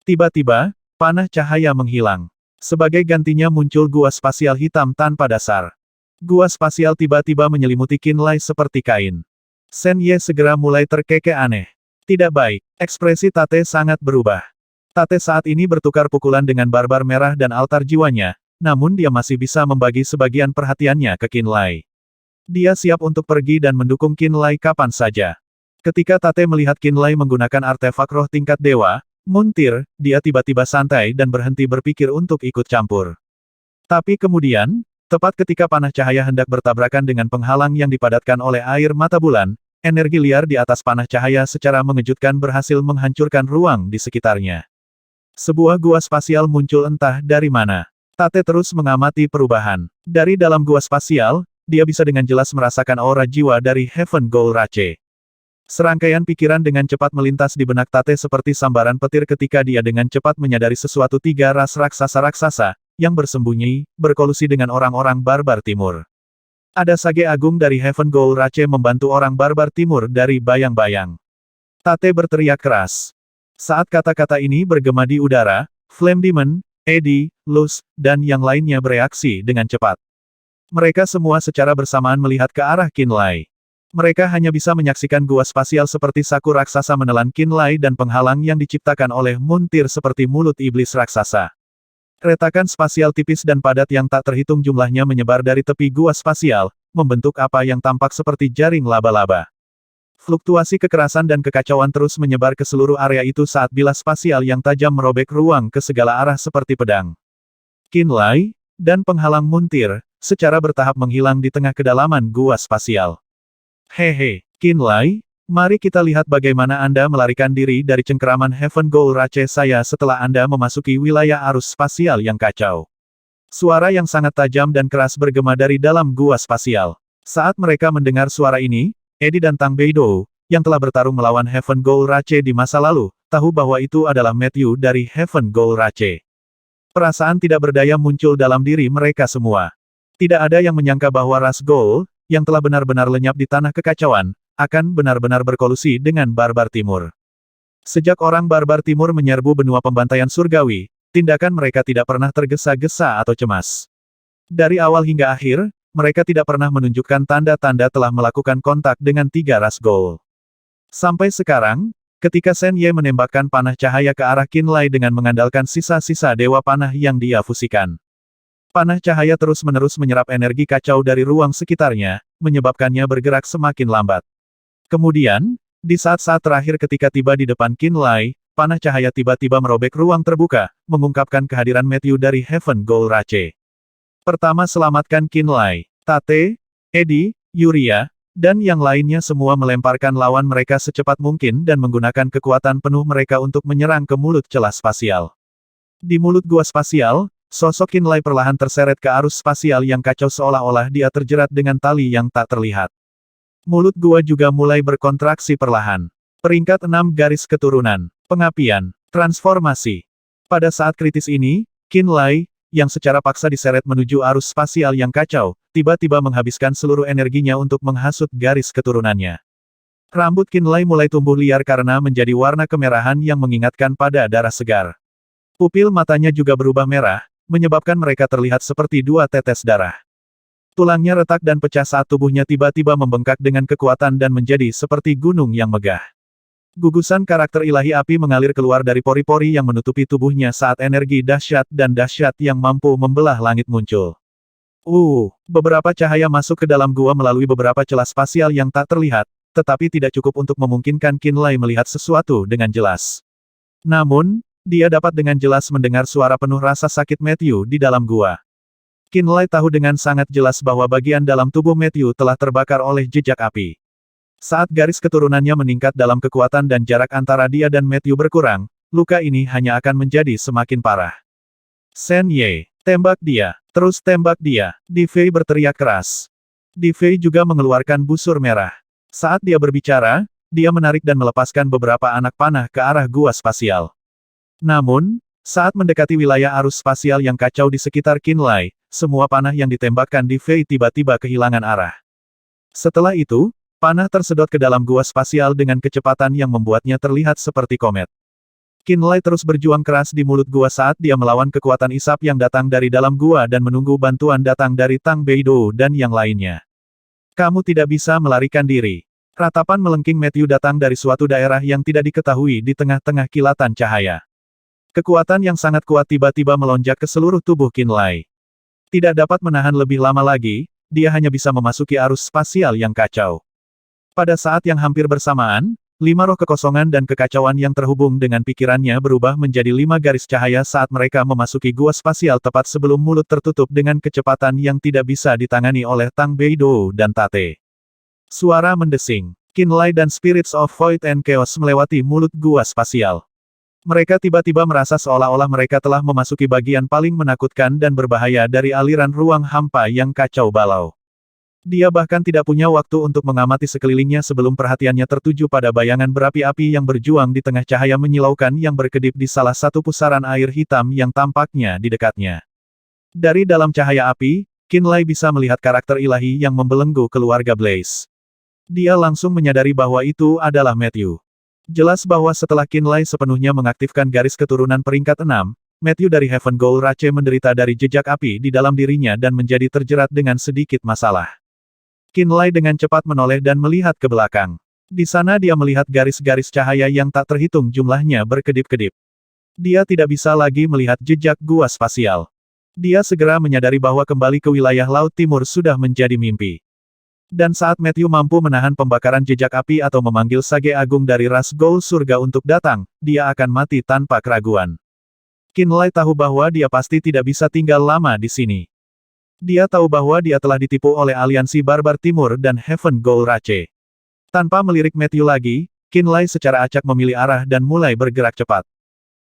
Tiba-tiba, panah cahaya menghilang. Sebagai gantinya muncul gua spasial hitam tanpa dasar. Gua spasial tiba-tiba menyelimuti Qinlai seperti kain. Shen Ye segera mulai terkekeh aneh. Tidak baik, ekspresi Tate sangat berubah. Tate saat ini bertukar pukulan dengan barbar merah dan altar jiwanya, namun dia masih bisa membagi sebagian perhatiannya ke Qinlai. Dia siap untuk pergi dan mendukung Qinlai kapan saja. Ketika Tate melihat Qinlai menggunakan artefak roh tingkat dewa, Muntir, dia tiba-tiba santai dan berhenti berpikir untuk ikut campur. Tapi kemudian, tepat ketika panah cahaya hendak bertabrakan dengan penghalang yang dipadatkan oleh air mata bulan, energi liar di atas panah cahaya secara mengejutkan berhasil menghancurkan ruang di sekitarnya. Sebuah gua spasial muncul entah dari mana. Tate terus mengamati perubahan. Dari dalam gua spasial, dia bisa dengan jelas merasakan aura jiwa dari Heaven Goal Rache. Serangkaian pikiran dengan cepat melintas di benak Tate seperti sambaran petir ketika dia dengan cepat menyadari sesuatu tiga ras raksasa-raksasa, yang bersembunyi, berkolusi dengan orang-orang barbar timur. Ada sage agung dari Heaven Goal Rache membantu orang barbar timur dari bayang-bayang. Tate berteriak keras. Saat kata-kata ini bergema di udara, Flame Demon, Eddie, Luz, dan yang lainnya bereaksi dengan cepat. Mereka semua secara bersamaan melihat ke arah Qinlai. Mereka hanya bisa menyaksikan gua spasial seperti saku raksasa menelan Qinlai dan penghalang yang diciptakan oleh Muntir seperti mulut iblis raksasa. Retakan spasial tipis dan padat yang tak terhitung jumlahnya menyebar dari tepi gua spasial, membentuk apa yang tampak seperti jaring laba-laba. Fluktuasi kekerasan dan kekacauan terus menyebar ke seluruh area itu saat bilas spasial yang tajam merobek ruang ke segala arah seperti pedang. Qinlai, dan penghalang Muntir, secara bertahap menghilang di tengah kedalaman gua spasial. Hehe, Qinlai, mari kita lihat bagaimana Anda melarikan diri dari cengkeraman Heaven Goal Rache saya setelah Anda memasuki wilayah arus spasial yang kacau. Suara yang sangat tajam dan keras bergema dari dalam gua spasial. Saat mereka mendengar suara ini, Eddie dan Tang Beidou, yang telah bertarung melawan Heaven Goal Rache di masa lalu, tahu bahwa itu adalah Matthew dari Heaven Goal Rache. Perasaan tidak berdaya muncul dalam diri mereka semua. Tidak ada yang menyangka bahwa ras Goal, yang telah benar-benar lenyap di tanah kekacauan, akan benar-benar berkolusi dengan barbar timur. Sejak orang barbar timur menyerbu benua pembantaian surgawi, tindakan mereka tidak pernah tergesa-gesa atau cemas. Dari awal hingga akhir, mereka tidak pernah menunjukkan tanda-tanda telah melakukan kontak dengan tiga ras Goal. Sampai sekarang, ketika Shen Ye menembakkan panah cahaya ke arah Qinlai dengan mengandalkan sisa-sisa dewa panah yang dia fusikan. Panah cahaya terus-menerus menyerap energi kacau dari ruang sekitarnya, menyebabkannya bergerak semakin lambat. Kemudian, di saat-saat terakhir ketika tiba di depan Qinlai, panah cahaya tiba-tiba merobek ruang terbuka, mengungkapkan kehadiran Matthew dari Heaven Goal Rache. Pertama selamatkan Qinlai. Tate, Eddie, Yuria, dan yang lainnya semua melemparkan lawan mereka secepat mungkin dan menggunakan kekuatan penuh mereka untuk menyerang ke mulut celah spasial. Di mulut gua spasial, sosok Qinlai perlahan terseret ke arus spasial yang kacau seolah-olah dia terjerat dengan tali yang tak terlihat. Mulut gua juga mulai berkontraksi perlahan. Peringkat 6 garis keturunan. Pengapian. Transformasi. Pada saat kritis ini, Qinlai, yang secara paksa diseret menuju arus spasial yang kacau, tiba-tiba menghabiskan seluruh energinya untuk menghasut garis keturunannya. Rambut Qinlai mulai tumbuh liar karena menjadi warna kemerahan yang mengingatkan pada darah segar. Pupil matanya juga berubah merah, menyebabkan mereka terlihat seperti dua tetes darah. Tulangnya retak dan pecah saat tubuhnya tiba-tiba membengkak dengan kekuatan dan menjadi seperti gunung yang megah. Gugusan karakter ilahi api mengalir keluar dari pori-pori yang menutupi tubuhnya saat energi dahsyat dan dahsyat yang mampu membelah langit muncul. Beberapa cahaya masuk ke dalam gua melalui beberapa celah spasial yang tak terlihat, tetapi tidak cukup untuk memungkinkan Qinlai melihat sesuatu dengan jelas. Namun, dia dapat dengan jelas mendengar suara penuh rasa sakit Matthew di dalam gua. Qinlai tahu dengan sangat jelas bahwa bagian dalam tubuh Matthew telah terbakar oleh jejak api. Saat garis keturunannya meningkat dalam kekuatan dan jarak antara dia dan Matthew berkurang, luka ini hanya akan menjadi semakin parah. Shen Ye, tembak dia, terus tembak dia, Di Fei berteriak keras. Di Fei juga mengeluarkan busur merah. Saat dia berbicara, dia menarik dan melepaskan beberapa anak panah ke arah gua spasial. Namun, saat mendekati wilayah arus spasial yang kacau di sekitar Qinlai, semua panah yang ditembakkan Di Fei tiba-tiba kehilangan arah. Setelah itu, panah tersedot ke dalam gua spasial dengan kecepatan yang membuatnya terlihat seperti komet. Qinlai terus berjuang keras di mulut gua saat dia melawan kekuatan isap yang datang dari dalam gua dan menunggu bantuan datang dari Tang Beidou dan yang lainnya. Kamu tidak bisa melarikan diri. Ratapan melengking Matthew datang dari suatu daerah yang tidak diketahui di tengah-tengah kilatan cahaya. Kekuatan yang sangat kuat tiba-tiba melonjak ke seluruh tubuh Qinlai. Tidak dapat menahan lebih lama lagi, dia hanya bisa memasuki arus spasial yang kacau. Pada saat yang hampir bersamaan, 5 roh kekosongan dan kekacauan yang terhubung dengan pikirannya berubah menjadi 5 garis cahaya saat mereka memasuki gua spasial tepat sebelum mulut tertutup dengan kecepatan yang tidak bisa ditangani oleh Tang Beidou dan Tate. Suara mendesing. Qinlai dan Spirits of Void and Chaos melewati mulut gua spasial. Mereka tiba-tiba merasa seolah-olah mereka telah memasuki bagian paling menakutkan dan berbahaya dari aliran ruang hampa yang kacau balau. Dia bahkan tidak punya waktu untuk mengamati sekelilingnya sebelum perhatiannya tertuju pada bayangan berapi-api yang berjuang di tengah cahaya menyilaukan yang berkedip di salah satu pusaran air hitam yang tampaknya di dekatnya. Dari dalam cahaya api, Qinlai bisa melihat karakter ilahi yang membelenggu keluarga Blaze. Dia langsung menyadari bahwa itu adalah Matthew. Jelas bahwa setelah Qinlai sepenuhnya mengaktifkan garis keturunan peringkat 6, Matthew dari Heaven Goal Rache menderita dari jejak api di dalam dirinya dan menjadi terjerat dengan sedikit masalah. Qinlai dengan cepat menoleh dan melihat ke belakang. Di sana dia melihat garis-garis cahaya yang tak terhitung jumlahnya berkedip-kedip. Dia tidak bisa lagi melihat jejak gua spasial. Dia segera menyadari bahwa kembali ke wilayah Laut Timur sudah menjadi mimpi. Dan saat Matthew mampu menahan pembakaran jejak api atau memanggil Sage Agung dari ras Goul Surga untuk datang, dia akan mati tanpa keraguan. Qinlai tahu bahwa dia pasti tidak bisa tinggal lama di sini. Dia tahu bahwa dia telah ditipu oleh aliansi Barbar Timur dan Heaven Goal Rache. Tanpa melirik Matthew lagi, Qinlai secara acak memilih arah dan mulai bergerak cepat.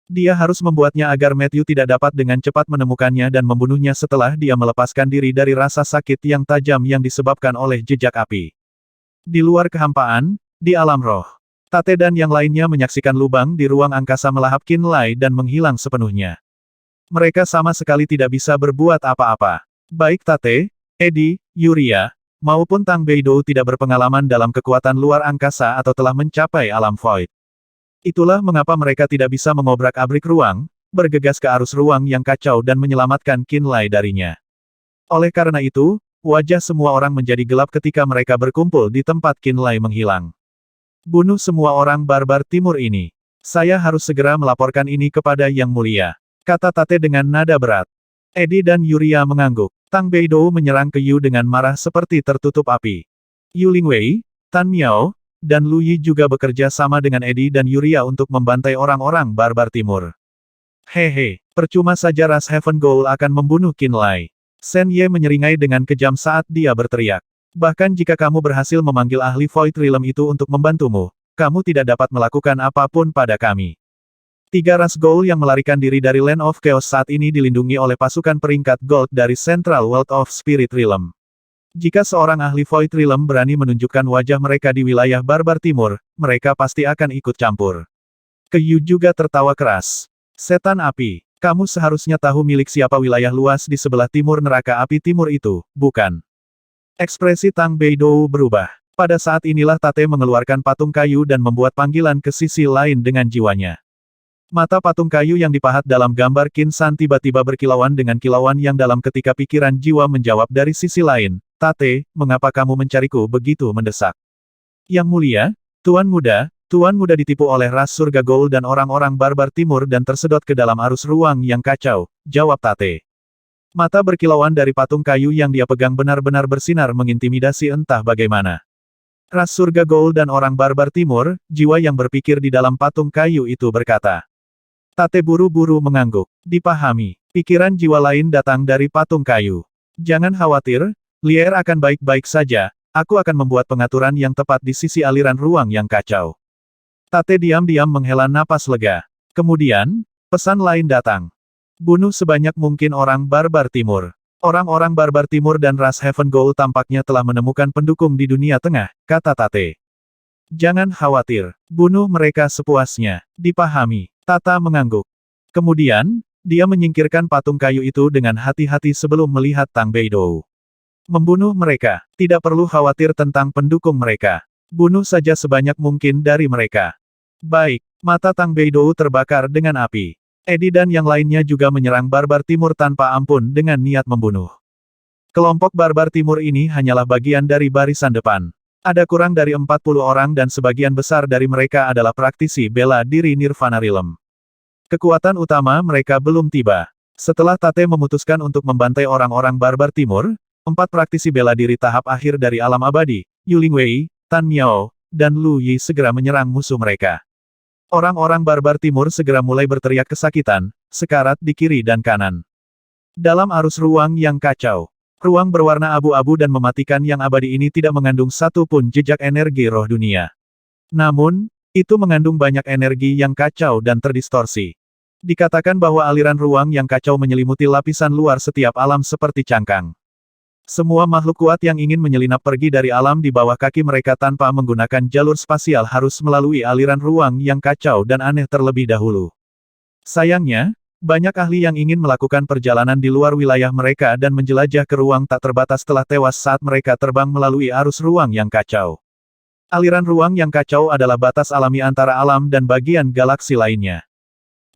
Dia harus membuatnya agar Matthew tidak dapat dengan cepat menemukannya dan membunuhnya setelah dia melepaskan diri dari rasa sakit yang tajam yang disebabkan oleh jejak api. Di luar kehampaan, di alam roh, Tate dan yang lainnya menyaksikan lubang di ruang angkasa melahap Qinlai dan menghilang sepenuhnya. Mereka sama sekali tidak bisa berbuat apa-apa. Baik Tate, Eddie, Yuria, maupun Tang Beidou tidak berpengalaman dalam kekuatan luar angkasa atau telah mencapai alam void. Itulah mengapa mereka tidak bisa mengobrak-abrik ruang, bergegas ke arus ruang yang kacau dan menyelamatkan Qinlai darinya. Oleh karena itu, wajah semua orang menjadi gelap ketika mereka berkumpul di tempat Qinlai menghilang. Bunuh semua orang Barbar Timur ini. Saya harus segera melaporkan ini kepada Yang Mulia, kata Tate dengan nada berat. Eddie dan Yuria mengangguk. Tang Beidou menyerang ke Yu dengan marah seperti tertutup api. Yu Lingwei, Tan Miao, dan Lu Yi juga bekerja sama dengan Eddie dan Yuria untuk membantai orang-orang Barbar Timur. Hehe, percuma saja ras Heaven Goal akan membunuh Qinlai. Shen Ye menyeringai dengan kejam saat dia berteriak. Bahkan jika kamu berhasil memanggil ahli Void Realm itu untuk membantumu, kamu tidak dapat melakukan apapun pada kami. 3 ras Goul yang melarikan diri dari Land of Chaos saat ini dilindungi oleh pasukan peringkat Gold dari Central World of Spirit Realm. Jika seorang ahli Void Realm berani menunjukkan wajah mereka di wilayah Barbar Timur, mereka pasti akan ikut campur. Yu juga tertawa keras. Setan api, kamu seharusnya tahu milik siapa wilayah luas di sebelah timur neraka api timur itu, bukan? Ekspresi Tang Beidou berubah. Pada saat inilah Tate mengeluarkan patung kayu dan membuat panggilan ke sisi lain dengan jiwanya. Mata patung kayu yang dipahat dalam gambar Qin San tiba-tiba berkilauan dengan kilauan yang dalam ketika pikiran jiwa menjawab dari sisi lain, Tate, mengapa kamu mencariku begitu mendesak? Yang Mulia, Tuan Muda ditipu oleh ras surga Goul dan orang-orang Barbar Timur dan tersedot ke dalam arus ruang yang kacau, jawab Tate. Mata berkilauan dari patung kayu yang dia pegang benar-benar bersinar mengintimidasi entah bagaimana. Ras surga Goul dan orang Barbar Timur, jiwa yang berpikir di dalam patung kayu itu berkata. Tate buru-buru mengangguk. Dipahami. Pikiran jiwa lain datang dari patung kayu. Jangan khawatir, Lier akan baik-baik saja, Aku akan membuat pengaturan yang tepat di sisi aliran ruang yang kacau. Tate diam-diam menghela napas lega. Kemudian, pesan lain datang. Bunuh sebanyak mungkin orang barbar timur. Orang-orang barbar timur dan ras Heaven Goal tampaknya telah menemukan pendukung di dunia tengah, kata Tate. Jangan khawatir, bunuh mereka sepuasnya. Dipahami. Tata mengangguk. Kemudian, dia menyingkirkan patung kayu itu dengan hati-hati sebelum melihat Tang Beidou. Membunuh mereka. Tidak perlu khawatir tentang pendukung mereka. Bunuh saja sebanyak mungkin dari mereka. Baik, mata Tang Beidou terbakar dengan api. Eddie dan yang lainnya juga menyerang barbar timur tanpa ampun dengan niat membunuh. Kelompok barbar timur ini hanyalah bagian dari barisan depan. Ada kurang dari 40 orang dan sebagian besar dari mereka adalah praktisi bela diri Nirvana Realm. Kekuatan utama mereka belum tiba. Setelah Tate memutuskan untuk membantai orang-orang barbar timur, 4 praktisi bela diri tahap akhir dari alam abadi, Yu Lingwei, Tan Miao, dan Lu Yi segera menyerang musuh mereka. Orang-orang barbar timur segera mulai berteriak kesakitan, sekarat di kiri dan kanan. Dalam arus ruang yang kacau, ruang berwarna abu-abu dan mematikan yang abadi ini tidak mengandung satu pun jejak energi roh dunia. Namun, itu mengandung banyak energi yang kacau dan terdistorsi. Dikatakan bahwa aliran ruang yang kacau menyelimuti lapisan luar setiap alam seperti cangkang. Semua makhluk kuat yang ingin menyelinap pergi dari alam di bawah kaki mereka tanpa menggunakan jalur spasial harus melalui aliran ruang yang kacau dan aneh terlebih dahulu. Sayangnya, banyak ahli yang ingin melakukan perjalanan di luar wilayah mereka dan menjelajah ke ruang tak terbatas telah tewas saat mereka terbang melalui arus ruang yang kacau. Aliran ruang yang kacau adalah batas alami antara alam dan bagian galaksi lainnya.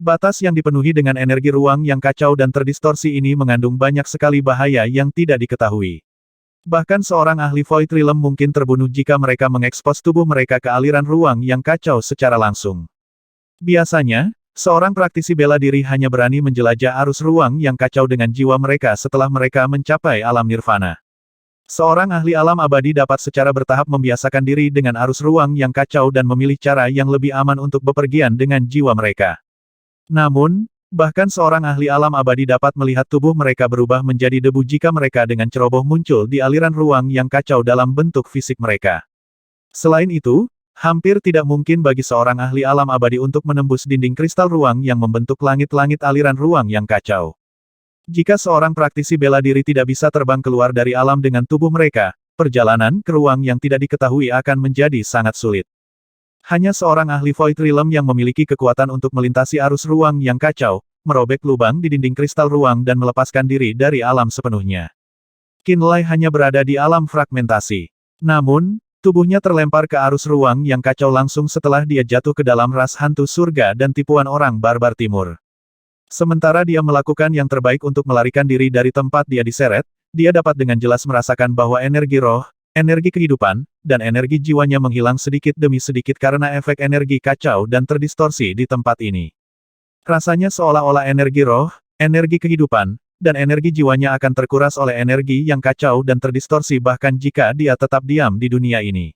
Batas yang dipenuhi dengan energi ruang yang kacau dan terdistorsi ini mengandung banyak sekali bahaya yang tidak diketahui. Bahkan seorang ahli Void Realm mungkin terbunuh jika mereka mengekspos tubuh mereka ke aliran ruang yang kacau secara langsung. Biasanya, seorang praktisi bela diri hanya berani menjelajah arus ruang yang kacau dengan jiwa mereka setelah mereka mencapai alam nirvana. Seorang ahli alam abadi dapat secara bertahap membiasakan diri dengan arus ruang yang kacau dan memilih cara yang lebih aman untuk bepergian dengan jiwa mereka. Namun, bahkan seorang ahli alam abadi dapat melihat tubuh mereka berubah menjadi debu jika mereka dengan ceroboh muncul di aliran ruang yang kacau dalam bentuk fisik mereka. Selain itu, hampir tidak mungkin bagi seorang ahli alam abadi untuk menembus dinding kristal ruang yang membentuk langit-langit aliran ruang yang kacau. Jika seorang praktisi bela diri tidak bisa terbang keluar dari alam dengan tubuh mereka, perjalanan ke ruang yang tidak diketahui akan menjadi sangat sulit. Hanya seorang ahli Void Realm yang memiliki kekuatan untuk melintasi arus ruang yang kacau, merobek lubang di dinding kristal ruang dan melepaskan diri dari alam sepenuhnya. Qin Lai hanya berada di alam fragmentasi. Namun, tubuhnya terlempar ke arus ruang yang kacau langsung setelah dia jatuh ke dalam ras hantu surga dan tipuan orang barbar timur. Sementara dia melakukan yang terbaik untuk melarikan diri dari tempat dia diseret, dia dapat dengan jelas merasakan bahwa energi roh, energi kehidupan, dan energi jiwanya menghilang sedikit demi sedikit karena efek energi kacau dan terdistorsi di tempat ini. Rasanya seolah-olah energi roh, energi kehidupan, dan energi jiwanya akan terkuras oleh energi yang kacau dan terdistorsi bahkan jika dia tetap diam di dunia ini.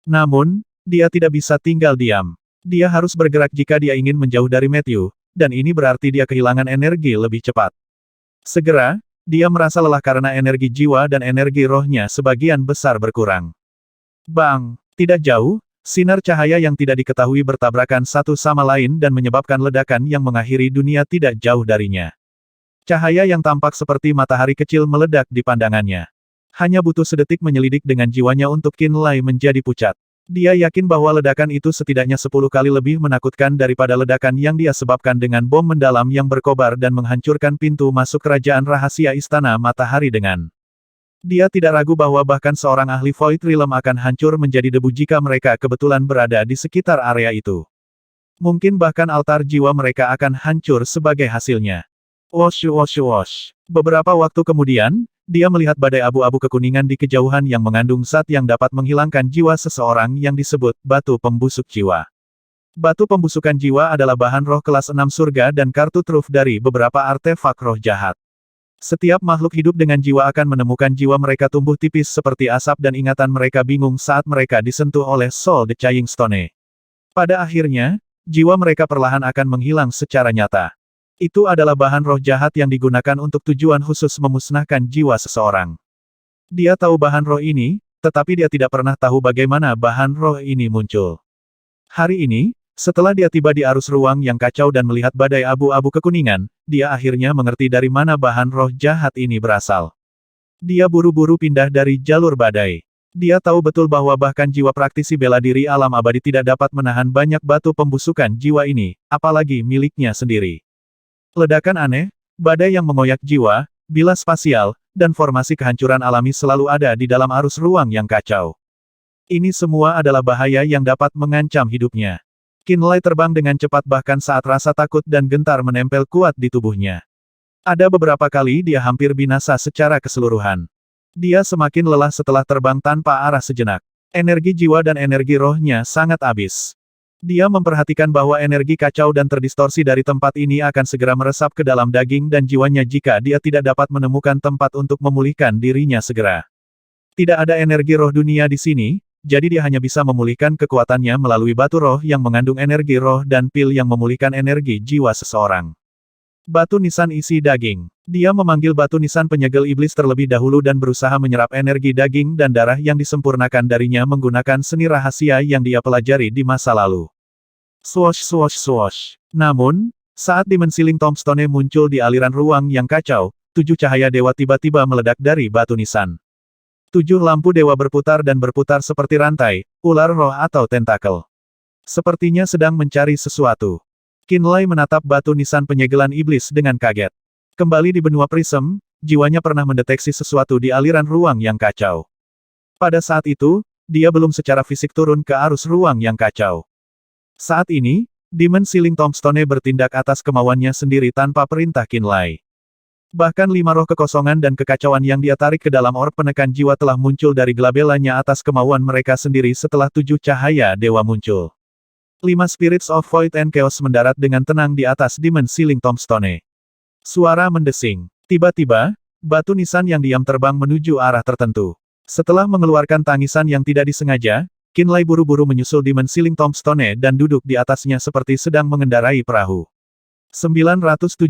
Namun, dia tidak bisa tinggal diam. Dia harus bergerak jika dia ingin menjauh dari Matthew, dan ini berarti dia kehilangan energi lebih cepat. Segera, dia merasa lelah karena energi jiwa dan energi rohnya sebagian besar berkurang. Bang! Tidak jauh, sinar cahaya yang tidak diketahui bertabrakan satu sama lain dan menyebabkan ledakan yang mengakhiri dunia tidak jauh darinya. Cahaya yang tampak seperti matahari kecil meledak di pandangannya. Hanya butuh sedetik menyelidik dengan jiwanya untuk Qin Lai menjadi pucat. Dia yakin bahwa ledakan itu setidaknya 10 kali lebih menakutkan daripada ledakan yang dia sebabkan dengan bom mendalam yang berkobar dan menghancurkan pintu masuk kerajaan rahasia Istana Matahari dengan. Dia tidak ragu bahwa bahkan seorang ahli Void Realm akan hancur menjadi debu jika mereka kebetulan berada di sekitar area itu. Mungkin bahkan altar jiwa mereka akan hancur sebagai hasilnya. Wosh wosh wosh. Beberapa waktu kemudian, dia melihat badai abu-abu kekuningan di kejauhan yang mengandung zat yang dapat menghilangkan jiwa seseorang yang disebut batu pembusuk jiwa. Batu pembusukan jiwa adalah bahan roh kelas 6 surga dan kartu truf dari beberapa artefak roh jahat. Setiap makhluk hidup dengan jiwa akan menemukan jiwa mereka tumbuh tipis seperti asap dan ingatan mereka bingung saat mereka disentuh oleh Soul the Chaying Stone. Pada akhirnya, jiwa mereka perlahan akan menghilang secara nyata. Itu adalah bahan roh jahat yang digunakan untuk tujuan khusus memusnahkan jiwa seseorang. Dia tahu bahan roh ini, tetapi dia tidak pernah tahu bagaimana bahan roh ini muncul. Hari ini, setelah dia tiba di arus ruang yang kacau dan melihat badai abu-abu kekuningan, dia akhirnya mengerti dari mana bahan roh jahat ini berasal. Dia buru-buru pindah dari jalur badai. Dia tahu betul bahwa bahkan jiwa praktisi bela diri alam abadi tidak dapat menahan banyak batu pembusukan jiwa ini, apalagi miliknya sendiri. Ledakan aneh, badai yang mengoyak jiwa, bilas spasial, dan formasi kehancuran alami selalu ada di dalam arus ruang yang kacau. Ini semua adalah bahaya yang dapat mengancam hidupnya. Qin Lai terbang dengan cepat bahkan saat rasa takut dan gentar menempel kuat di tubuhnya. Ada beberapa kali dia hampir binasa secara keseluruhan. Dia semakin lelah setelah terbang tanpa arah sejenak. Energi jiwa dan energi rohnya sangat habis. Dia memperhatikan bahwa energi kacau dan terdistorsi dari tempat ini akan segera meresap ke dalam daging dan jiwanya jika dia tidak dapat menemukan tempat untuk memulihkan dirinya segera. Tidak ada energi roh dunia di sini, jadi dia hanya bisa memulihkan kekuatannya melalui batu roh yang mengandung energi roh dan pil yang memulihkan energi jiwa seseorang. Batu nisan isi daging. Dia memanggil batu nisan penyegel iblis terlebih dahulu dan berusaha menyerap energi daging dan darah yang disempurnakan darinya menggunakan seni rahasia yang dia pelajari di masa lalu. Swosh swosh swosh. Namun, saat dimensi Ling Tombstone muncul di aliran ruang yang kacau, 7 cahaya dewa tiba-tiba meledak dari batu nisan. 7 lampu dewa berputar dan berputar seperti rantai, ular roh atau tentakel. Sepertinya sedang mencari sesuatu. Qin Lai menatap batu nisan penyegelan iblis dengan kaget. Kembali di benua prism, jiwanya pernah mendeteksi sesuatu di aliran ruang yang kacau. Pada saat itu, dia belum secara fisik turun ke arus ruang yang kacau. Saat ini, dimensi Ling Tombstone bertindak atas kemauannya sendiri tanpa perintah Qin Lai. Bahkan 5 roh kekosongan dan kekacauan yang dia tarik ke dalam orb penekan jiwa telah muncul dari gelabelanya atas kemauan mereka sendiri setelah 7 cahaya dewa muncul. 5 Spirits of Void and Chaos mendarat dengan tenang di atas dimensi Ling Tombstone. Suara mendesing. Tiba-tiba, batu nisan yang diam terbang menuju arah tertentu. Setelah mengeluarkan tangisan yang tidak disengaja, Qin Lai buru-buru menyusul dimensi Ling Tombstone dan duduk di atasnya seperti sedang mengendarai perahu. 970.